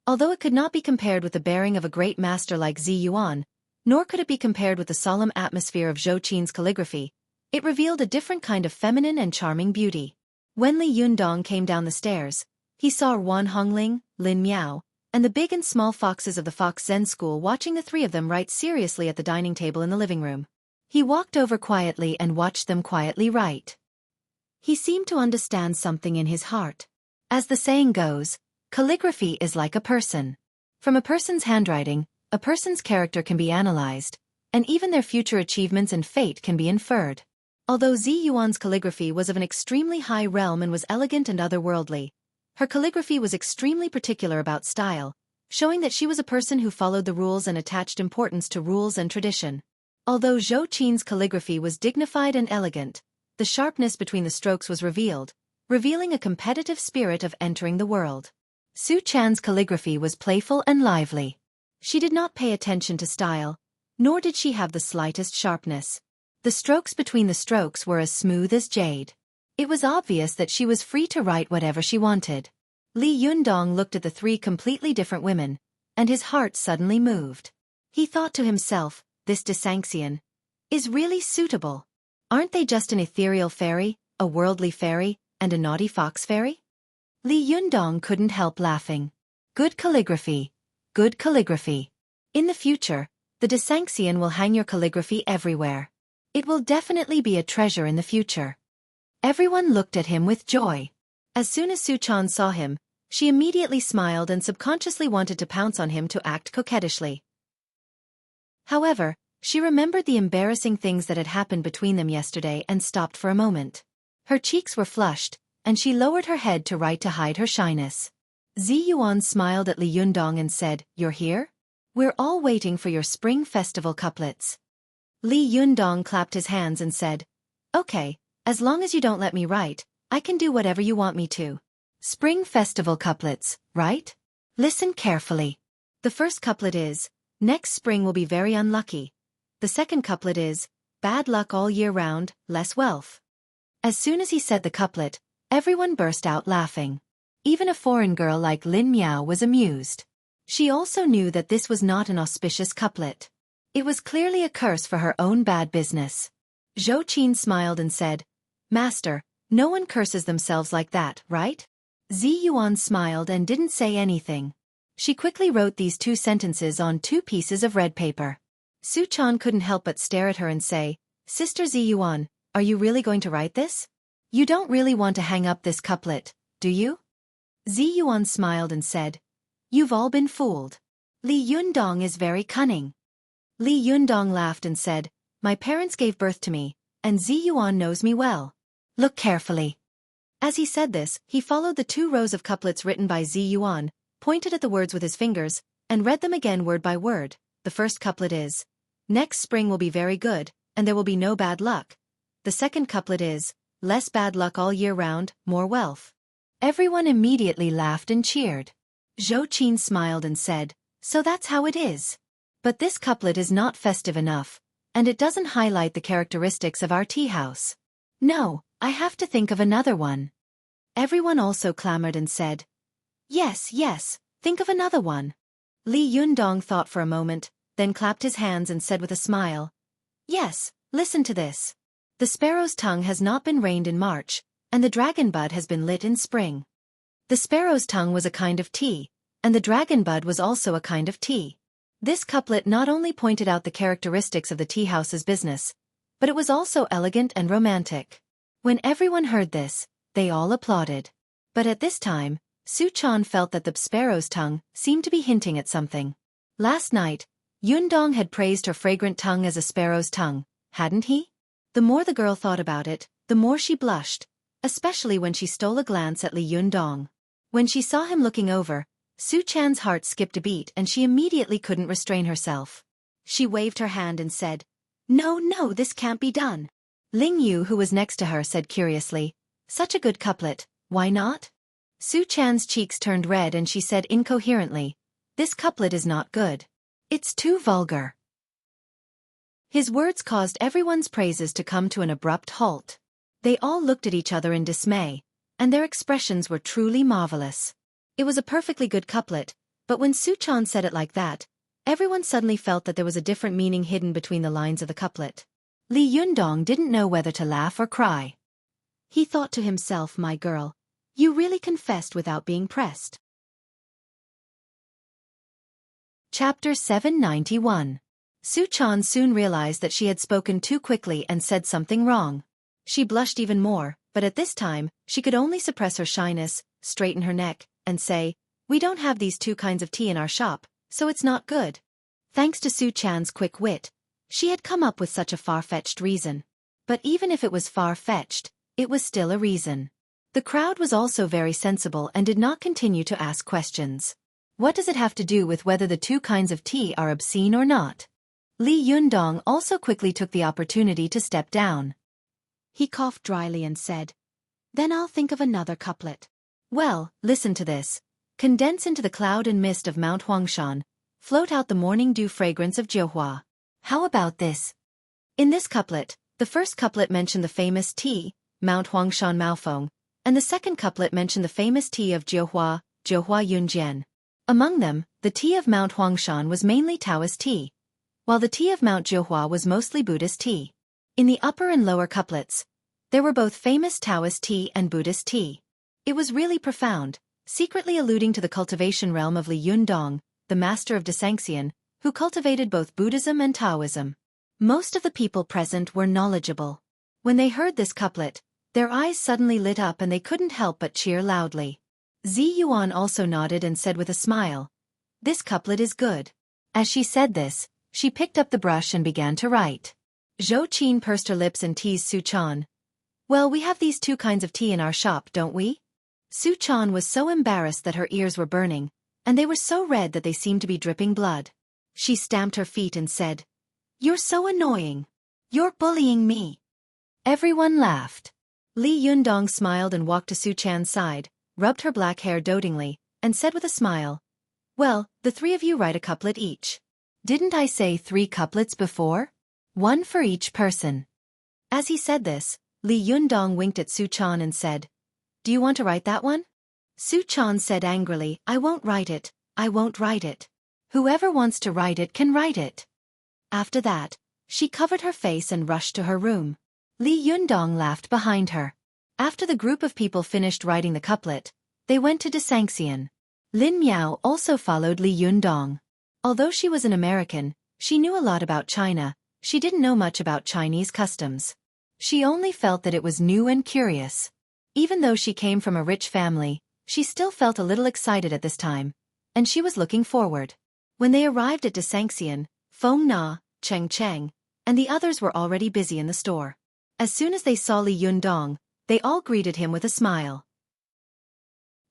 Although it could not be compared with the bearing of a great master like Zi Yuan, nor could it be compared with the solemn atmosphere of Zhou Qin's calligraphy, it revealed a different kind of feminine and charming beauty. When Li Yundong came down the stairs, he saw Ruan Hongling, Lin Miao, and the big and small foxes of the Fox Zen school watching the 3 of them write seriously at the dining table in the living room. He walked over quietly and watched them quietly write. He seemed to understand something in his heart. As the saying goes, calligraphy is like a person. From a person's handwriting, a person's character can be analyzed, and even their future achievements and fate can be inferred. Although Zi Yuan's calligraphy was of an extremely high realm and was elegant and otherworldly, her calligraphy was extremely particular about style, showing that she was a person who followed the rules and attached importance to rules and tradition. Although Zhou Qin's calligraphy was dignified and elegant, the sharpness between the strokes was revealing a competitive spirit of entering the world. Su Chan's calligraphy was playful and lively. She did not pay attention to style, nor did she have the slightest sharpness. The strokes between the strokes were as smooth as jade. It was obvious that she was free to write whatever she wanted. Li Yundong looked at the 3 completely different women, and his heart suddenly moved. He thought to himself, this Desanxian is really suitable. Aren't they just an ethereal fairy, a worldly fairy, and a naughty fox fairy? Li Yundong couldn't help laughing. Good calligraphy. Good calligraphy. In the future, the Desanxian will hang your calligraphy everywhere. It will definitely be a treasure in the future. Everyone looked at him with joy. As soon as Su Chan saw him, she immediately smiled and subconsciously wanted to pounce on him to act coquettishly. However, she remembered the embarrassing things that had happened between them yesterday and stopped for a moment. Her cheeks were flushed, and she lowered her head to write to hide her shyness. Zi Yuan smiled at Li Yundong and said, "You're here? We're all waiting for your Spring Festival couplets." Li Yundong clapped his hands and said, "Okay, as long as you don't let me write, I can do whatever you want me to." Spring Festival couplets, right? Listen carefully. The first couplet is, "Next spring will be very unlucky." The second couplet is, "Bad luck all year round, less wealth." As soon as he said the couplet, everyone burst out laughing. Even a foreign girl like Lin Miao was amused. She also knew that this was not an auspicious couplet. It was clearly a curse for her own bad business. Zhou Qin smiled and said, "Master, no one curses themselves like that, right?" Zi Yuan smiled and didn't say anything. She quickly wrote these 2 sentences on 2 pieces of red paper. Su Chan couldn't help but stare at her and say, "Sister Zi Yuan, are you really going to write this? You don't really want to hang up this couplet, do you?" Zi Yuan smiled and said, "You've all been fooled. Li Yundong is very cunning." Li Yundong laughed and said, "My parents gave birth to me, and Zi Yuan knows me well. Look carefully." As he said this, he followed the 2 rows of couplets written by Zi Yuan, pointed at the words with his fingers, and read them again word by word. The first couplet is, "Next spring will be very good, and there will be no bad luck." The second couplet is, "Less bad luck all year round, more wealth." Everyone immediately laughed and cheered. Xueqi smiled and said, "So that's how it is. But this couplet is not festive enough, and it doesn't highlight the characteristics of our tea house. No, I have to think of another one." Everyone also clamored and said, "Yes, yes, think of another one." Li Yundong thought for a moment, then clapped his hands and said with a smile, "Yes, listen to this. The sparrow's tongue has not been rained in March, and the dragon bud has been lit in spring." The sparrow's tongue was a kind of tea, and the dragon bud was also a kind of tea. This couplet not only pointed out the characteristics of the tea house's business, but it was also elegant and romantic. When everyone heard this, they all applauded. But at this time, Xueqi felt that the sparrow's tongue seemed to be hinting at something. Last night, Yundong had praised her fragrant tongue as a sparrow's tongue, hadn't he? The more the girl thought about it, the more she blushed, especially when she stole a glance at Li Yundong. When she saw him looking over, Xueqi's heart skipped a beat and she immediately couldn't restrain herself. She waved her hand and said, "No, no, this can't be done." Ling Yu, who was next to her, said curiously, "Such a good couplet, why not?" Xueqi's cheeks turned red and she said incoherently, "This couplet is not good. It's too vulgar." His words caused everyone's praises to come to an abrupt halt. They all looked at each other in dismay, and their expressions were truly marvelous. It was a perfectly good couplet, but when Xueqi said it like that, everyone suddenly felt that there was a different meaning hidden between the lines of the couplet. Li Yundong didn't know whether to laugh or cry. He thought to himself, "My girl, you really confessed without being pressed." Chapter 791. Xueqi soon realized that she had spoken too quickly and said something wrong. She blushed even more, but at this time, she could only suppress her shyness, straighten her neck, and say, "We don't have these 2 kinds of tea in our shop, so it's not good." Thanks to Xueqi's quick wit, she had come up with such a far-fetched reason. But even if it was far-fetched, it was still a reason. The crowd was also very sensible and did not continue to ask questions. What does it have to do with whether the 2 kinds of tea are obscene or not? Li Yundong also quickly took the opportunity to step down. He coughed dryly and said, "Then I'll think of another couplet." "Well, listen to this. Condense into the cloud and mist of Mount Huangshan, float out the morning dew fragrance of Jiuhua. How about this?" In this couplet, the first couplet mentioned the famous tea, Mount Huangshan Maofeng, and the second couplet mentioned the famous tea of Jiuhua, Jiuhua Yunjian. Among them, the tea of Mount Huangshan was mainly Taoist tea, while the tea of Mount Jiuhua was mostly Buddhist tea. In the upper and lower couplets, there were both famous Taoist tea and Buddhist tea. It was really profound, secretly alluding to the cultivation realm of Li Yundong, the master of Desangxian, who cultivated both Buddhism and Taoism. Most of the people present were knowledgeable. When they heard this couplet, their eyes suddenly lit up and they couldn't help but cheer loudly. Zi Yuan also nodded and said with a smile, "This couplet is good." As she said this, she picked up the brush and began to write. Xueqi pursed her lips and teased Xueqi. "Well, we have these 2 kinds of tea in our shop, don't we?" Xueqi was so embarrassed that her ears were burning, and they were so red that they seemed to be dripping blood. She stamped her feet and said, "You're so annoying. You're bullying me." Everyone laughed. Li Yundong smiled and walked to Xueqi's side, rubbed her black hair dotingly, and said with a smile, "Well, the 3 of you write a couplet each. Didn't I say 3 couplets before? 1 for each person." As he said this, Li Yundong winked at Xueqi and said, "Do you want to write that one?" Xueqi said angrily, "I won't write it, I won't write it. Whoever wants to write it can write it." After that, she covered her face and rushed to her room. Li Yundong laughed behind her. After the group of people finished writing the couplet, they went to Desangxian. Lin Miao also followed Li Yundong. Although she was an American, she knew a lot about China. She didn't know much about Chinese customs. She only felt that it was new and curious. Even though she came from a rich family, she still felt a little excited at this time, and she was looking forward. When they arrived at Desangxian, Feng Na, Cheng Cheng, and the others were already busy in the store. As soon as they saw Li Yundong, They all greeted him with a smile.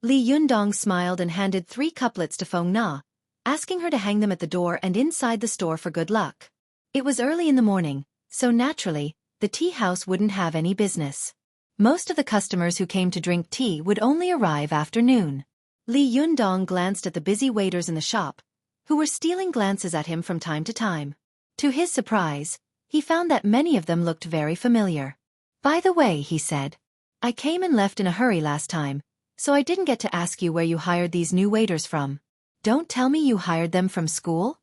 Li Yundong smiled and handed 3 couplets to Feng Na, asking her to hang them at the door and inside the store for good luck. It was early in the morning, so naturally, the tea house wouldn't have any business. Most of the customers who came to drink tea would only arrive after noon. Li Yundong glanced at the busy waiters in the shop, who were stealing glances at him from time to time. To his surprise, he found that many of them looked very familiar. "By the way," he said, "I came and left in a hurry last time, so I didn't get to ask you where you hired these new waiters from. Don't tell me you hired them from school?"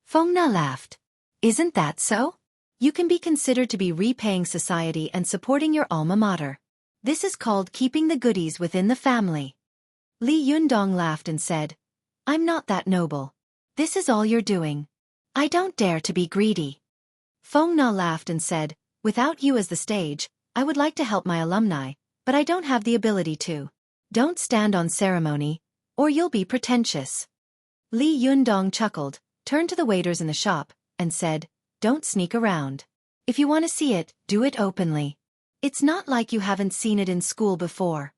Feng Na laughed. "Isn't that so? You can be considered to be repaying society and supporting your alma mater. This is called keeping the goodies within the family." Li Yundong laughed and said, "I'm not that noble. This is all you're doing. I don't dare to be greedy." Feng Na laughed and said, "Without you as the stage, I would like to help my alumni, but I don't have the ability to. Don't stand on ceremony, or you'll be pretentious." Li Yundong chuckled, turned to the waiters in the shop, and said, "Don't sneak around. If you want to see it, do it openly. It's not like you haven't seen it in school before."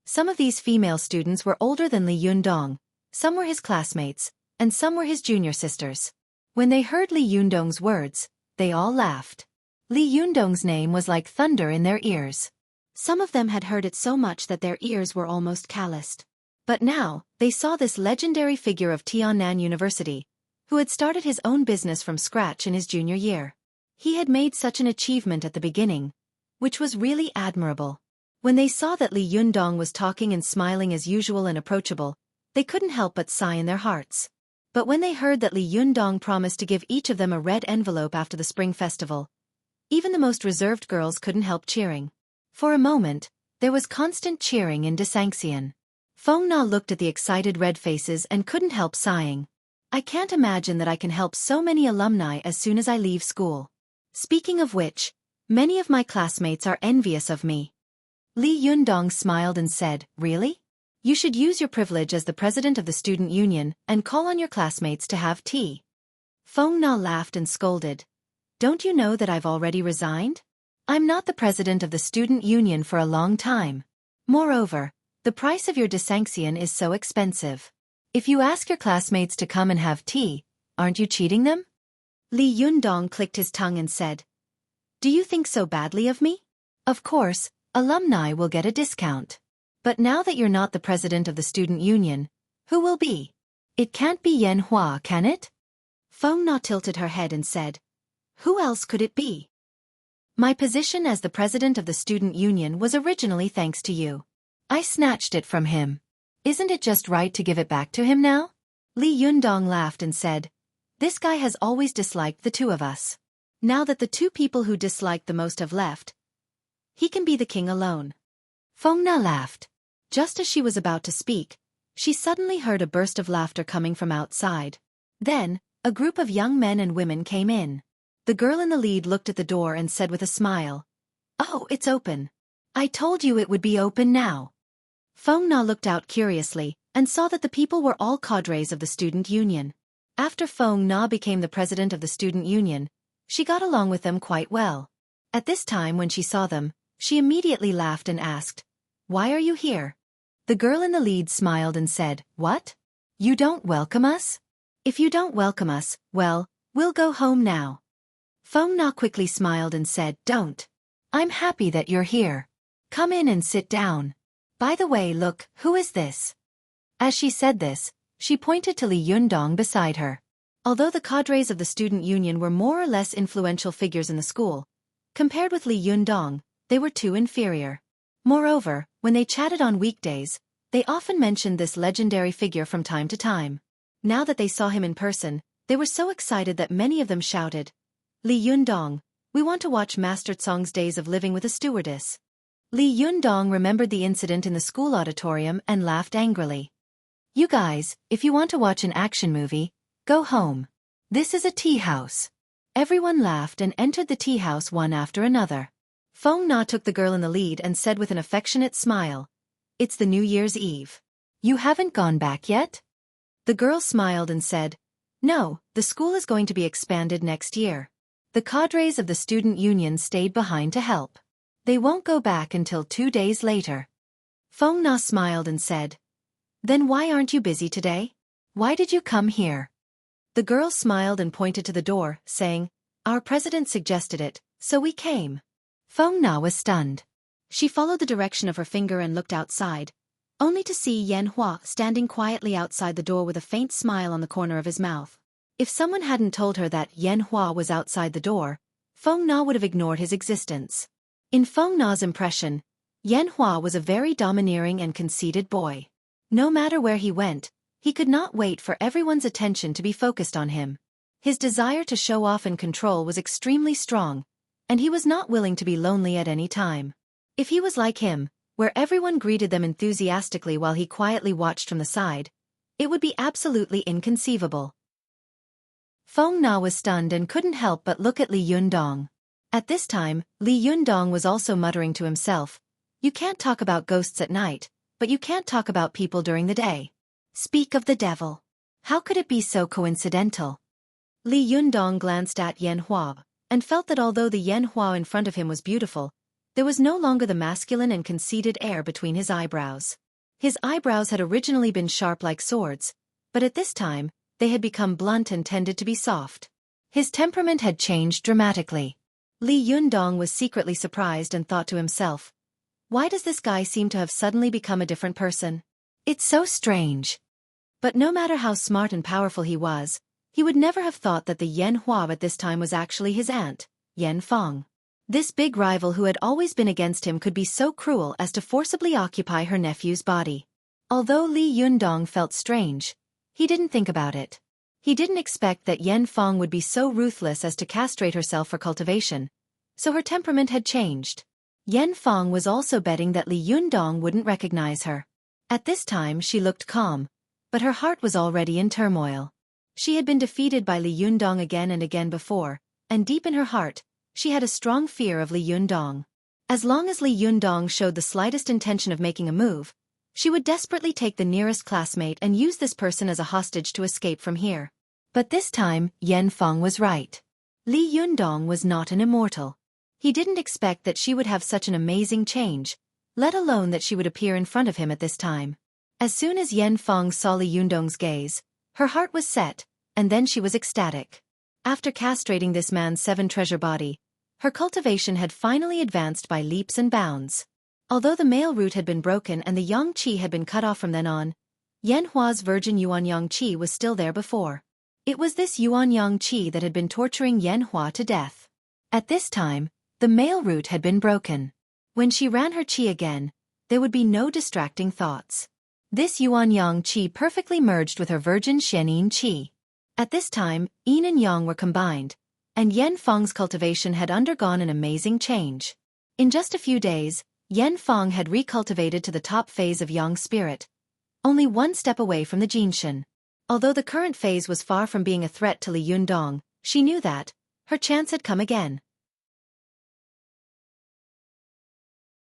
Some of these female students were older than Li Yundong, some were his classmates, and some were his junior sisters. When they heard Li Yundong's words, they all laughed. Li Yundong's name was like thunder in their ears. Some of them had heard it so much that their ears were almost calloused. But now, they saw this legendary figure of Tiannan University, who had started his own business from scratch in his junior year. He had made such an achievement at the beginning, which was really admirable. When they saw that Li Yundong was talking and smiling as usual and approachable, they couldn't help but sigh in their hearts. But when they heard that Li Yundong promised to give each of them a red envelope after the Spring Festival, even the most reserved girls couldn't help cheering. For a moment, there was constant cheering in Desanxian. Feng Na looked at the excited red faces and couldn't help sighing. "I can't imagine that I can help so many alumni as soon as I leave school. Speaking of which, many of my classmates are envious of me." Li Yundong smiled and said, "Really? You should use your privilege as the president of the student union and call on your classmates to have tea." Feng Na laughed and scolded. "Don't you know that I've already resigned? I'm not the president of the student union for a long time. Moreover, the price of your Desanxian is so expensive. If you ask your classmates to come and have tea, aren't you cheating them?" Li Yundong clicked his tongue and said, "Do you think so badly of me? Of course, alumni will get a discount. But now that you're not the president of the student union, who will be? It can't be Yan Hua, can it?" Feng Na tilted her head and said, "Who else could it be? My position as the president of the student union was originally thanks to you. I snatched it from him. Isn't it just right to give it back to him now?" Li Yundong laughed and said, "This guy has always disliked the 2 of us. Now that the 2 people who disliked the most have left, he can be the king alone." Feng Na laughed. Just as she was about to speak, she suddenly heard a burst of laughter coming from outside. Then, a group of young men and women came in. The girl in the lead looked at the door and said with a smile, "Oh, it's open. I told you it would be open now." Feng Na looked out curiously and saw that the people were all cadres of the student union. After Feng Na became the president of the student union, she got along with them quite well. At this time when she saw them, she immediately laughed and asked, "Why are you here?" The girl in the lead smiled and said, "What? You don't welcome us? If you don't welcome us, well, we'll go home now." Feng Na quickly smiled and said, "Don't. I'm happy that you're here. Come in and sit down. By the way, look, who is this?" As she said this, she pointed to Li Yundong beside her. Although the cadres of the student union were more or less influential figures in the school, compared with Li Yundong, they were too inferior. Moreover, when they chatted on weekdays, they often mentioned this legendary figure from time to time. Now that they saw him in person, they were so excited that many of them shouted, "Li Yundong, we want to watch Master Tsong's Days of Living with a Stewardess." Li Yundong remembered the incident in the school auditorium and laughed angrily. "You guys, if you want to watch an action movie, go home. This is a tea house." Everyone laughed and entered the tea house one after another. Feng Na took the girl in the lead and said with an affectionate smile, "It's the New Year's Eve. You haven't gone back yet?" The girl smiled and said, "No, the school is going to be expanded next year." The cadres of the student union stayed behind to help. They won't go back until 2 days later. Feng Na smiled and said, "Then why aren't you busy today? Why did you come here?" The girl smiled and pointed to the door, saying, "Our president suggested it, so we came." Feng Na was stunned. She followed the direction of her finger and looked outside, only to see Yan Hua standing quietly outside the door with a faint smile on the corner of his mouth. If someone hadn't told her that Yan Hua was outside the door, Feng Na would have ignored his existence. In Feng Na's impression, Yan Hua was a very domineering and conceited boy. No matter where he went, he could not wait for everyone's attention to be focused on him. His desire to show off and control was extremely strong, and he was not willing to be lonely at any time. If he was like him, where everyone greeted them enthusiastically while he quietly watched from the side, it would be absolutely inconceivable. Feng Na was stunned and couldn't help but look at Li Yundong. At this time, Li Yundong was also muttering to himself, "You can't talk about ghosts at night, but you can't talk about people during the day. Speak of the devil. How could it be so coincidental?" Li Yundong glanced at Yan Hua, and felt that although the Yan Hua in front of him was beautiful, there was no longer the masculine and conceited air between his eyebrows. His eyebrows had originally been sharp like swords, but at this time, they had become blunt and tended to be soft. His temperament had changed dramatically. Li Yundong was secretly surprised and thought to himself, "Why does this guy seem to have suddenly become a different person? It's so strange." But no matter how smart and powerful he was, he would never have thought that the Yan Hua at this time was actually his aunt, Yan Feng. This big rival who had always been against him could be so cruel as to forcibly occupy her nephew's body. Although Li Yundong felt strange, he didn't think about it. He didn't expect that Yan Feng would be so ruthless as to castrate herself for cultivation, so her temperament had changed. Yan Feng was also betting that Li Yundong wouldn't recognize her. At this time she looked calm, but her heart was already in turmoil. She had been defeated by Li Yundong again and again before, and deep in her heart, she had a strong fear of Li Yundong. As long as Li Yundong showed the slightest intention of making a move, she would desperately take the nearest classmate and use this person as a hostage to escape from here. But this time, Yan Feng was right. Li Yundong was not an immortal. He didn't expect that she would have such an amazing change, let alone that she would appear in front of him at this time. As soon as Yan Feng saw Li Yundong's gaze, her heart was set, and then she was ecstatic. After castrating this man's 7-treasure body, her cultivation had finally advanced by leaps and bounds. Although the male root had been broken and the yang qi had been cut off from then on, Yan Hua's virgin yuan yang qi was still there before. It was this yuan yang qi that had been torturing Yan Hua to death. At this time, the male root had been broken. When she ran her qi again, there would be no distracting thoughts. This yuan yang qi perfectly merged with her virgin Xianyin qi. At this time, yin and yang were combined, and Yan Feng's cultivation had undergone an amazing change. In just a few days, Yan Feng had recultivated to the top phase of Yang spirit, only one step away from the Jinshin. Although the current phase was far from being a threat to Li Yundong, she knew that her chance had come again.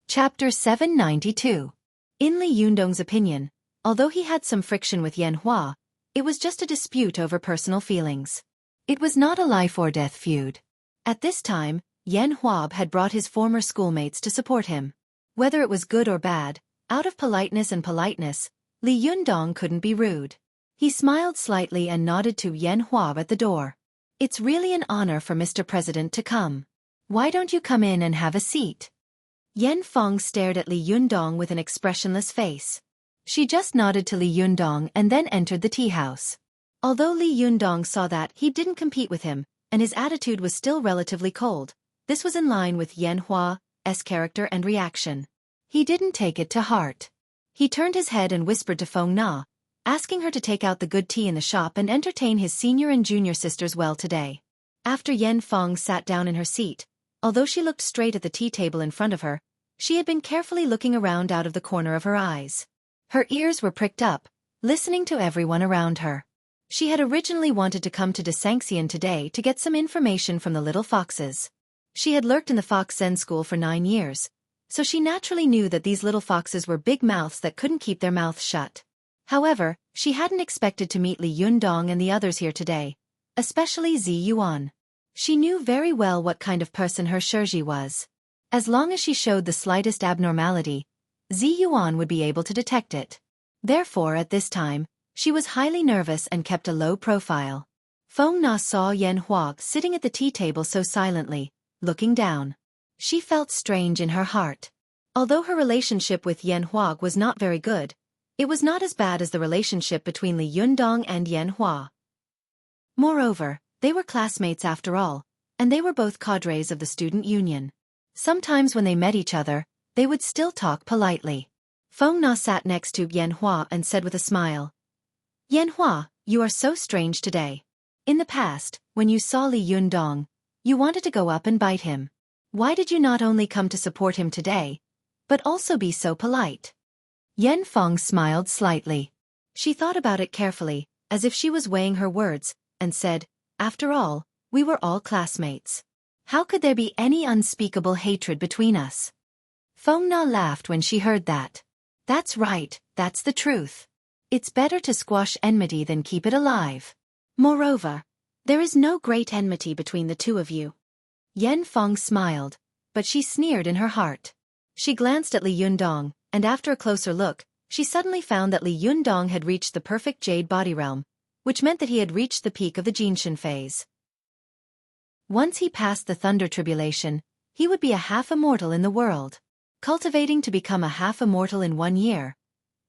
Chapter 792. In Li Yundong's opinion, although he had some friction with Yan Hua, it was just a dispute over personal feelings. It was not a life-or-death feud. At this time, Yan Hua had brought his former schoolmates to support him. Whether it was good or bad, out of politeness, Li Yundong couldn't be rude. He smiled slightly and nodded to Yan Hua at the door. "It's really an honor for Mr. President to come. Why don't you come in and have a seat?" Yan Feng stared at Li Yundong with an expressionless face. She just nodded to Li Yundong and then entered the tea house. Although Li Yundong saw that he didn't compete with him, and his attitude was still relatively cold, this was in line with Yan Hua's character and reaction. He didn't take it to heart. He turned his head and whispered to Feng Na, asking her to take out the good tea in the shop and entertain his senior and junior sisters well today. After Yan Feng sat down in her seat, although she looked straight at the tea table in front of her, she had been carefully looking around out of the corner of her eyes. Her ears were pricked up, listening to everyone around her. She had originally wanted to come to Desanxian today to get some information from the little foxes. She had lurked in the Fox Zen school for 9 years, so she naturally knew that these little foxes were big mouths that couldn't keep their mouths shut. However, she hadn't expected to meet Li Yundong and the others here today, especially Zi Yuan. She knew very well what kind of person her Xueqi was. As long as she showed the slightest abnormality, Ziyuan would be able to detect it. Therefore at this time, she was highly nervous and kept a low profile. Feng Na saw Yan Hua sitting at the tea table so silently, looking down. She felt strange in her heart. Although her relationship with Yan Hua was not very good, it was not as bad as the relationship between Li Yundong and Yan Hua. Moreover, they were classmates after all, and they were both cadres of the student union. Sometimes when they met each other, they would still talk politely. Feng Na sat next to Yan Hua and said with a smile, "Yan Hua, you are so strange today. In the past, when you saw Li Yundong, you wanted to go up and bite him. Why did you not only come to support him today, but also be so polite?" Yan Feng smiled slightly. She thought about it carefully, as if she was weighing her words, and said, "After all, we were all classmates. How could there be any unspeakable hatred between us?" Feng Na laughed when she heard that. "That's right, that's the truth. It's better to squash enmity than keep it alive. Moreover, there is no great enmity between the two of you." Yan Feng smiled, but she sneered in her heart. She glanced at Li Yundong, and after a closer look, she suddenly found that Li Yundong had reached the perfect jade body realm, which meant that he had reached the peak of the Jinshin phase. Once he passed the thunder tribulation, he would be a half-immortal in the world. Cultivating to become a half-immortal in 1 year.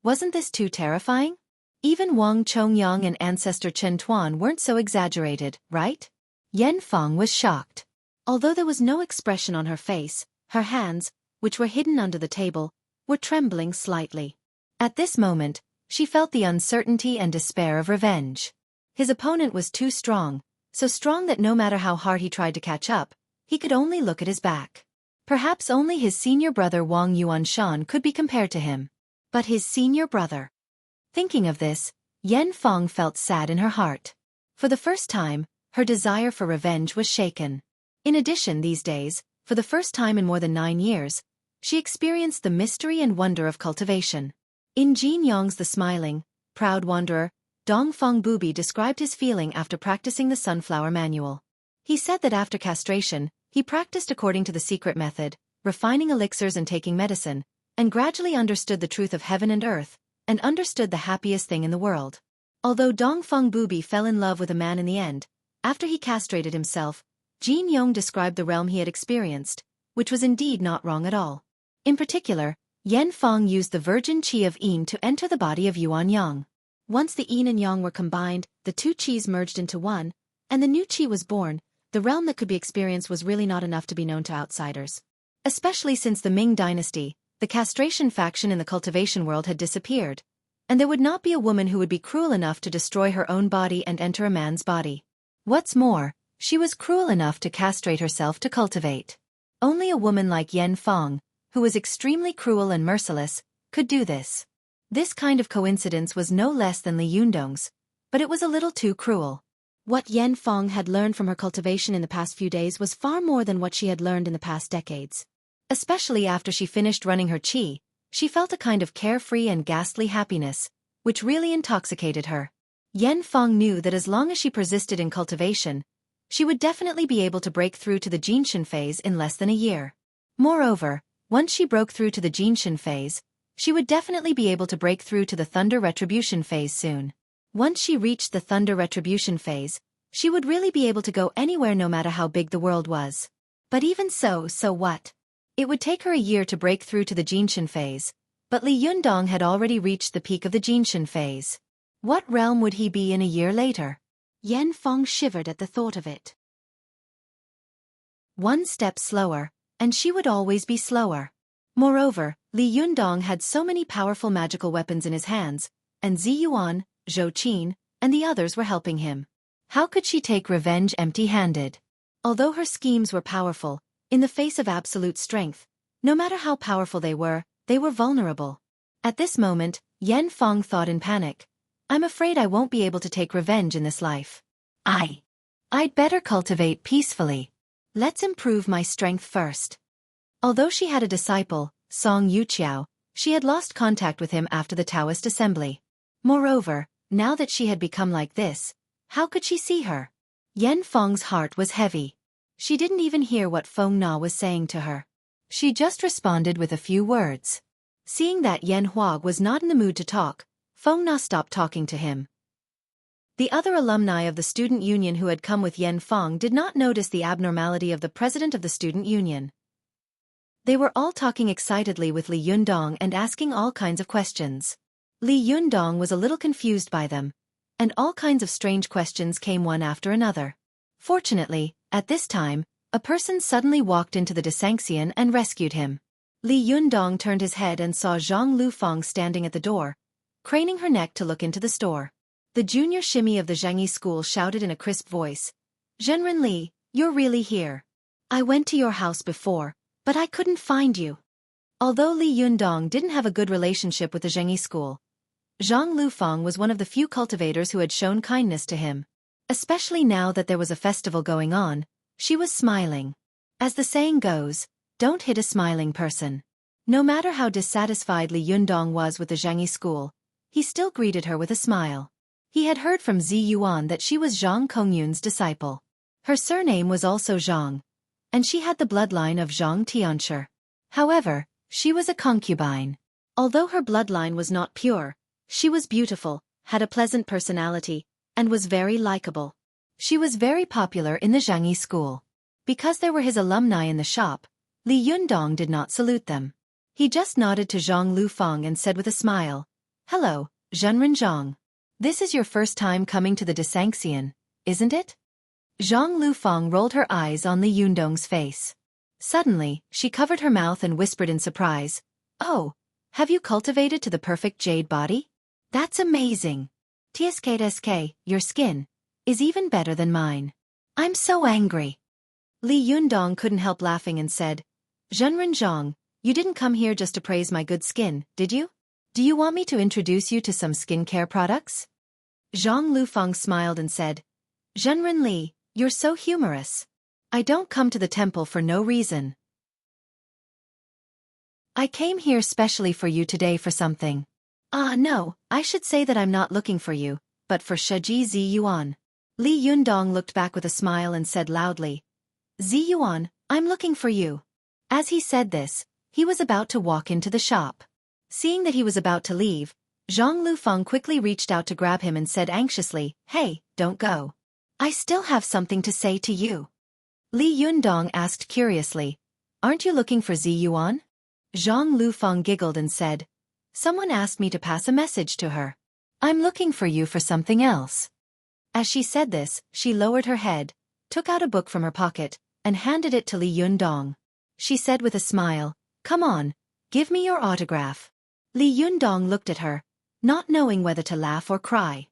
Wasn't this too terrifying? Even Wang Chongyang and ancestor Chen Tuan weren't so exaggerated, right? Yan Feng was shocked. Although there was no expression on her face, her hands, which were hidden under the table, were trembling slightly. At this moment, she felt the uncertainty and despair of revenge. His opponent was too strong, so strong that no matter how hard he tried to catch up, he could only look at his back. Perhaps only his senior brother Wang Yuanshan could be compared to him. But his senior brother. Thinking of this, Yan Feng felt sad in her heart. For the first time, her desire for revenge was shaken. In addition, these days, for the first time in more than 9 years, she experienced the mystery and wonder of cultivation. In Jin Yong's The Smiling, Proud Wanderer, Dongfeng Bubi described his feeling after practicing the Sunflower Manual. He said that after castration, he practiced according to the secret method, refining elixirs and taking medicine, and gradually understood the truth of heaven and earth, and understood the happiest thing in the world. Although Dongfeng Bubi fell in love with a man in the end, after he castrated himself, Jin Yong described the realm he had experienced, which was indeed not wrong at all. In particular, Yan Feng used the virgin qi of Yin to enter the body of Yuan Yang. Once the Yin and Yang were combined, the two qis merged into one, and the new qi was born. The realm that could be experienced was really not enough to be known to outsiders. Especially since the Ming dynasty, the castration faction in the cultivation world had disappeared, and there would not be a woman who would be cruel enough to destroy her own body and enter a man's body. What's more, she was cruel enough to castrate herself to cultivate. Only a woman like Yan Feng, who was extremely cruel and merciless, could do this. This kind of coincidence was no less than Li Yundong's, but it was a little too cruel. What Yan Feng had learned from her cultivation in the past few days was far more than what she had learned in the past decades. Especially after she finished running her qi, she felt a kind of carefree and ghastly happiness, which really intoxicated her. Yan Feng knew that as long as she persisted in cultivation, she would definitely be able to break through to the Jinshin phase in less than a year. Moreover, once she broke through to the Jinshin phase, she would definitely be able to break through to the Thunder Retribution phase soon. Once she reached the Thunder Retribution phase, she would really be able to go anywhere no matter how big the world was. But even so what? It would take her a year to break through to the Jinshin phase, but Li Yundong had already reached the peak of the Jinshin phase. What realm would he be in a year later? Yan Feng shivered at the thought of it. One step slower, and she would always be slower. Moreover, Li Yundong had so many powerful magical weapons in his hands, and Ziyuan, Zhou Qin, and the others were helping him. How could she take revenge empty-handed? Although her schemes were powerful, in the face of absolute strength, no matter how powerful they were vulnerable. At this moment, Yan Feng thought in panic, "I'm afraid I won't be able to take revenge in this life. I'd better cultivate peacefully. Let's improve my strength first." Although she had a disciple, Song Yuqiao, she had lost contact with him after the Taoist assembly. Moreover, now that she had become like this, how could she see her? Yan Feng's heart was heavy. She didn't even hear what Feng Na was saying to her. She just responded with a few words. Seeing that Yan Hua was not in the mood to talk, Feng Na stopped talking to him. The other alumni of the student union who had come with Yan Feng did not notice the abnormality of the president of the student union. They were all talking excitedly with Li Yundong and asking all kinds of questions. Li Yundong was a little confused by them, and all kinds of strange questions came one after another. Fortunately, at this time, a person suddenly walked into the Desanxian and rescued him. Li Yundong turned his head and saw Zhang Lufeng standing at the door, craning her neck to look into the store. The junior shimmy of the Zhangyi school shouted in a crisp voice, "Zhenren Li, you're really here. I went to your house before, but I couldn't find you." Although Li Yundong didn't have a good relationship with the Zhangyi school, Zhang Lufeng was one of the few cultivators who had shown kindness to him. Especially now that there was a festival going on, she was smiling. As the saying goes, don't hit a smiling person. No matter how dissatisfied Li Yundong was with the Zhangyi school, he still greeted her with a smile. He had heard from Zi Yuan that she was Zhang Kongyun's disciple. Her surname was also Zhang, and she had the bloodline of Zhang Tianshi. However, she was a concubine. Although her bloodline was not pure, she was beautiful, had a pleasant personality, and was very likable. She was very popular in the Zhangyi school. Because there were his alumni in the shop, Li Yundong did not salute them. He just nodded to Zhang Lufeng and said with a smile, "Hello, Zhenren Zhang. This is your first time coming to the Desanxian, isn't it?" Zhang Lufeng rolled her eyes on Li Yundong's face. Suddenly, she covered her mouth and whispered in surprise, "Oh, have you cultivated to the perfect jade body? That's amazing. TSK, your skin is even better than mine. I'm so angry." Li Yundong couldn't help laughing and said, "Zhenren Zhang, you didn't come here just to praise my good skin, did you? Do you want me to introduce you to some skincare products?" Zhang Lufeng smiled and said, "Zhenren Li, you're so humorous. I don't come to the temple for no reason. I came here specially for you today for something." No, I should say that I'm not looking for you, but for Shiji Zi Yuan." Li Yundong looked back with a smile and said loudly, "Zi Yuan, I'm looking for you." As he said this, he was about to walk into the shop. Seeing that he was about to leave, Zhang Lufeng quickly reached out to grab him and said anxiously, "Hey, don't go. I still have something to say to you." Li Yundong asked curiously, "Aren't you looking for Zi Yuan?" Zhang Lufeng giggled and said, "Someone asked me to pass a message to her. I'm looking for you for something else." As she said this, she lowered her head, took out a book from her pocket, and handed it to Li Yundong. She said with a smile, "Come on, give me your autograph." Li Yundong looked at her, not knowing whether to laugh or cry.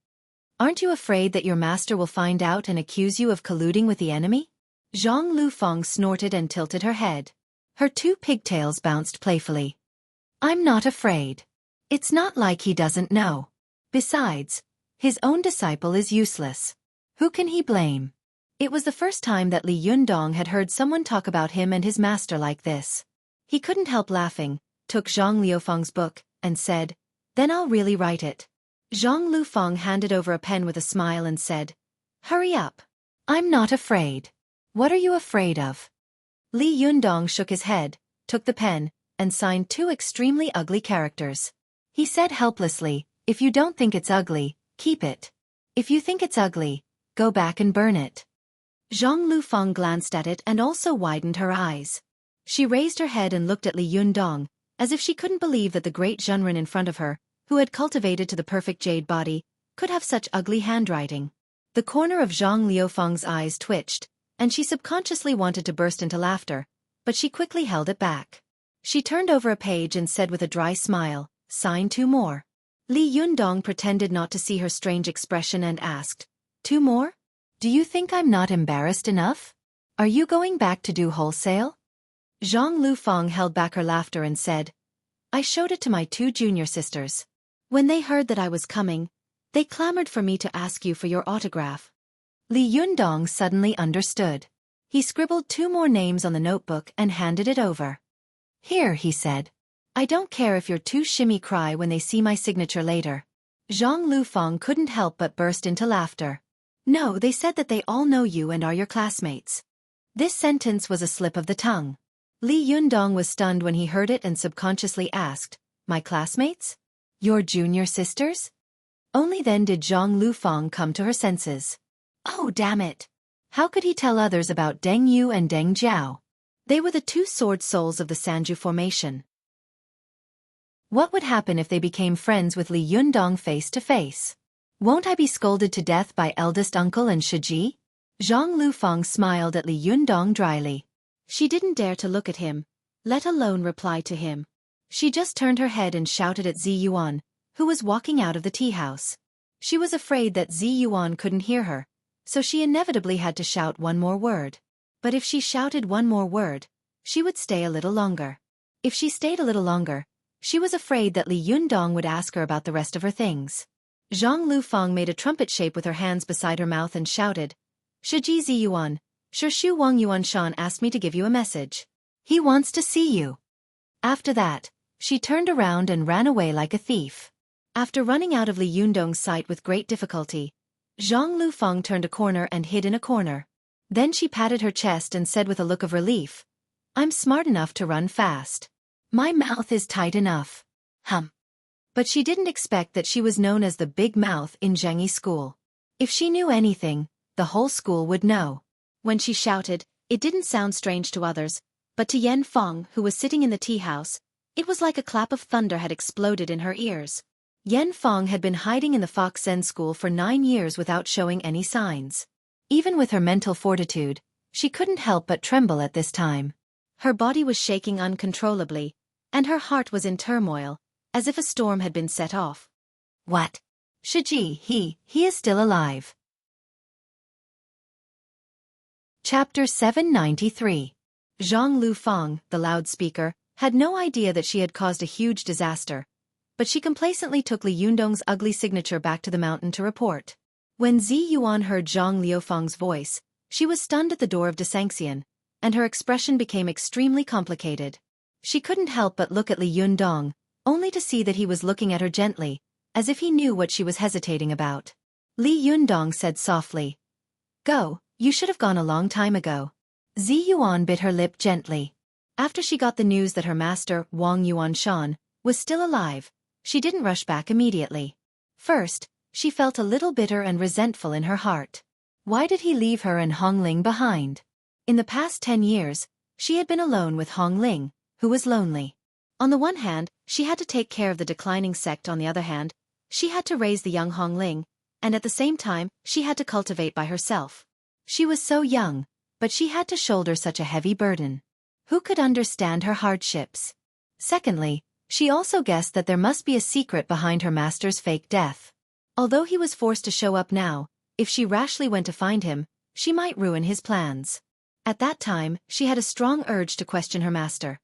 "Aren't you afraid that your master will find out and accuse you of colluding with the enemy?" Zhang Lufeng snorted and tilted her head. Her two pigtails bounced playfully. "I'm not afraid. It's not like he doesn't know. Besides, his own disciple is useless. Who can he blame?" It was the first time that Li Yundong had heard someone talk about him and his master like this. He couldn't help laughing, took Zhang Liufeng's book, and said, "Then I'll really write it." Zhang Lufeng handed over a pen with a smile and said, "Hurry up. I'm not afraid." "What are you afraid of?" Li Yundong shook his head, took the pen, and signed two extremely ugly characters. He said helplessly, "If you don't think it's ugly, keep it. If you think it's ugly, go back and burn it." Zhang Lufeng glanced at it and also widened her eyes. She raised her head and looked at Li Yundong, as if she couldn't believe that the great Zhenren in front of her, who had cultivated to the perfect jade body, could have such ugly handwriting. The corner of Zhang Liufeng's eyes twitched, and she subconsciously wanted to burst into laughter, but she quickly held it back. She turned over a page and said with a dry smile, "Sign two more." Li Yundong pretended not to see her strange expression and asked, "Two more? Do you think I'm not embarrassed enough? Are you going back to do wholesale?" Zhang Lufeng held back her laughter and said, "I showed it to my two junior sisters. When they heard that I was coming, they clamored for me to ask you for your autograph." Li Yundong suddenly understood. He scribbled two more names on the notebook and handed it over. "Here," he said. "I don't care if your two shimmy cry when they see my signature later." Zhang Lufeng couldn't help but burst into laughter. "No, they said that they all know you and are your classmates." This sentence was a slip of the tongue. Li Yundong was stunned when he heard it and subconsciously asked, "My classmates? Your junior sisters?" Only then did Zhang Lufang come to her senses. Oh, damn it! How could he tell others about Deng Yu and Deng Jiao? They were the two sword souls of the Sanju formation. What would happen if they became friends with Li Yundong face to face? Won't I be scolded to death by eldest uncle and Xueqi? Zhang Lufang smiled at Li Yundong dryly. She didn't dare to look at him, let alone reply to him. She just turned her head and shouted at Zi Yuan, who was walking out of the tea house. She was afraid that Zi Yuan couldn't hear her, so she inevitably had to shout one more word. But if she shouted one more word, she would stay a little longer. If she stayed a little longer, she was afraid that Li Yundong would ask her about the rest of her things. Zhang Lufang made a trumpet shape with her hands beside her mouth and shouted, "Shiji Zi Yuan, Shu Wang Yuanshan asked me to give you a message. He wants to see you." After that, she turned around and ran away like a thief. After running out of Li Yundong's sight with great difficulty, Zhang Lufang turned a corner and hid in a corner. Then she patted her chest and said with a look of relief, "I'm smart enough to run fast. My mouth is tight enough." But she didn't expect that she was known as the Big Mouth in Zhengyi school. If she knew anything, the whole school would know. When she shouted, it didn't sound strange to others, but to Yan Feng, who was sitting in the tea house, it was like a clap of thunder had exploded in her ears. Yan Feng had been hiding in the Fox Zen school for 9 years without showing any signs. Even with her mental fortitude, she couldn't help but tremble at this time. Her body was shaking uncontrollably, and her heart was in turmoil, as if a storm had been set off. What? Shiji, he is still alive. Chapter 793. Zhang Lufang, the loudspeaker, had no idea that she had caused a huge disaster, but she complacently took Li Yundong's ugly signature back to the mountain to report. When Zi Yuan heard Zhang Liufang's voice, she was stunned at the door of Desanxian, and her expression became extremely complicated. She couldn't help but look at Li Yundong, only to see that he was looking at her gently, as if he knew what she was hesitating about. Li Yundong said softly, "Go, you should have gone a long time ago." Zi Yuan bit her lip gently. After she got the news that her master, Wang Yuanshan, was still alive, she didn't rush back immediately. First, she felt a little bitter and resentful in her heart. Why did he leave her and Hongling behind? In the past 10 years, she had been alone with Hongling, who was lonely. On the one hand, she had to take care of the declining sect. On the other hand, she had to raise the young Hongling, and at the same time, she had to cultivate by herself. She was so young, but she had to shoulder such a heavy burden. Who could understand her hardships? Secondly, she also guessed that there must be a secret behind her master's fake death. Although he was forced to show up now, if she rashly went to find him, she might ruin his plans. At that time, she had a strong urge to question her master.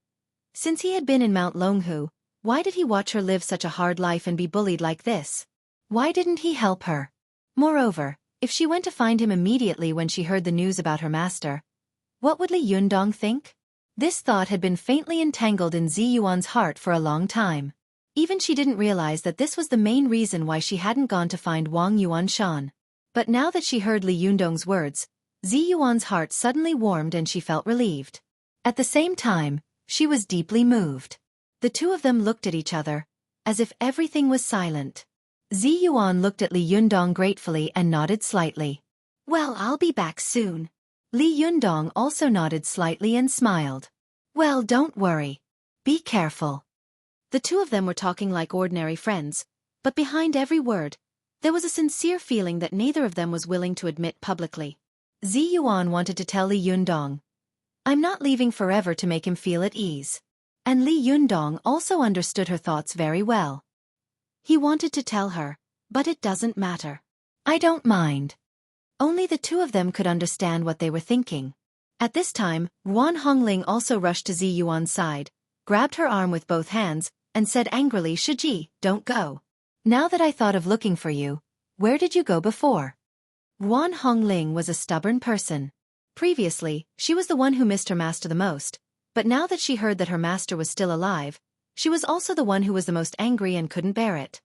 Since he had been in Mount Longhu, why did he watch her live such a hard life and be bullied like this? Why didn't he help her? Moreover, if she went to find him immediately when she heard the news about her master, what would Li Yundong think? This thought had been faintly entangled in Zi Yuan's heart for a long time. Even she didn't realize that this was the main reason why she hadn't gone to find Wang Yuanshan. But now that she heard Li Yundong's words, Zi Yuan's heart suddenly warmed and she felt relieved. At the same time, she was deeply moved. The two of them looked at each other, as if everything was silent. Zi Yuan looked at Li Yundong gratefully and nodded slightly. "Well, I'll be back soon." Li Yundong also nodded slightly and smiled. "Well, don't worry. Be careful." The two of them were talking like ordinary friends, but behind every word, there was a sincere feeling that neither of them was willing to admit publicly. Zi Yuan wanted to tell Li Yundong, "I'm not leaving forever," to make him feel at ease. And Li Yundong also understood her thoughts very well. He wanted to tell her, "But it doesn't matter. I don't mind." Only the two of them could understand what they were thinking. At this time, Ruan Hongling also rushed to Zi Yuan's side, grabbed her arm with both hands, and said angrily, "Shiji, don't go. Now that I thought of looking for you, where did you go before?" Ruan Hongling was a stubborn person. Previously, she was the one who missed her master the most, but now that she heard that her master was still alive, she was also the one who was the most angry and couldn't bear it.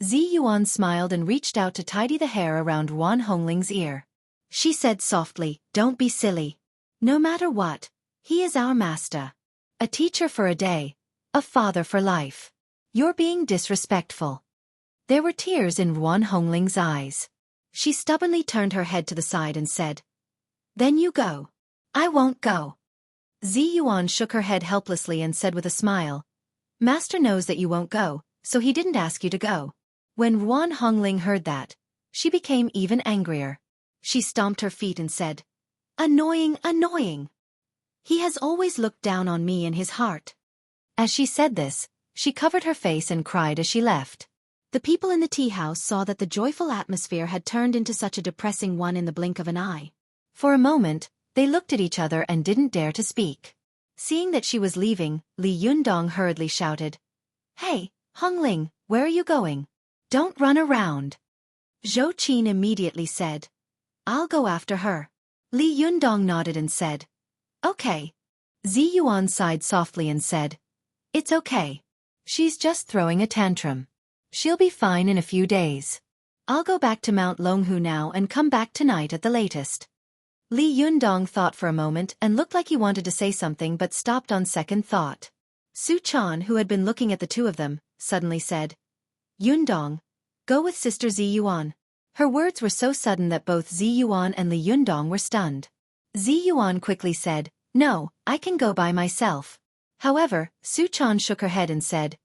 Zi Yuan smiled and reached out to tidy the hair around Ruan Hongling's ear. She said softly, "Don't be silly. No matter what, He is our master. A teacher for a day, a father for life. You're being disrespectful. There were tears in Ruan Hongling's eyes. She stubbornly turned her head to the side and said, "Then you go." "I won't go." Zi Yuan shook her head helplessly and said with a smile, "Master knows that you won't go, so he didn't ask you to go." When Ruan Hongling heard that, she became even angrier. She stomped her feet and said, "Annoying, annoying. He has always looked down on me in his heart." As she said this, she covered her face and cried as she left. The people in the tea house saw that the joyful atmosphere had turned into such a depressing one in the blink of an eye. For a moment, they looked at each other and didn't dare to speak. Seeing that she was leaving, Li Yundong hurriedly shouted, "Hey, Hongling, where are you going? Don't run around." Zhou Qin immediately said, "I'll go after her." Li Yundong nodded and said, "Okay." Zi Yuan sighed softly and said, "It's okay. She's just throwing a tantrum. She'll be fine in a few days. I'll go back to Mount Longhu now and come back tonight at the latest." Li Yundong thought for a moment and looked like he wanted to say something but stopped on second thought. Su Chan, who had been looking at the two of them, suddenly said, "Yundong, go with Sister Zi Yuan." Her words were so sudden that both Zi Yuan and Li Yundong were stunned. Zi Yuan quickly said, "No, I can go by myself." However, Su Chan shook her head and said,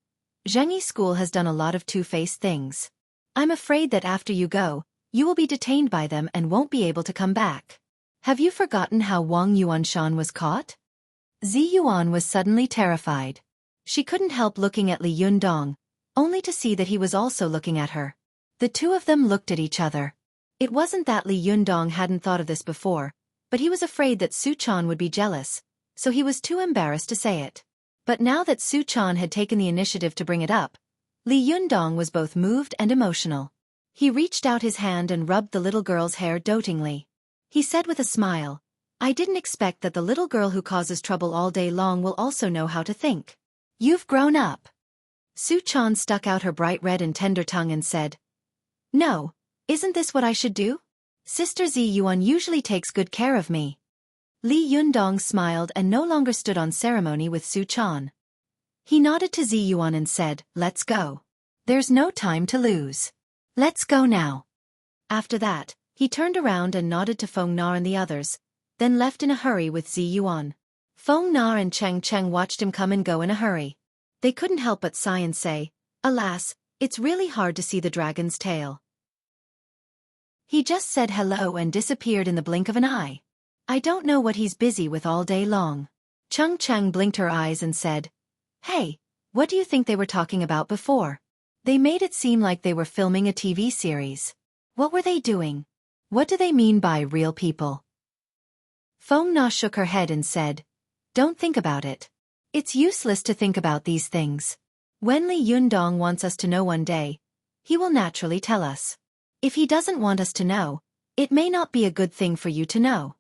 "Zhengyi School has done a lot of two-faced things. I'm afraid that after you go, you will be detained by them and won't be able to come back. Have you forgotten how Wang Yuanshan was caught?" Zi Yuan was suddenly terrified. She couldn't help looking at Li Yundong, only to see that he was also looking at her. The two of them looked at each other. It wasn't that Li Yundong hadn't thought of this before, but he was afraid that Su Chan would be jealous, so he was too embarrassed to say it. But now that Su Chan had taken the initiative to bring it up, Li Yundong was both moved and emotional. He reached out his hand and rubbed the little girl's hair dotingly. He said with a smile, "I didn't expect that the little girl who causes trouble all day long will also know how to think. You've grown up." Su Chan stuck out her bright red and tender tongue and said, "No, isn't this what I should do? Sister Zi Yuan usually takes good care of me." Li Yundong smiled and no longer stood on ceremony with Su Chan. He nodded to Zi Yuan and said, "Let's go. There's no time to lose. Let's go now." After that, he turned around and nodded to Feng Na and the others, then left in a hurry with Zi Yuan. Feng Na and Cheng Cheng watched him come and go in a hurry. They couldn't help but sigh and say, "Alas, it's really hard to see the dragon's tail." He just said hello and disappeared in the blink of an eye. I don't know what he's busy with all day long. Cheng Cheng blinked her eyes and said, "Hey, what do you think they were talking about before? They made it seem like they were filming a TV series. What were they doing? What do they mean by real people?" Feng Na shook her head and said, "Don't think about it. It's useless to think about these things. When Li Yundong wants us to know one day, he will naturally tell us. If he doesn't want us to know, it may not be a good thing for you to know."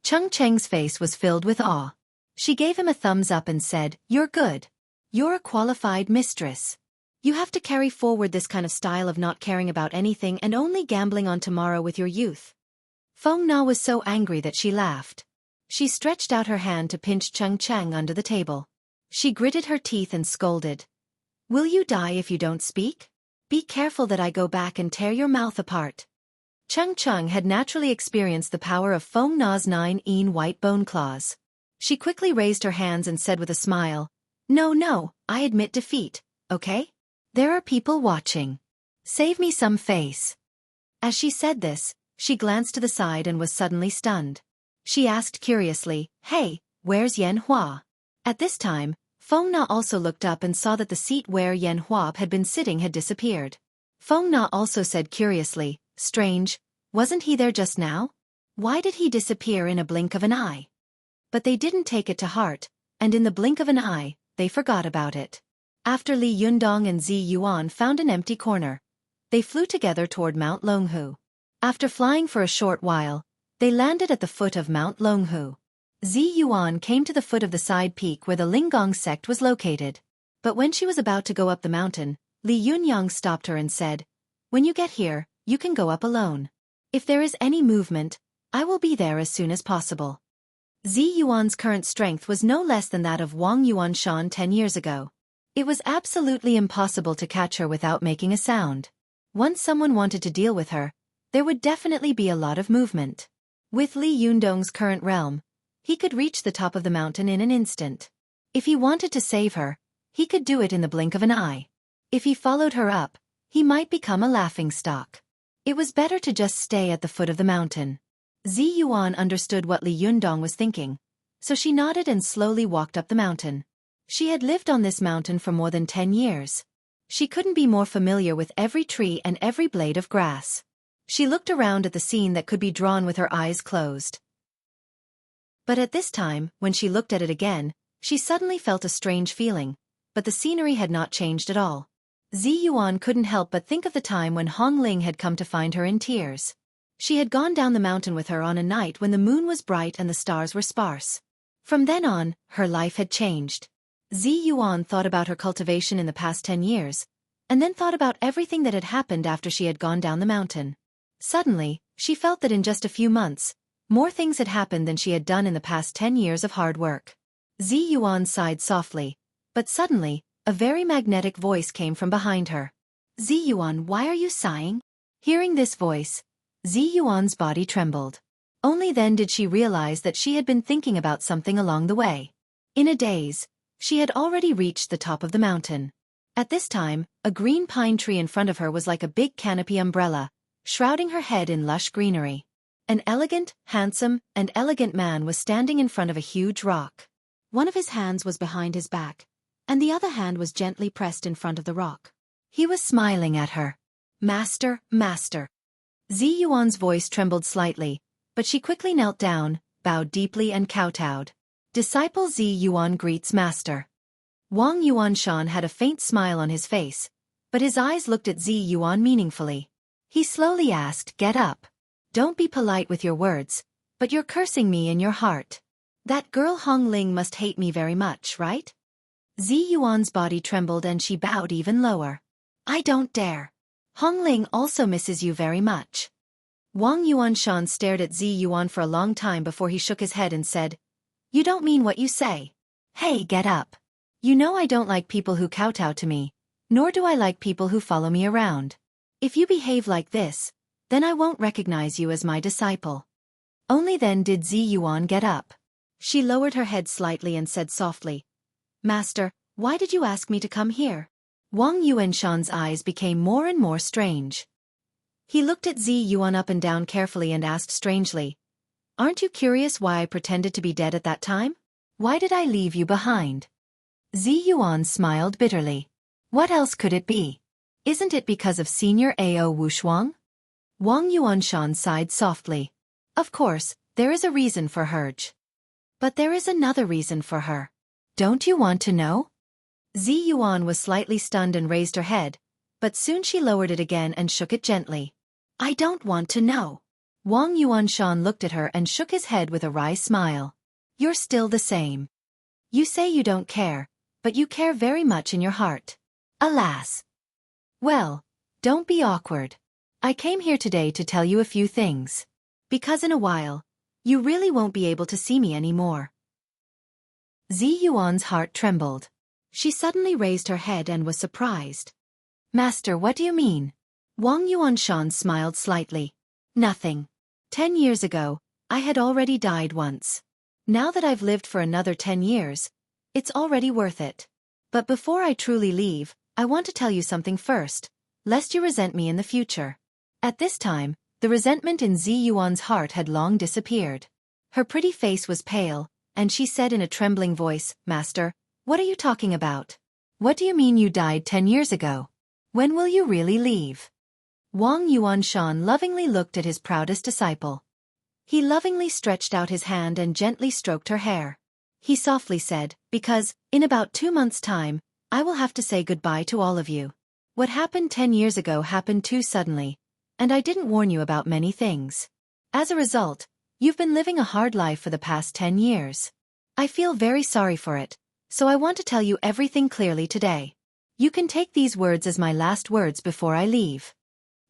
Cheng Cheng's face was filled with awe. She gave him a thumbs up and said, "You're good. You're a qualified mistress. You have to carry forward this kind of style of not caring about anything and only gambling on tomorrow with your youth." Feng Na was so angry that she laughed. She stretched out her hand to pinch Cheng Cheng under the table. She gritted her teeth and scolded, "Will you die if you don't speak? Be careful that I go back and tear your mouth apart." Cheng Cheng had naturally experienced the power of Feng Na's 9 white bone claws. She quickly raised her hands and said with a smile, No, I admit defeat, okay? There are people watching. Save me some face." As she said this, she glanced to the side and was suddenly stunned. She asked curiously, "Hey, where's Yan Hua?" At this time, Feng Na also looked up and saw that the seat where Yan Hua had been sitting had disappeared. Feng Na also said curiously, "Strange, wasn't he there just now? Why did he disappear in a blink of an eye?" But they didn't take it to heart, and in the blink of an eye, they forgot about it. After Li Yundong and Zi Yuan found an empty corner, they flew together toward Mount Longhu. After flying for a short while, they landed at the foot of Mount Longhu. Zi Yuan came to the foot of the side peak where the Linggong sect was located. But when she was about to go up the mountain, Li Yunyang stopped her and said, "When you get here, you can go up alone. If there is any movement, I will be there as soon as possible." Zi Yuan's current strength was no less than that of Wang Yuanshan 10 years ago. It was absolutely impossible to catch her without making a sound. Once someone wanted to deal with her, there would definitely be a lot of movement. With Li Yundong's current realm, he could reach the top of the mountain in an instant. If he wanted to save her, he could do it in the blink of an eye. If he followed her up, he might become a laughingstock. It was better to just stay at the foot of the mountain. Zi Yuan understood what Li Yundong was thinking, so she nodded and slowly walked up the mountain. She had lived on this mountain for more than 10 years. She couldn't be more familiar with every tree and every blade of grass. She looked around at the scene that could be drawn with her eyes closed. But at this time, when she looked at it again, she suddenly felt a strange feeling, but the scenery had not changed at all. Zi Yuan couldn't help but think of the time when Hong Ling had come to find her in tears. She had gone down the mountain with her on a night when the moon was bright and the stars were sparse. From then on, her life had changed. Zi Yuan thought about her cultivation in the past 10 years, and then thought about everything that had happened after she had gone down the mountain. Suddenly, she felt that in just a few months, more things had happened than she had done in the past 10 years of hard work. Zi Yuan sighed softly, but suddenly, a very magnetic voice came from behind her. Zi Yuan, why are you sighing? Hearing this voice, Zi Yuan's body trembled. Only then did she realize that she had been thinking about something along the way. In a daze, she had already reached the top of the mountain. At this time, a green pine tree in front of her was like a big canopy umbrella, shrouding her head in lush greenery. An handsome, and elegant man was standing in front of a huge rock. One of his hands was behind his back, and the other hand was gently pressed in front of the rock. He was smiling at her. Master, master. Zi Yuan's voice trembled slightly, but she quickly knelt down, bowed deeply and kowtowed. Disciple Zi Yuan greets master. Wang Yuanshan had a faint smile on his face, but his eyes looked at Zi Yuan meaningfully. He slowly asked, get up. Don't be polite with your words, but you're cursing me in your heart. That girl Hong Ling must hate me very much, right? Zi Yuan's body trembled and she bowed even lower. I don't dare. Hong Ling also misses you very much. Wang Yuanshan stared at Zi Yuan for a long time before he shook his head and said, You don't mean what you say. Hey, get up. You know I don't like people who kowtow to me, nor do I like people who follow me around. If you behave like this, then I won't recognize you as my disciple. Only then did Zi Yuan get up. She lowered her head slightly and said softly, Master, why did you ask me to come here? Wang Yuanshan's eyes became more and more strange. He looked at Zi Yuan up and down carefully and asked strangely, Aren't you curious why I pretended to be dead at that time? Why did I leave you behind? Zi Yuan smiled bitterly. What else could it be? Isn't it because of Senior Ao Wushuang? Wang Yuanshan sighed softly. Of course, there is a reason for Herge. But there is another reason for her. Don't you want to know? Zi Yuan was slightly stunned and raised her head, but soon she lowered it again and shook it gently. I don't want to know. Wang Yuanshan looked at her and shook his head with a wry smile. You're still the same. You say you don't care, but you care very much in your heart. Alas. Well, don't be awkward. I came here today to tell you a few things. Because in a while, you really won't be able to see me anymore. Zi Yuan's heart trembled. She suddenly raised her head and was surprised. Master, what do you mean? Wang Yuanshan smiled slightly. Nothing. 10 years ago, I had already died once. Now that I've lived for another 10 years, it's already worth it. But before I truly leave, I want to tell you something first, lest you resent me in the future. At this time, the resentment in Zi Yuan's heart had long disappeared. Her pretty face was pale, and she said in a trembling voice, Master, what are you talking about? What do you mean you died 10 years ago? When will you really leave? Wang Yuanshan lovingly looked at his proudest disciple. He lovingly stretched out his hand and gently stroked her hair. He softly said, Because, in about 2 months' time, I will have to say goodbye to all of you. What happened 10 years ago happened too suddenly, and I didn't warn you about many things. As a result, you've been living a hard life for the past 10 years. I feel very sorry for it, so I want to tell you everything clearly today. You can take these words as my last words before I leave.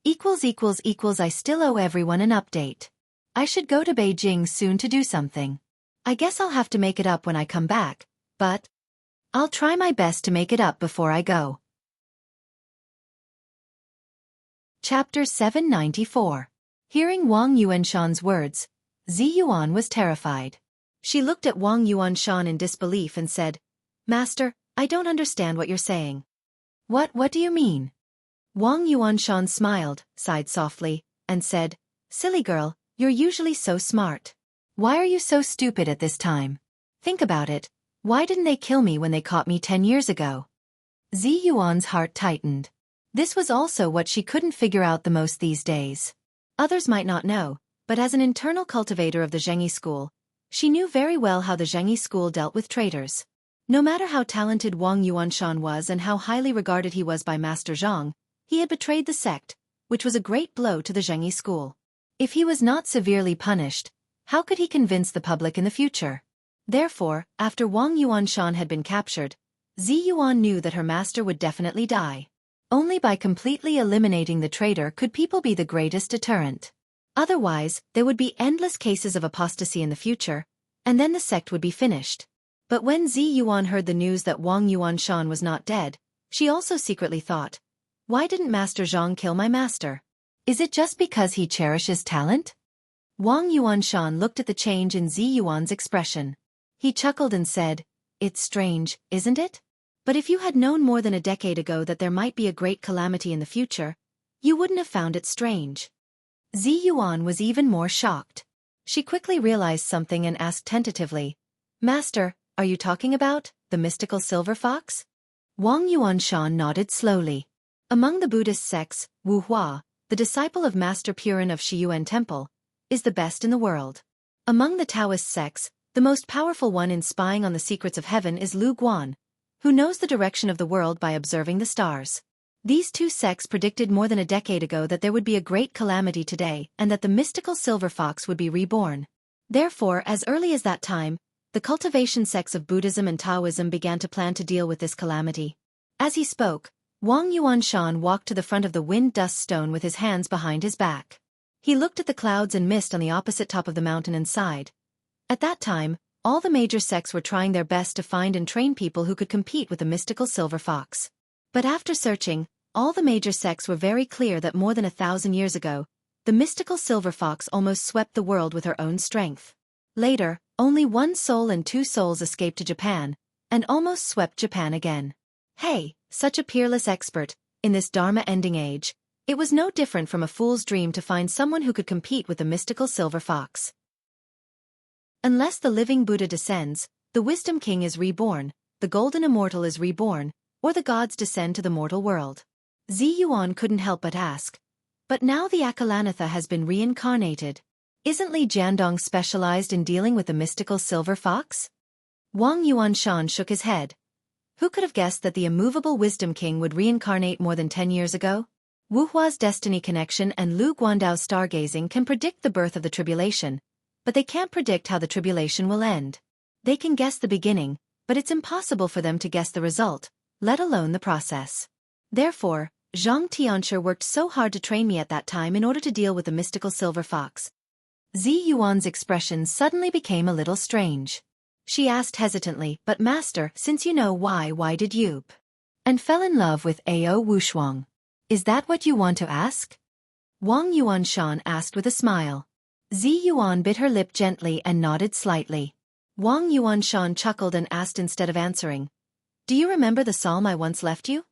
I still owe everyone an update. I should go to Beijing soon to do something. I guess I'll have to make it up when I come back, but I'll try my best to make it up before I go. Chapter 794. Hearing Wang Yuanshan's words, Zi Yuan was terrified. She looked at Wang Yuanshan in disbelief and said, "Master, I don't understand what you're saying." What do you mean?" Wang Yuanshan smiled, sighed softly, and said, "Silly girl, you're usually so smart. Why are you so stupid at this time? Think about it. Why didn't they kill me when they caught me 10 years ago?" Zi Yuan's heart tightened. This was also what she couldn't figure out the most these days. Others might not know, but as an internal cultivator of the Xueqi school, she knew very well how the Xueqi school dealt with traitors. No matter how talented Wang Yuanshan was and how highly regarded he was by Master Zhang, he had betrayed the sect, which was a great blow to the Xueqi school. If he was not severely punished, how could he convince the public in the future? Therefore, after Wang Yuanshan had been captured, Zi Yuan knew that her master would definitely die. Only by completely eliminating the traitor could people be the greatest deterrent. Otherwise, there would be endless cases of apostasy in the future, and then the sect would be finished. But when Zi Yuan heard the news that Wang Yuanshan was not dead, she also secretly thought, "Why didn't Master Zhang kill my master? Is it just because he cherishes talent?" Wang Yuanshan looked at the change in Zi Yuan's expression. He chuckled and said, "It's strange, isn't it? But if you had known more than a decade ago that there might be a great calamity in the future, you wouldn't have found it strange." Zi Yuan was even more shocked. She quickly realized something and asked tentatively, "Master, are you talking about the mystical silver fox?" Wang Yuanshan nodded slowly. Among the Buddhist sects, Wu Hua, the disciple of Master Purin of Shiyuan Temple, is the best in the world. Among the Taoist sects, the most powerful one in spying on the secrets of heaven is Lu Guan, who knows the direction of the world by observing the stars. These two sects predicted more than a decade ago that there would be a great calamity today and that the mystical silver fox would be reborn. Therefore, as early as that time, the cultivation sects of Buddhism and Taoism began to plan to deal with this calamity. As he spoke, Wang Yuanshan walked to the front of the wind-dust stone with his hands behind his back. He looked at the clouds and mist on the opposite top of the mountain and sighed. At that time, all the major sects were trying their best to find and train people who could compete with the mystical silver fox. But after searching, all the major sects were very clear that more than 1,000 years ago, the mystical silver fox almost swept the world with her own strength. Later, only one soul and two souls escaped to Japan, and almost swept Japan again. Hey, such a peerless expert, in this Dharma-ending age, it was no different from a fool's dream to find someone who could compete with the mystical silver fox. Unless the living Buddha descends, the Wisdom King is reborn, the Golden Immortal is reborn, or the gods descend to the mortal world. Zi Yuan couldn't help but ask, "But now the Akalanatha has been reincarnated. Isn't Li Jiandong specialized in dealing with the mystical silver fox?" Wang Yuanshan shook his head. Who could have guessed that the immovable Wisdom King would reincarnate more than 10 years ago? Wu Hua's destiny connection and Lu Guandao's stargazing can predict the birth of the tribulation, but they can't predict how the tribulation will end. They can guess the beginning, but it's impossible for them to guess the result, let alone the process. Therefore, Zhang Tianshi worked so hard to train me at that time in order to deal with the mystical silver fox. Zi Yuan's expression suddenly became a little strange. She asked hesitantly, "But master, since you know why did you and fell in love with Ao Wushuang? Is that what you want to ask?" Wang Yuanshan asked with a smile. Zi Yuan bit her lip gently and nodded slightly. Wang Yuanshan chuckled and asked instead of answering, "Do you remember the psalm I once left you?"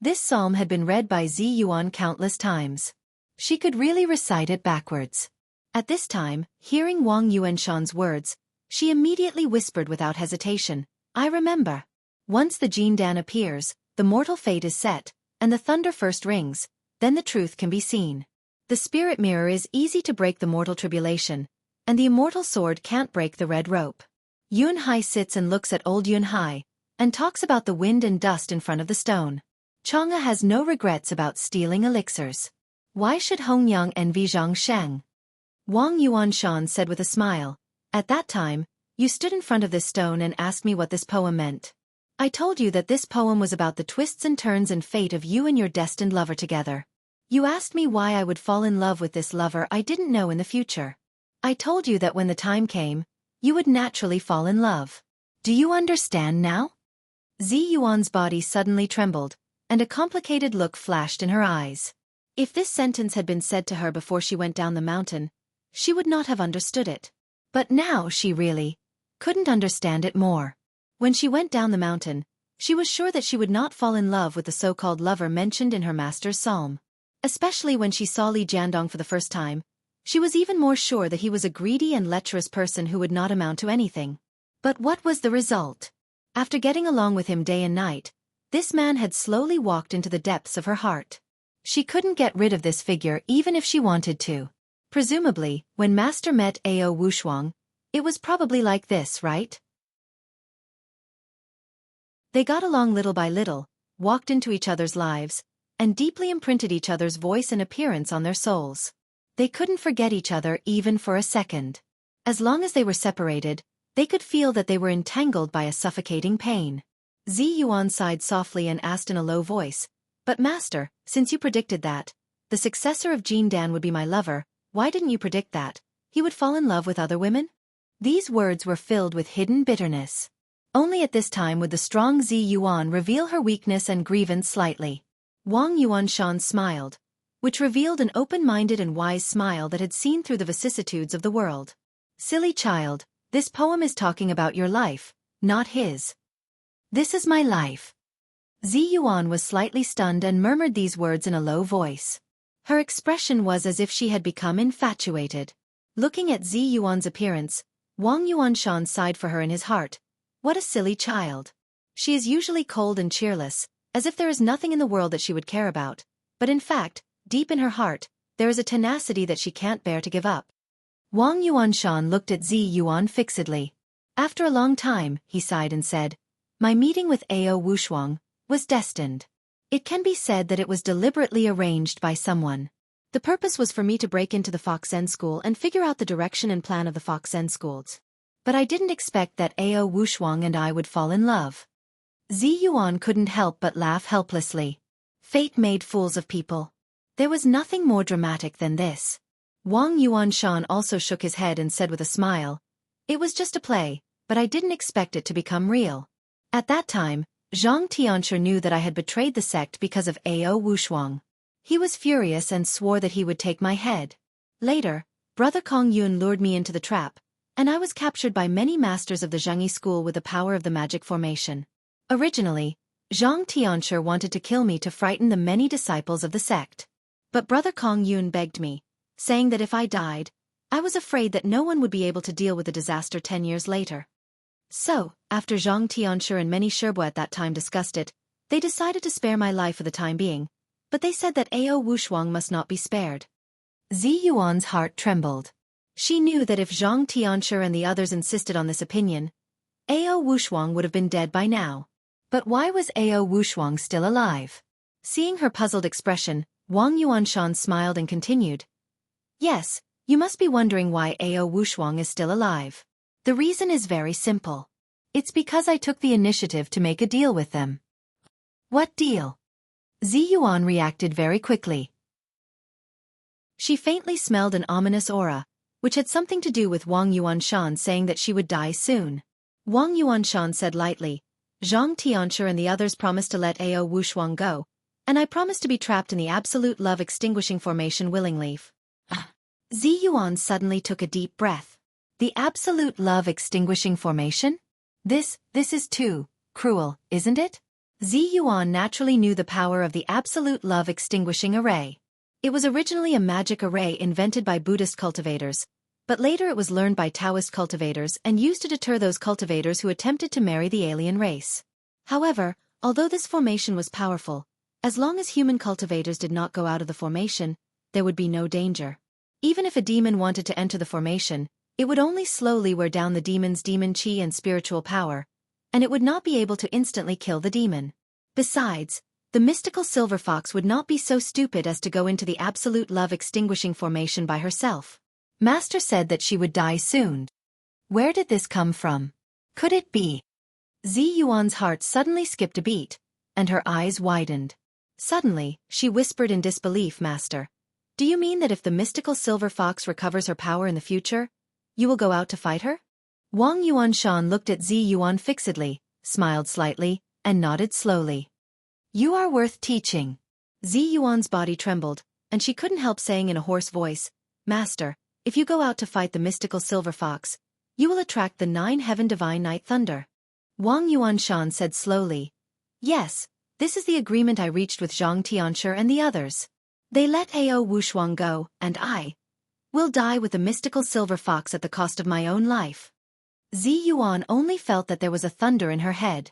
This psalm had been read by Zi Yuan countless times. She could really recite it backwards. At this time, hearing Wang Yuanshan's words, she immediately whispered without hesitation, "I remember. Once the Jin Dan appears, the mortal fate is set, and the thunder first rings, then the truth can be seen. The spirit mirror is easy to break the mortal tribulation, and the immortal sword can't break the red rope." Yun Hai sits and looks at old Yun Hai, and talks about the wind and dust in front of the stone. Chang'e has no regrets about stealing elixirs. Why should Hongyang envy Zhang Sheng? Wang Yuanshan said with a smile, "At that time, you stood in front of this stone and asked me what this poem meant. I told you that this poem was about the twists and turns and fate of you and your destined lover together. You asked me why I would fall in love with this lover I didn't know in the future. I told you that when the time came, you would naturally fall in love. Do you understand now? Zi Yuan's body suddenly trembled, and a complicated look flashed in her eyes. If this sentence had been said to her before she went down the mountain, she would not have understood it. But now she really couldn't understand it more. When she went down the mountain, she was sure that she would not fall in love with the so-called lover mentioned in her master's psalm. Especially when she saw Li Jiandong for the first time, she was even more sure that he was a greedy and lecherous person who would not amount to anything. But what was the result? After getting along with him day and night, this man had slowly walked into the depths of her heart. She couldn't get rid of this figure even if she wanted to. Presumably, when Master met Ao Wushuang, it was probably like this, right? They got along little by little, walked into each other's lives, and deeply imprinted each other's voice and appearance on their souls. They couldn't forget each other even for a second. As long as they were separated, they could feel that they were entangled by a suffocating pain. Zi Yuan sighed softly and asked in a low voice, "But Master, since you predicted that the successor of Jin Dan would be my lover, why didn't you predict that he would fall in love with other women?" These words were filled with hidden bitterness. Only at this time would the strong Zi Yuan reveal her weakness and grievance slightly. Wang Yuanshan smiled, which revealed an open-minded and wise smile that had seen through the vicissitudes of the world. "Silly child, this poem is talking about your life, not his. This is my life." Zi Yuan was slightly stunned and murmured these words in a low voice. Her expression was as if she had become infatuated. Looking at Zi Yuan's appearance, Wang Yuanshan sighed for her in his heart. What a silly child. She is usually cold and cheerless, as if there is nothing in the world that she would care about, but in fact, deep in her heart, there is a tenacity that she can't bear to give up. Wang Yuanshan looked at Zi Yuan fixedly. After a long time, he sighed and said, "My meeting with Ao Wushuang was destined. It can be said that it was deliberately arranged by someone. The purpose was for me to break into the Fox Zen school and figure out the direction and plan of the Fox Zen schools. But I didn't expect that Ao Wushuang and I would fall in love." Zi Yuan couldn't help but laugh helplessly. Fate made fools of people. There was nothing more dramatic than this. Wang Yuanshan also shook his head and said with a smile, "It was just a play, but I didn't expect it to become real." At that time, Zhang Tianshi knew that I had betrayed the sect because of Ao Wushuang. He was furious and swore that he would take my head. Later, Brother Kong Yun lured me into the trap, and I was captured by many masters of the Zhengyi school with the power of the magic formation. Originally, Zhang Tianshi wanted to kill me to frighten the many disciples of the sect. But Brother Kong Yun begged me, saying that if I died, I was afraid that no one would be able to deal with the disaster 10 years later. So, after Zhang Tianshi and many Sherbo at that time discussed it, they decided to spare my life for the time being, but they said that Ao Wushuang must not be spared. Zi Yuan's heart trembled. She knew that if Zhang Tianshi and the others insisted on this opinion, Ao Wushuang would have been dead by now. But why was Ao Wushuang still alive? Seeing her puzzled expression, Wang Yuanshan smiled and continued, "Yes, you must be wondering why Ao Wushuang is still alive. The reason is very simple. It's because I took the initiative to make a deal with them." "What deal?" Zi Yuan reacted very quickly. She faintly smelled an ominous aura, which had something to do with Wang Yuanshan saying that she would die soon. Wang Yuanshan said lightly, "Zhang Tianshi and the others promised to let Ao Wushuang go, and I promised to be trapped in the absolute love extinguishing formation willingly." Zi Yuan suddenly took a deep breath. The absolute love extinguishing formation? This is too cruel, isn't it? Zi Yuan naturally knew the power of the absolute love extinguishing array. It was originally a magic array invented by Buddhist cultivators, but later it was learned by Taoist cultivators and used to deter those cultivators who attempted to marry the alien race. However, although this formation was powerful, as long as human cultivators did not go out of the formation, there would be no danger. Even if a demon wanted to enter the formation, it would only slowly wear down the demon's demon chi and spiritual power, and it would not be able to instantly kill the demon. Besides, the mystical silver fox would not be so stupid as to go into the absolute love extinguishing formation by herself. Master said that she would die soon. Where did this come from? Could it be? Zi Yuan's heart suddenly skipped a beat, and her eyes widened. Suddenly, she whispered in disbelief, "Master, do you mean that if the mystical silver fox recovers her power in the future, you will go out to fight her?" Wang Yuanshan looked at Zi Yuan fixedly, smiled slightly, and nodded slowly. You are worth teaching. Zi Yuan's body trembled, and she couldn't help saying in a hoarse voice, Master, if you go out to fight the mystical silver fox, you will attract the 9-heaven divine night thunder. Wang Yuanshan said slowly, Yes, this is the agreement I reached with Zhang Tianshi and the others. They let Ao Wushuang go, and I will die with the mystical silver fox at the cost of my own life. Zi Yuan only felt that there was a thunder in her head.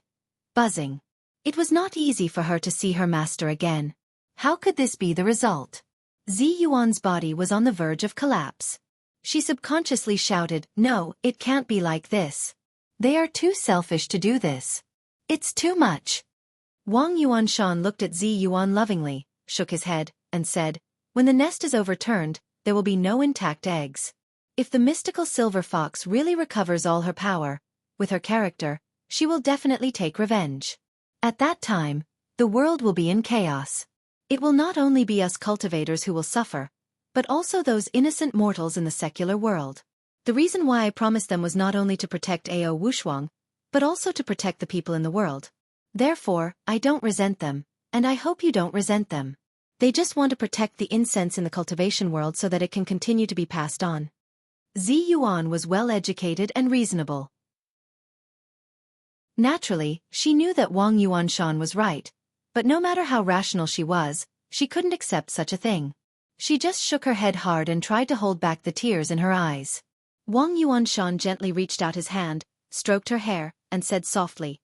Buzzing. It was not easy for her to see her master again. How could this be the result? Zi Yuan's body was on the verge of collapse. She subconsciously shouted, No, it can't be like this. They are too selfish to do this. It's too much. Wang Yuanshan looked at Zi Yuan lovingly, shook his head, and said, When the nest is overturned, there will be no intact eggs. If the mystical silver fox really recovers all her power, with her character, she will definitely take revenge. At that time, the world will be in chaos. It will not only be us cultivators who will suffer, but also those innocent mortals in the secular world. The reason why I promised them was not only to protect Ao Wushuang, but also to protect the people in the world. Therefore, I don't resent them, and I hope you don't resent them. They just want to protect the incense in the cultivation world so that it can continue to be passed on. Zi Yuan was well-educated and reasonable. Naturally, she knew that Wang Yuanshan was right, but no matter how rational she was, she couldn't accept such a thing. She just shook her head hard and tried to hold back the tears in her eyes. Wang Yuanshan gently reached out his hand, stroked her hair, and said softly,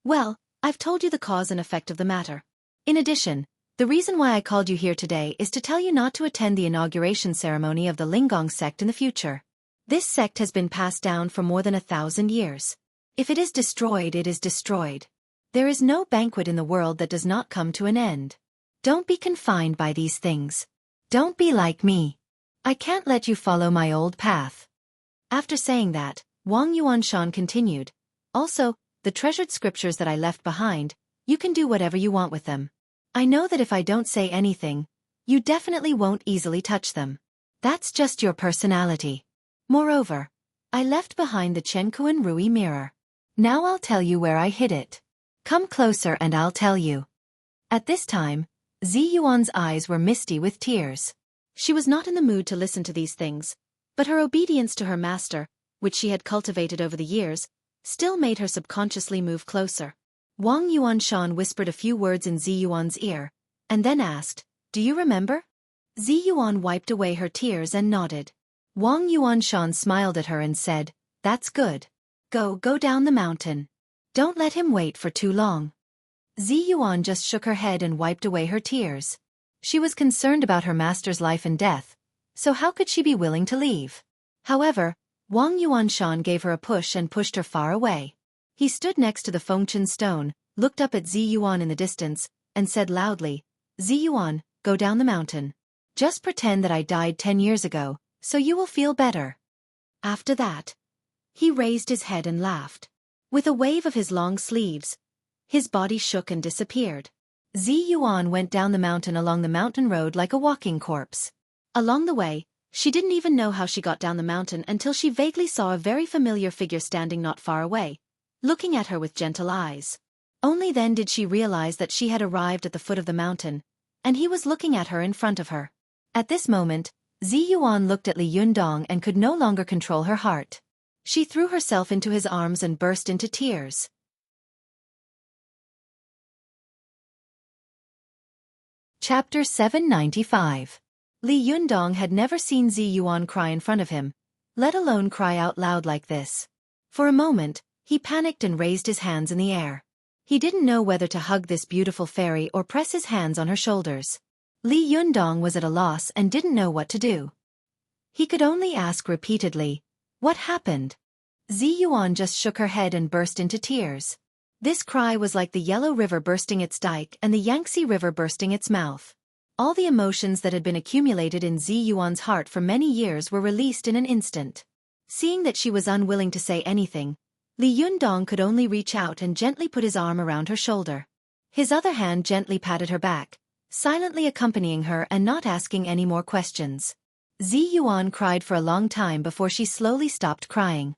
Well, I've told you the cause and effect of the matter. In addition, the reason why I called you here today is to tell you not to attend the inauguration ceremony of the Linggong sect in the future. This sect has been passed down for more than 1,000 years. If it is destroyed, it is destroyed. There is no banquet in the world that does not come to an end. Don't be confined by these things. Don't be like me. I can't let you follow my old path. After saying that, Wang Yuanshan continued, Also, the treasured scriptures that I left behind, you can do whatever you want with them. I know that if I don't say anything, you definitely won't easily touch them. That's just your personality. Moreover, I left behind the Chen Rui mirror. Now I'll tell you where I hid it. Come closer and I'll tell you. At this time, Zi Yuan's eyes were misty with tears. She was not in the mood to listen to these things, but her obedience to her master, which she had cultivated over the years, still made her subconsciously move closer. Wang Yuanshan whispered a few words in Zi Yuan's ear, and then asked, Do you remember? Zi Yuan wiped away her tears and nodded. Wang Yuanshan smiled at her and said, That's good. Go down the mountain. Don't let him wait for too long. Zi Yuan just shook her head and wiped away her tears. She was concerned about her master's life and death, so how could she be willing to leave? However, Wang Yuanshan gave her a push and pushed her far away. He stood next to the Fengchen stone, looked up at Zi Yuan in the distance, and said loudly, Zi Yuan, go down the mountain. Just pretend that I died 10 years ago, so you will feel better. After that, he raised his head and laughed. With a wave of his long sleeves, his body shook and disappeared. Zi Yuan went down the mountain along the mountain road like a walking corpse. Along the way, she didn't even know how she got down the mountain until she vaguely saw a very familiar figure standing not far away, looking at her with gentle eyes. Only then did she realize that she had arrived at the foot of the mountain, and he was looking at her in front of her. At this moment, Zi Yuan looked at Li Yundong and could no longer control her heart. She threw herself into his arms and burst into tears. Chapter 795. Li Yundong had never seen Zi Yuan cry in front of him, let alone cry out loud like this. For a moment, he panicked and raised his hands in the air. He didn't know whether to hug this beautiful fairy or press his hands on her shoulders. Li Yundong was at a loss and didn't know what to do. He could only ask repeatedly, What happened? Zi Yuan just shook her head and burst into tears. This cry was like the Yellow River bursting its dike and the Yangtze River bursting its mouth. All the emotions that had been accumulated in Zi Yuan's heart for many years were released in an instant. Seeing that she was unwilling to say anything, Li Yundong could only reach out and gently put his arm around her shoulder. His other hand gently patted her back, silently accompanying her and not asking any more questions. Zi Yuan cried for a long time before she slowly stopped crying.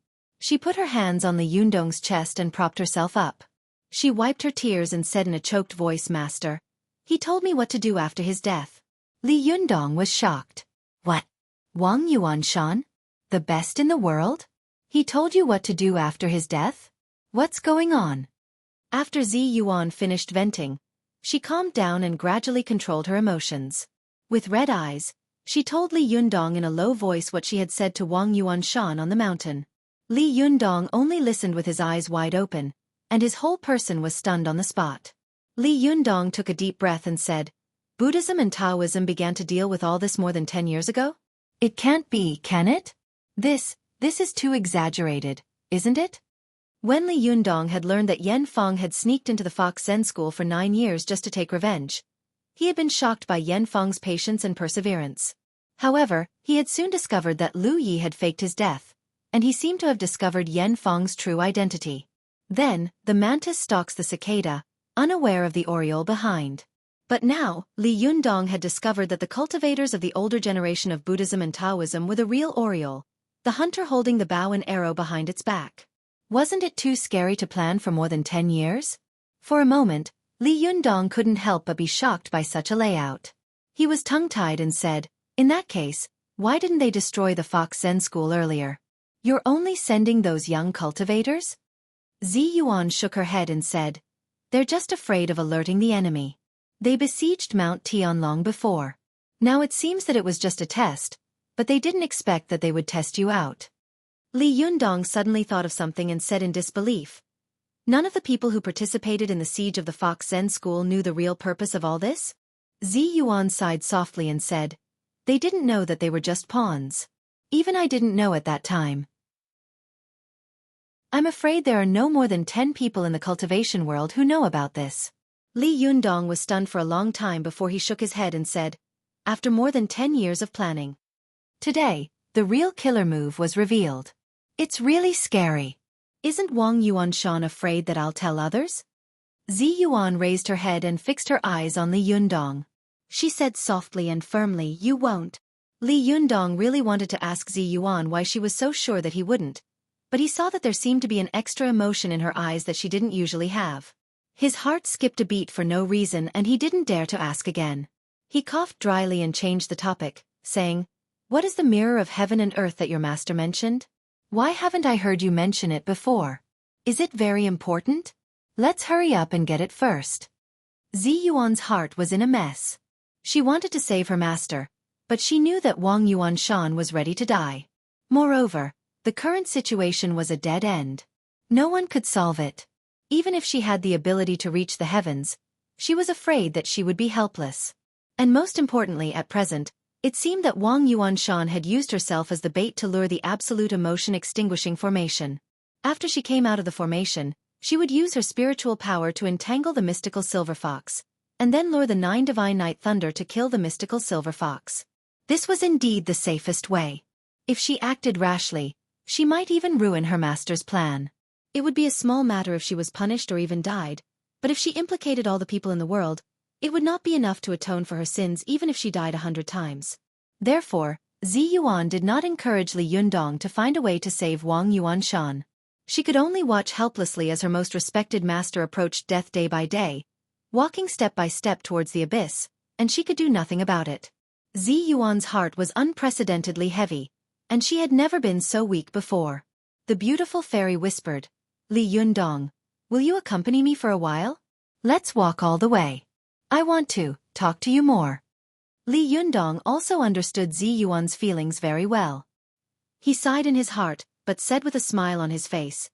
She put her hands on Li Yundong's chest and propped herself up. She wiped her tears and said in a choked voice, "Master, he told me what to do after his death." Li Yundong was shocked. "What? Wang Yuanshan? The best in the world? He told you what to do after his death? What's going on?" After Zi Yuan finished venting, she calmed down and gradually controlled her emotions. With red eyes, she told Li Yundong in a low voice what she had said to Wang Yuanshan on the mountain. Li Yundong only listened with his eyes wide open, and his whole person was stunned on the spot. Li Yundong took a deep breath and said, "Buddhism and Taoism began to deal with all this more than 10 years ago? It can't be, can it? This is too exaggerated, isn't it?" When Li Yundong had learned that Yan Feng had sneaked into the Fox Zen school for 9 years just to take revenge, he had been shocked by Yan Feng's patience and perseverance. However, he had soon discovered that Lu Yi had faked his death, and he seemed to have discovered Yan Feng's true identity. Then, the mantis stalks the cicada, unaware of the oriole behind. But now, Li Yundong had discovered that the cultivators of the older generation of Buddhism and Taoism were the real oriole, the hunter holding the bow and arrow behind its back. Wasn't it too scary to plan for more than 10 years? For a moment, Li Yundong couldn't help but be shocked by such a layout. He was tongue-tied and said, "In that case, why didn't they destroy the Fox Zen school earlier? You're only sending those young cultivators?" Zi Yuan shook her head and said, "They're just afraid of alerting the enemy. They besieged Mount Tian long before. Now it seems that it was just a test, but they didn't expect that they would test you out." Li Yundong suddenly thought of something and said in disbelief, "None of the people who participated in the siege of the Fox Zen school knew the real purpose of all this?" Zi Yuan sighed softly and said, "They didn't know that they were just pawns. Even I didn't know at that time. I'm afraid there are no more than 10 people in the cultivation world who know about this." Li Yundong was stunned for a long time before he shook his head and said, "After more than 10 years of planning. Today, the real killer move was revealed. It's really scary. Isn't Wang Yuanshan afraid that I'll tell others?" Zi Yuan raised her head and fixed her eyes on Li Yundong. She said softly and firmly, "You won't." Li Yundong really wanted to ask Zi Yuan why she was so sure that he wouldn't, but he saw that there seemed to be an extra emotion in her eyes that she didn't usually have. His heart skipped a beat for no reason and he didn't dare to ask again. He coughed dryly and changed the topic, saying, "What is the mirror of heaven and earth that your master mentioned? Why haven't I heard you mention it before? Is it very important? Let's hurry up and get it first." Zi Yuan's heart was in a mess. She wanted to save her master, but she knew that Wang Yuanshan was ready to die. Moreover, the current situation was a dead end. No one could solve it. Even if she had the ability to reach the heavens, she was afraid that she would be helpless. And most importantly at present, it seemed that Wang Yuanshan had used herself as the bait to lure the absolute emotion extinguishing formation. After she came out of the formation, she would use her spiritual power to entangle the mystical silver fox, and then lure the 9 divine night thunder to kill the mystical silver fox. This was indeed the safest way. If she acted rashly, she might even ruin her master's plan. It would be a small matter if she was punished or even died, but if she implicated all the people in the world, it would not be enough to atone for her sins even if she died 100 times. Therefore, Zi Yuan did not encourage Li Yundong to find a way to save Wang Yuanshan. She could only watch helplessly as her most respected master approached death day by day, walking step by step towards the abyss, and she could do nothing about it. Zi Yuan's heart was unprecedentedly heavy, and she had never been so weak before. The beautiful fairy whispered, "Li Yundong, will you accompany me for a while? Let's walk all the way. I want to talk to you more." Li Yundong also understood Zi Yuan's feelings very well. He sighed in his heart, but said with a smile on his face,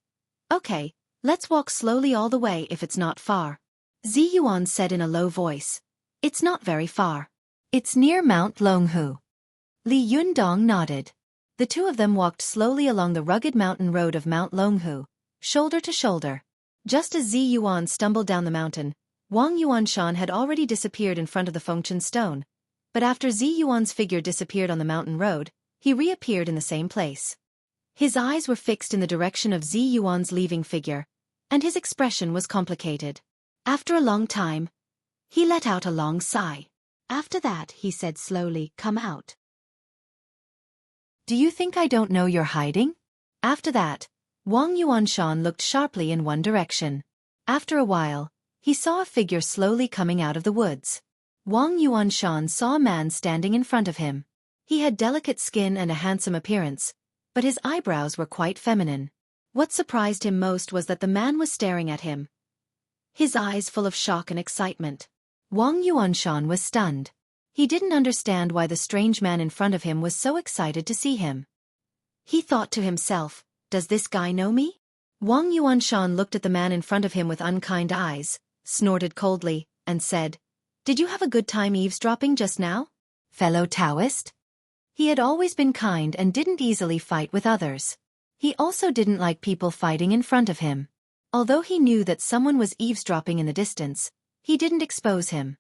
"Okay, let's walk slowly all the way if it's not far." Zi Yuan said in a low voice, "It's not very far. It's near Mount Longhu." Li Yundong nodded. The two of them walked slowly along the rugged mountain road of Mount Longhu, shoulder to shoulder. Just as Zi Yuan stumbled down the mountain, Wang Yuanshan had already disappeared in front of the Fengchen stone, but after Zi Yuan's figure disappeared on the mountain road, he reappeared in the same place. His eyes were fixed in the direction of Zi Yuan's leaving figure, and his expression was complicated. After a long time, he let out a long sigh. After that, he said slowly, "Come out." "Do you think I don't know you're hiding?" After that, Wang Yuanshan looked sharply in one direction. After a while, he saw a figure slowly coming out of the woods. Wang Yuanshan saw a man standing in front of him. He had delicate skin and a handsome appearance, but his eyebrows were quite feminine. What surprised him most was that the man was staring at him, his eyes full of shock and excitement. Wang Yuanshan was stunned. He didn't understand why the strange man in front of him was so excited to see him. He thought to himself, "Does this guy know me?" Wang Yuanshan looked at the man in front of him with unkind eyes, snorted coldly, and said, "Did you have a good time eavesdropping just now, fellow Taoist?" He had always been kind and didn't easily fight with others. He also didn't like people fighting in front of him. Although he knew that someone was eavesdropping in the distance, he didn't expose him.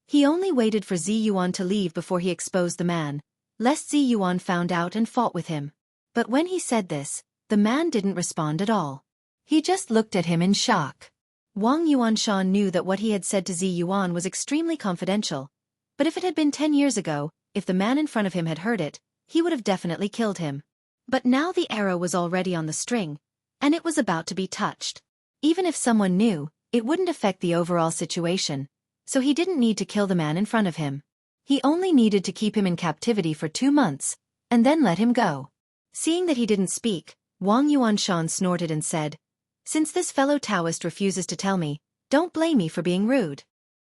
He only waited for Zi Yuan to leave before he exposed the man, lest Zi Yuan found out and fought with him. But when he said this, the man didn't respond at all. He just looked at him in shock. Wang Yuanshan knew that what he had said to Zi Yuan was extremely confidential, but if it had been 10 years ago, if the man in front of him had heard it, he would have definitely killed him. But now the arrow was already on the string, and it was about to be touched. Even if someone knew, it wouldn't affect the overall situation, so he didn't need to kill the man in front of him. He only needed to keep him in captivity for 2 months, and then let him go. Seeing that he didn't speak, Wang Yuanshan snorted and said, "Since this fellow Taoist refuses to tell me, don't blame me for being rude."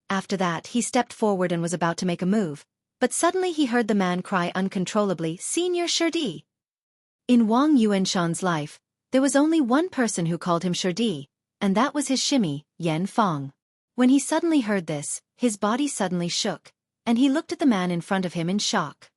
After that he stepped forward and was about to make a move, but suddenly he heard the man cry uncontrollably, "Senior Xueqi." In Wang Yuanshan's life, there was only one person who called him Xueqi, and that was his shimmy, Yan Fong. When he suddenly heard this, his body suddenly shook, and he looked at the man in front of him in shock.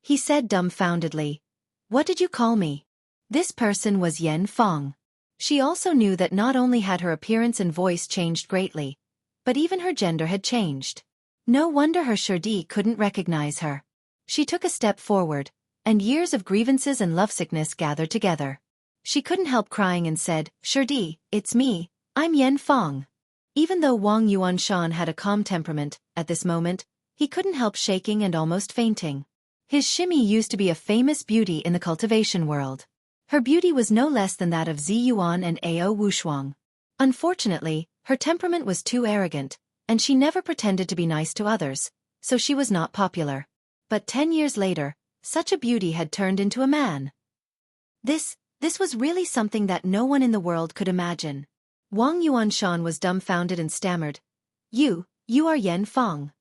He said dumbfoundedly, "What did you call me?" This person was Yan Fong. She also knew that not only had her appearance and voice changed greatly, but even her gender had changed. No wonder her Xueqi couldn't recognize her. She took a step forward, and years of grievances and lovesickness gathered together. She couldn't help crying and said, "Xueqi, it's me, I'm Yan Fong." Even though Wang Yuanshan had a calm temperament, at this moment, he couldn't help shaking and almost fainting. His shimmy used to be a famous beauty in the cultivation world. Her beauty was no less than that of Zi Yuan and Ao Wushuang. Unfortunately, her temperament was too arrogant, and she never pretended to be nice to others, so she was not popular. But 10 years later, such a beauty had turned into a man. This was really something that no one in the world could imagine. Wang Yuanshan was dumbfounded and stammered, You are Yan Fong.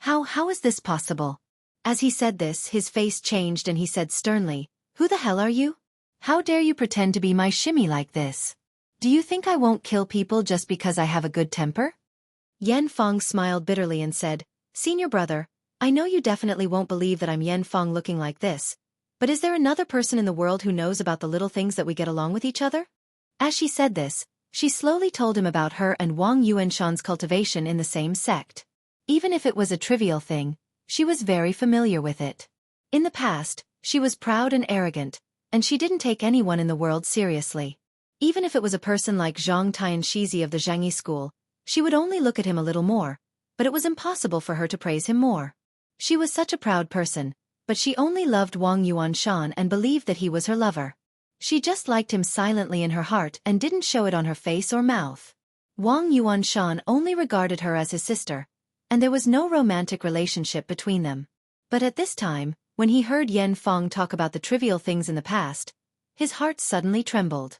How is this possible?" As he said this, his face changed and he said sternly, "Who the hell are you? How dare you pretend to be my shimmy like this? Do you think I won't kill people just because I have a good temper?" Yan Fong smiled bitterly and said, "Senior brother, I know you definitely won't believe that I'm Yan Fong looking like this, but is there another person in the world who knows about the little things that we get along with each other?" As she said this, she slowly told him about her and Wang Yuanshan's cultivation in the same sect. Even if it was a trivial thing, she was very familiar with it. In the past, she was proud and arrogant, and she didn't take anyone in the world seriously. Even if it was a person like Zhang Tianshizi of the Zhangyi school, she would only look at him a little more, but it was impossible for her to praise him more. She was such a proud person, but she only loved Wang Yuanshan and believed that he was her lover. She just liked him silently in her heart and didn't show it on her face or mouth. Wang Yuanshan only regarded her as his sister, and there was no romantic relationship between them. But at this time, when he heard Yan Fong talk about the trivial things in the past, his heart suddenly trembled.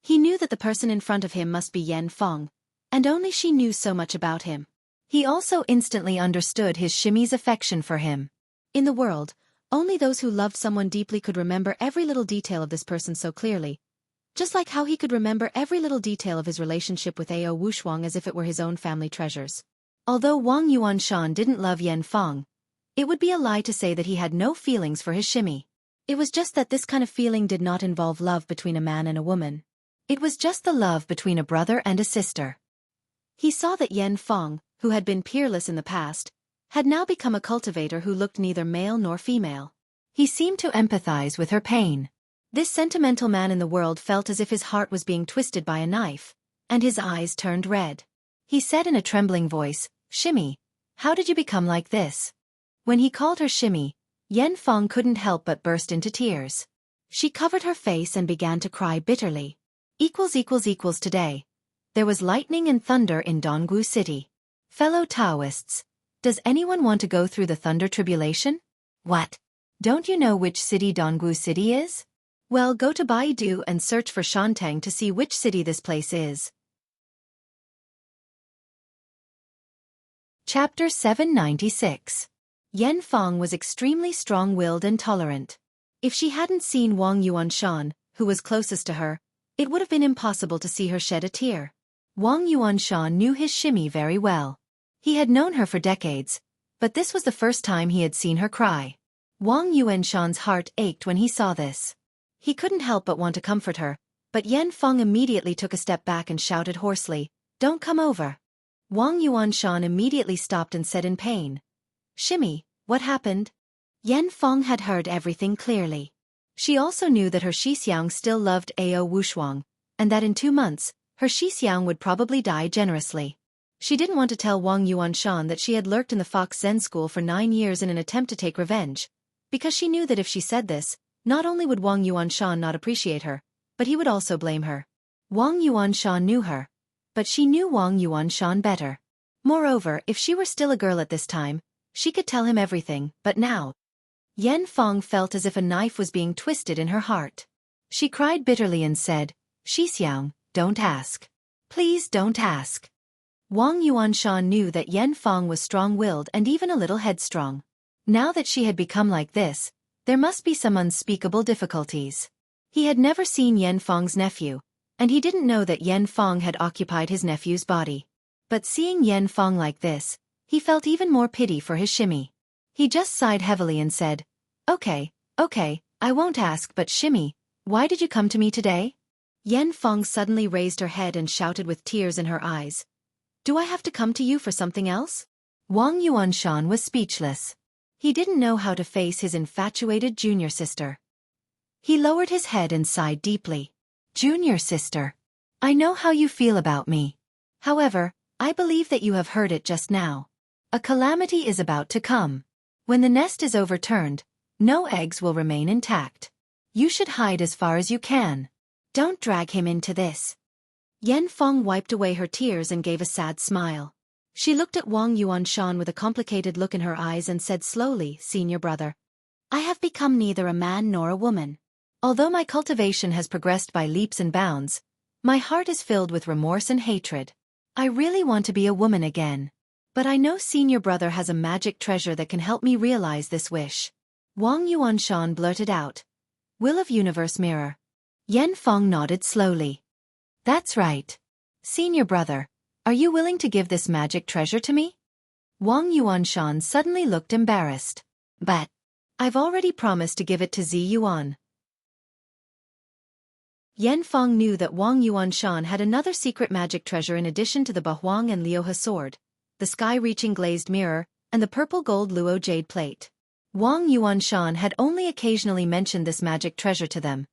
He knew that the person in front of him must be Yan Fong, and only she knew so much about him. He also instantly understood his shimmy's affection for him. In the world, only those who loved someone deeply could remember every little detail of this person so clearly, just like how he could remember every little detail of his relationship with Ao Wushuang as if it were his own family treasures. Although Wang Yuanshan didn't love Yan Fong, it would be a lie to say that he had no feelings for his shimmy. It was just that this kind of feeling did not involve love between a man and a woman. It was just the love between a brother and a sister. He saw that Yan Fong, who had been peerless in the past, had now become a cultivator who looked neither male nor female. He seemed to empathize with her pain. This sentimental man in the world felt as if his heart was being twisted by a knife, and his eyes turned red. He said in a trembling voice, "Shimmy, how did you become like this?" When he called her Shimmy, Yan Fong couldn't help but burst into tears. She covered her face and began to cry bitterly. Today. There was lightning and thunder in Dongwu City. Fellow Taoists, does anyone want to go through the thunder tribulation? What? Don't you know which city Dongwu City is? Well, go to Baidu and search for Shantang to see which city this place is. Chapter 796. Yan Fong was extremely strong-willed and tolerant. If she hadn't seen Wang Yuanshan, who was closest to her, it would have been impossible to see her shed a tear. Wang Yuanshan knew his Shimi very well. He had known her for decades, but this was the first time he had seen her cry. Wang Yuanshan's heart ached when he saw this. He couldn't help but want to comfort her, but Yan Fong immediately took a step back and shouted hoarsely, "Don't come over." Wang Yuanshan immediately stopped and said in pain, "Shimi, what happened?" Yan Fong had heard everything clearly. She also knew that her Xixiang still loved Ao Wushuang, and that in 2 months, her Xixiang would probably die generously. She didn't want to tell Wang Yuanshan that she had lurked in the Fox Zen school for 9 years in an attempt to take revenge, because she knew that if she said this, not only would Wang Yuanshan not appreciate her, but he would also blame her. Wang Yuanshan knew her, but she knew Wang Yuanshan better. Moreover, if she were still a girl at this time, she could tell him everything, but now, Yan Fong felt as if a knife was being twisted in her heart. She cried bitterly and said, "Xixiang, don't ask. Please don't ask." Wang Yuanshan knew that Yan Fong was strong-willed and even a little headstrong. Now that she had become like this, there must be some unspeakable difficulties. He had never seen Yan Fong's nephew, and he didn't know that Yan Fong had occupied his nephew's body. But seeing Yan Fong like this, he felt even more pity for his Shimi. He just sighed heavily and said, Okay, I won't ask, but Shimi, why did you come to me today?" Yan Fong suddenly raised her head and shouted with tears in her eyes, "Do I have to come to you for something else?" Wang Yuanshan was speechless. He didn't know how to face his infatuated junior sister. He lowered his head and sighed deeply. "Junior sister, I know how you feel about me. However, I believe that you have heard it just now. A calamity is about to come. When the nest is overturned, no eggs will remain intact. You should hide as far as you can. Don't drag him into this." Yan Fong wiped away her tears and gave a sad smile. She looked at Wang Yuanshan with a complicated look in her eyes and said slowly, "Senior brother, I have become neither a man nor a woman. Although my cultivation has progressed by leaps and bounds, my heart is filled with remorse and hatred. I really want to be a woman again. But I know senior brother has a magic treasure that can help me realize this wish." Wang Yuanshan blurted out, "Will of Universe Mirror." Yan Fong nodded slowly. "That's right. Senior brother, are you willing to give this magic treasure to me?" Wang Yuanshan suddenly looked embarrassed. "But I've already promised to give it to Zi Yuan." Yan Fong knew that Wang Yuanshan had another secret magic treasure in addition to the Bahuang and Liuhe sword, the sky-reaching glazed mirror, and the purple-gold Luo jade plate. Wang Yuanshan had only occasionally mentioned this magic treasure to them,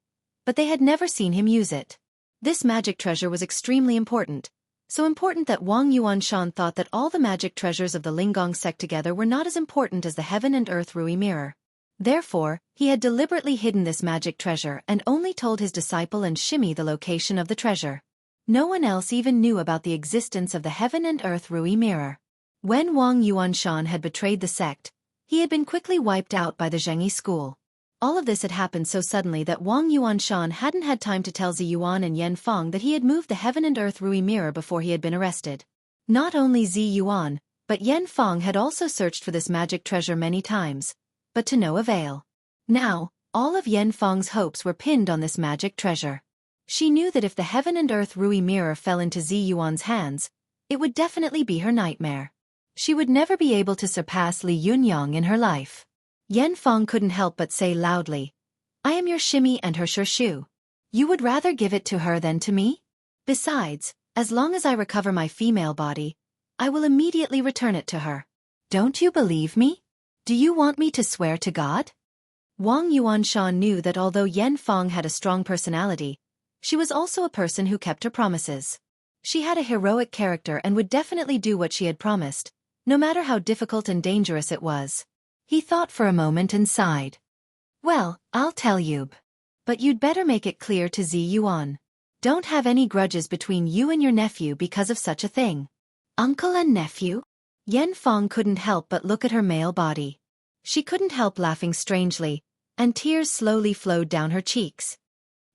but they had never seen him use it. This magic treasure was extremely important, so important that Wang Yuanshan thought that all the magic treasures of the Linggong sect together were not as important as the heaven and earth Rui mirror. Therefore, he had deliberately hidden this magic treasure and only told his disciple and Shimi the location of the treasure. No one else even knew about the existence of the heaven and earth Rui mirror. When Wang Yuanshan had betrayed the sect, he had been quickly wiped out by the Zhengyi school. All of this had happened so suddenly that Wang Yuanshan hadn't had time to tell Zi Yuan and Yan Fong that he had moved the heaven and earth Rui mirror before he had been arrested. Not only Zi Yuan, but Yan Fong had also searched for this magic treasure many times, but to no avail. Now, all of Yan Fong's hopes were pinned on this magic treasure. She knew that if the heaven and earth Rui mirror fell into Zi Yuan's hands, it would definitely be her nightmare. She would never be able to surpass Li Yunyang in her life. Yan Fong couldn't help but say loudly, "I am your Shimi and her Shu. You would rather give it to her than to me? Besides, as long as I recover my female body, I will immediately return it to her. Don't you believe me? Do you want me to swear to God?" Wang Yuanshan knew that although Yan Fong had a strong personality, she was also a person who kept her promises. She had a heroic character and would definitely do what she had promised, no matter how difficult and dangerous it was. He thought for a moment and sighed. "Well, I'll tell you. But you'd better make it clear to Zi Yuan. Don't have any grudges between you and your nephew because of such a thing. Uncle and nephew? Yan Fong couldn't help but look at her male body. She couldn't help laughing strangely, and tears slowly flowed down her cheeks.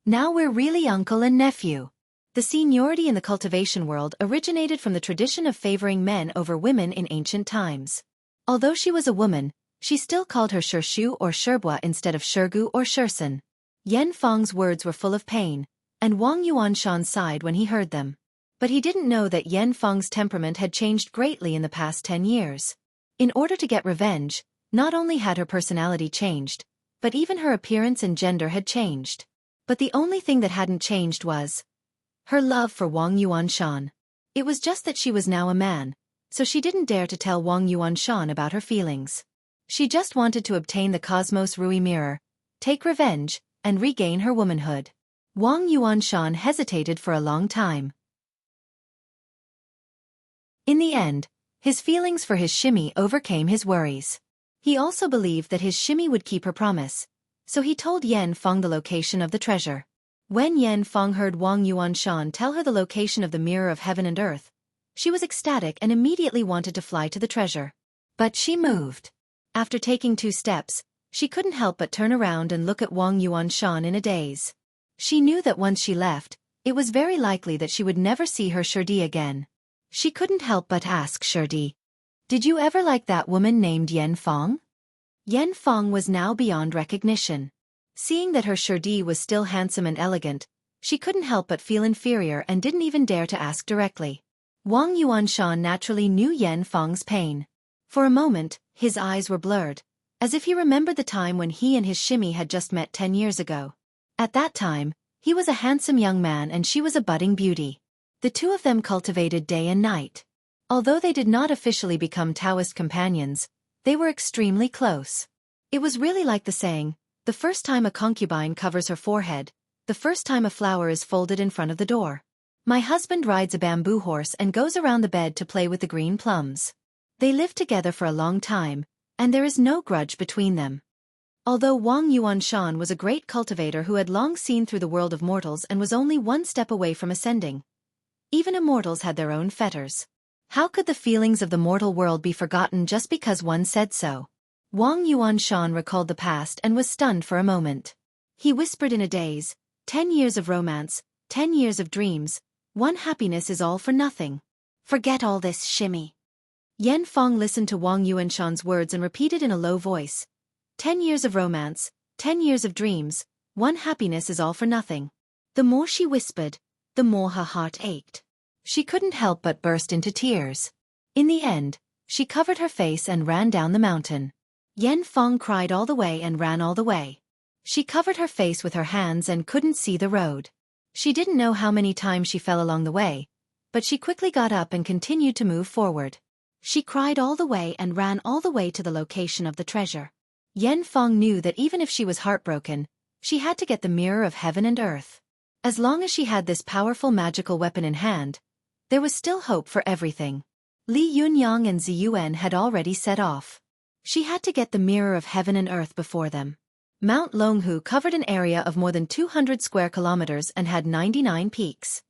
Now we're really uncle and nephew. The seniority in the cultivation world originated from the tradition of favoring men over women in ancient times. Although she was a woman, she still called her Shu or Sherbua instead of Shergu or Sherson. Yan Fong's words were full of pain, and Wang Yuanshan sighed when he heard them. But he didn't know that Yan Fong's temperament had changed greatly in the past 10 years. In order to get revenge, not only had her personality changed, but even her appearance and gender had changed. But the only thing that hadn't changed was her love for Wang Yuanshan. It was just that she was now a man, so she didn't dare to tell Wang Yuanshan about her feelings. She just wanted to obtain the Cosmos Rui mirror, take revenge, and regain her womanhood. Wang Yuanshan hesitated for a long time. In the end, his feelings for his shimmy overcame his worries. He also believed that his shimmy would keep her promise, so he told Yan Fong the location of the treasure. When Yan Fong heard Wang Yuanshan tell her the location of the mirror of heaven and earth, she was ecstatic and immediately wanted to fly to the treasure. But she moved. After taking 2 steps, she couldn't help but turn around and look at Wang Yuanshan in a daze. She knew that once she left, it was very likely that she would never see her Shirdi again. She couldn't help but ask Shirdi, "Did you ever like that woman named Yan Fong?" Yan Fong was now beyond recognition. Seeing that her Shirdi was still handsome and elegant, she couldn't help but feel inferior and didn't even dare to ask directly. Wang Yuanshan naturally knew Yan Fong's pain. For a moment, his eyes were blurred, as if he remembered the time when he and his shimmy had just met 10 years ago. At that time, he was a handsome young man and she was a budding beauty. The two of them cultivated day and night. Although they did not officially become Taoist companions, they were extremely close. It was really like the saying, the first time a concubine covers her forehead, the first time a flower is folded in front of the door. My husband rides a bamboo horse and goes around the bed to play with the green plums. They lived together for a long time, and there is no grudge between them. Although Wang Yuanshan was a great cultivator who had long seen through the world of mortals and was only one step away from ascending, even immortals had their own fetters. How could the feelings of the mortal world be forgotten just because one said so? Wang Yuanshan recalled the past and was stunned for a moment. He whispered in a daze, 10 years of romance, 10 years of dreams, one happiness is all for nothing. Forget all this shimmy. Yan Fong listened to Wang Yuanshan's words and repeated in a low voice, 10 years of romance, 10 years of dreams, one happiness is all for nothing. The more she whispered, the more her heart ached. She couldn't help but burst into tears. In the end, she covered her face and ran down the mountain. Yan Fong cried all the way and ran all the way. She covered her face with her hands and couldn't see the road. She didn't know how many times she fell along the way, but she quickly got up and continued to move forward. She cried all the way and ran all the way to the location of the treasure. Yan Fong knew that even if she was heartbroken, she had to get the mirror of heaven and earth. As long as she had this powerful magical weapon in hand, there was still hope for everything. Li Yunyang and Ziyuan had already set off. She had to get the mirror of heaven and earth before them. Mount Longhu covered an area of more than 200 square kilometers and had 99 peaks.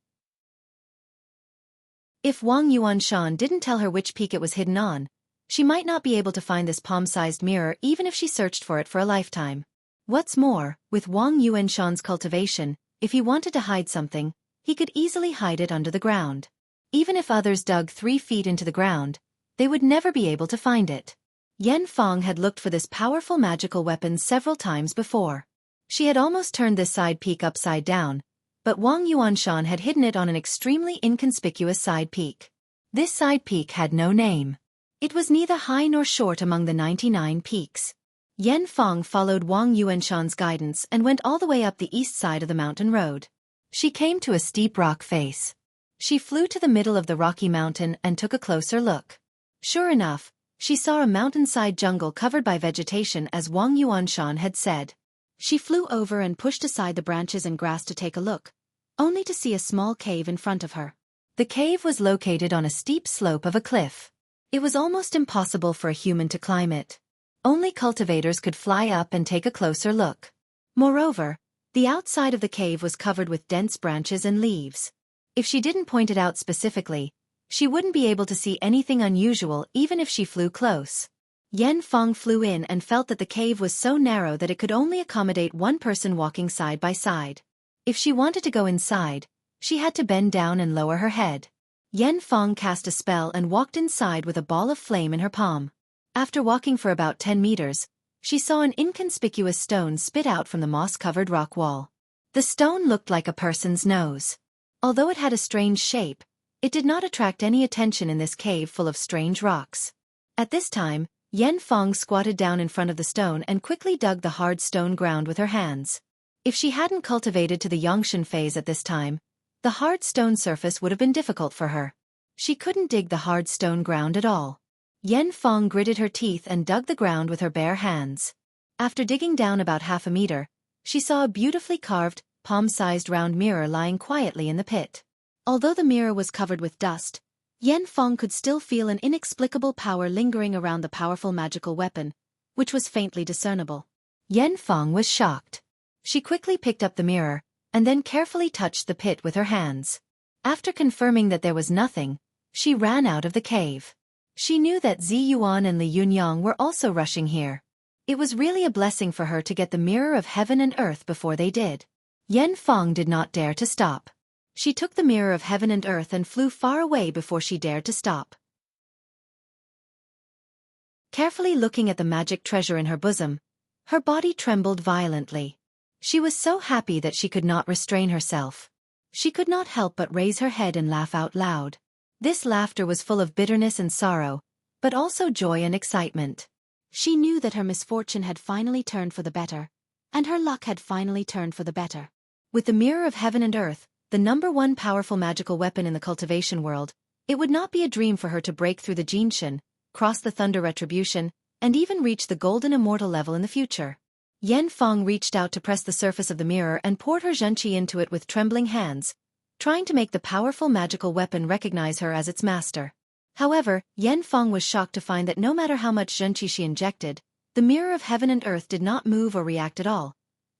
If Wang Yuanshan didn't tell her which peak it was hidden on, she might not be able to find this palm-sized mirror even if she searched for it for a lifetime. What's more, with Wang Yuanshan's cultivation, if he wanted to hide something, he could easily hide it under the ground. Even if others dug 3 feet into the ground, they would never be able to find it. Yan Fong had looked for this powerful magical weapon several times before. She had almost turned this side peak upside down, but Wang Yuanshan had hidden it on an extremely inconspicuous side peak. This side peak had no name. It was neither high nor short among the 99 peaks. Yan Fong followed Wang Yuanshan's guidance and went all the way up the east side of the mountain road. She came to a steep rock face. She flew to the middle of the rocky mountain and took a closer look. Sure enough, she saw a mountainside jungle covered by vegetation as Wang Yuanshan had said. She flew over and pushed aside the branches and grass to take a look, only to see a small cave in front of her. The cave was located on a steep slope of a cliff. It was almost impossible for a human to climb it. Only cultivators could fly up and take a closer look. Moreover, The outside of the cave was covered with dense branches and leaves. If she didn't point it out specifically, she wouldn't be able to see anything unusual even if she flew close. Yan Feng flew in and felt that the cave was so narrow that it could only accommodate one person walking side by side. If she wanted to go inside, she had to bend down and lower her head. Yan Feng cast a spell and walked inside with a ball of flame in her palm. After walking for about 10 meters, she saw an inconspicuous stone spit out from the moss-covered rock wall. The stone looked like a person's nose. Although it had a strange shape, it did not attract any attention in this cave full of strange rocks. At this time, Yan Feng squatted down in front of the stone and quickly dug the hard stone ground with her hands. If she hadn't cultivated to the Yongshan phase at this time, the hard stone surface would have been difficult for her. She couldn't dig the hard stone ground at all. Yan Feng gritted her teeth and dug the ground with her bare hands. After digging down about half a meter, she saw a beautifully carved, palm-sized round mirror lying quietly in the pit. Although the mirror was covered with dust, Yan Feng could still feel an inexplicable power lingering around the powerful magical weapon, which was faintly discernible. Yan Feng was shocked. She quickly picked up the mirror, and then carefully touched the pit with her hands. After confirming that there was nothing, she ran out of the cave. She knew that Zi Yuan and Li Yunyang were also rushing here. It was really a blessing for her to get the mirror of heaven and earth before they did. Yan Feng did not dare to stop. She took the mirror of heaven and earth and flew far away before she dared to stop. Carefully looking at the magic treasure in her bosom, her body trembled violently. She was so happy that she could not restrain herself. She could not help but raise her head and laugh out loud. This laughter was full of bitterness and sorrow, but also joy and excitement. She knew that her misfortune had finally turned for the better, and her luck had finally turned for the better. With the mirror of heaven and earth, the #1 powerful magical weapon in the cultivation world, it would not be a dream for her to break through the Jinshan, cross the Thunder Retribution, and even reach the Golden Immortal level in the future. Yan Feng reached out to press the surface of the mirror and poured her Xueqi into it with trembling hands, trying to make the powerful magical weapon recognize her as its master. However, Yan Feng was shocked to find that no matter how much Xueqi she injected, the mirror of heaven and earth did not move or react at all,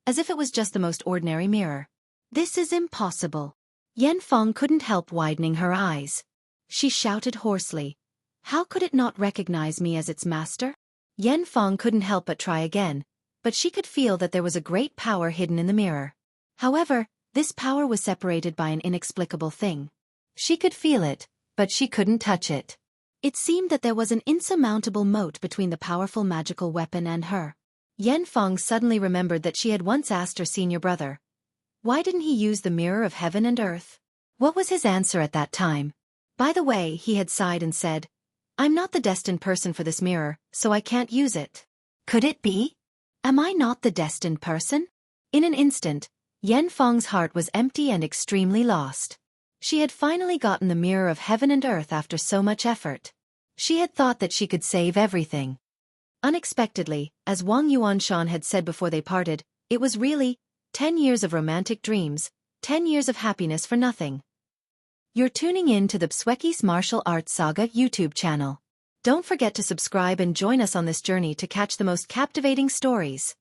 as if it was just the most ordinary mirror. This is impossible. Yan Feng couldn't help widening her eyes. She shouted hoarsely, "How could it not recognize me as its master?" Yan Feng couldn't help but try again, but she could feel that there was a great power hidden in the mirror. However, this power was separated by an inexplicable thing. She could feel it, but she couldn't touch it. It seemed that there was an insurmountable moat between the powerful magical weapon and her. Yan Feng suddenly remembered that she had once asked her senior brother, why didn't he use the mirror of heaven and earth? What was his answer at that time? By the way, he had sighed and said, "I'm not the destined person for this mirror, so I can't use it." Could it be? Am I not the destined person? In an instant, Yan Feng's heart was empty and extremely lost. She had finally gotten the mirror of heaven and earth after so much effort. She had thought that she could save everything. Unexpectedly, as Wang Yuanshan had said before they parted, it was really 10 years of romantic dreams, 10 years of happiness for nothing. You're tuning in to the Xueqi's Martial Arts Saga YouTube channel. Don't forget to subscribe and join us on this journey to catch the most captivating stories.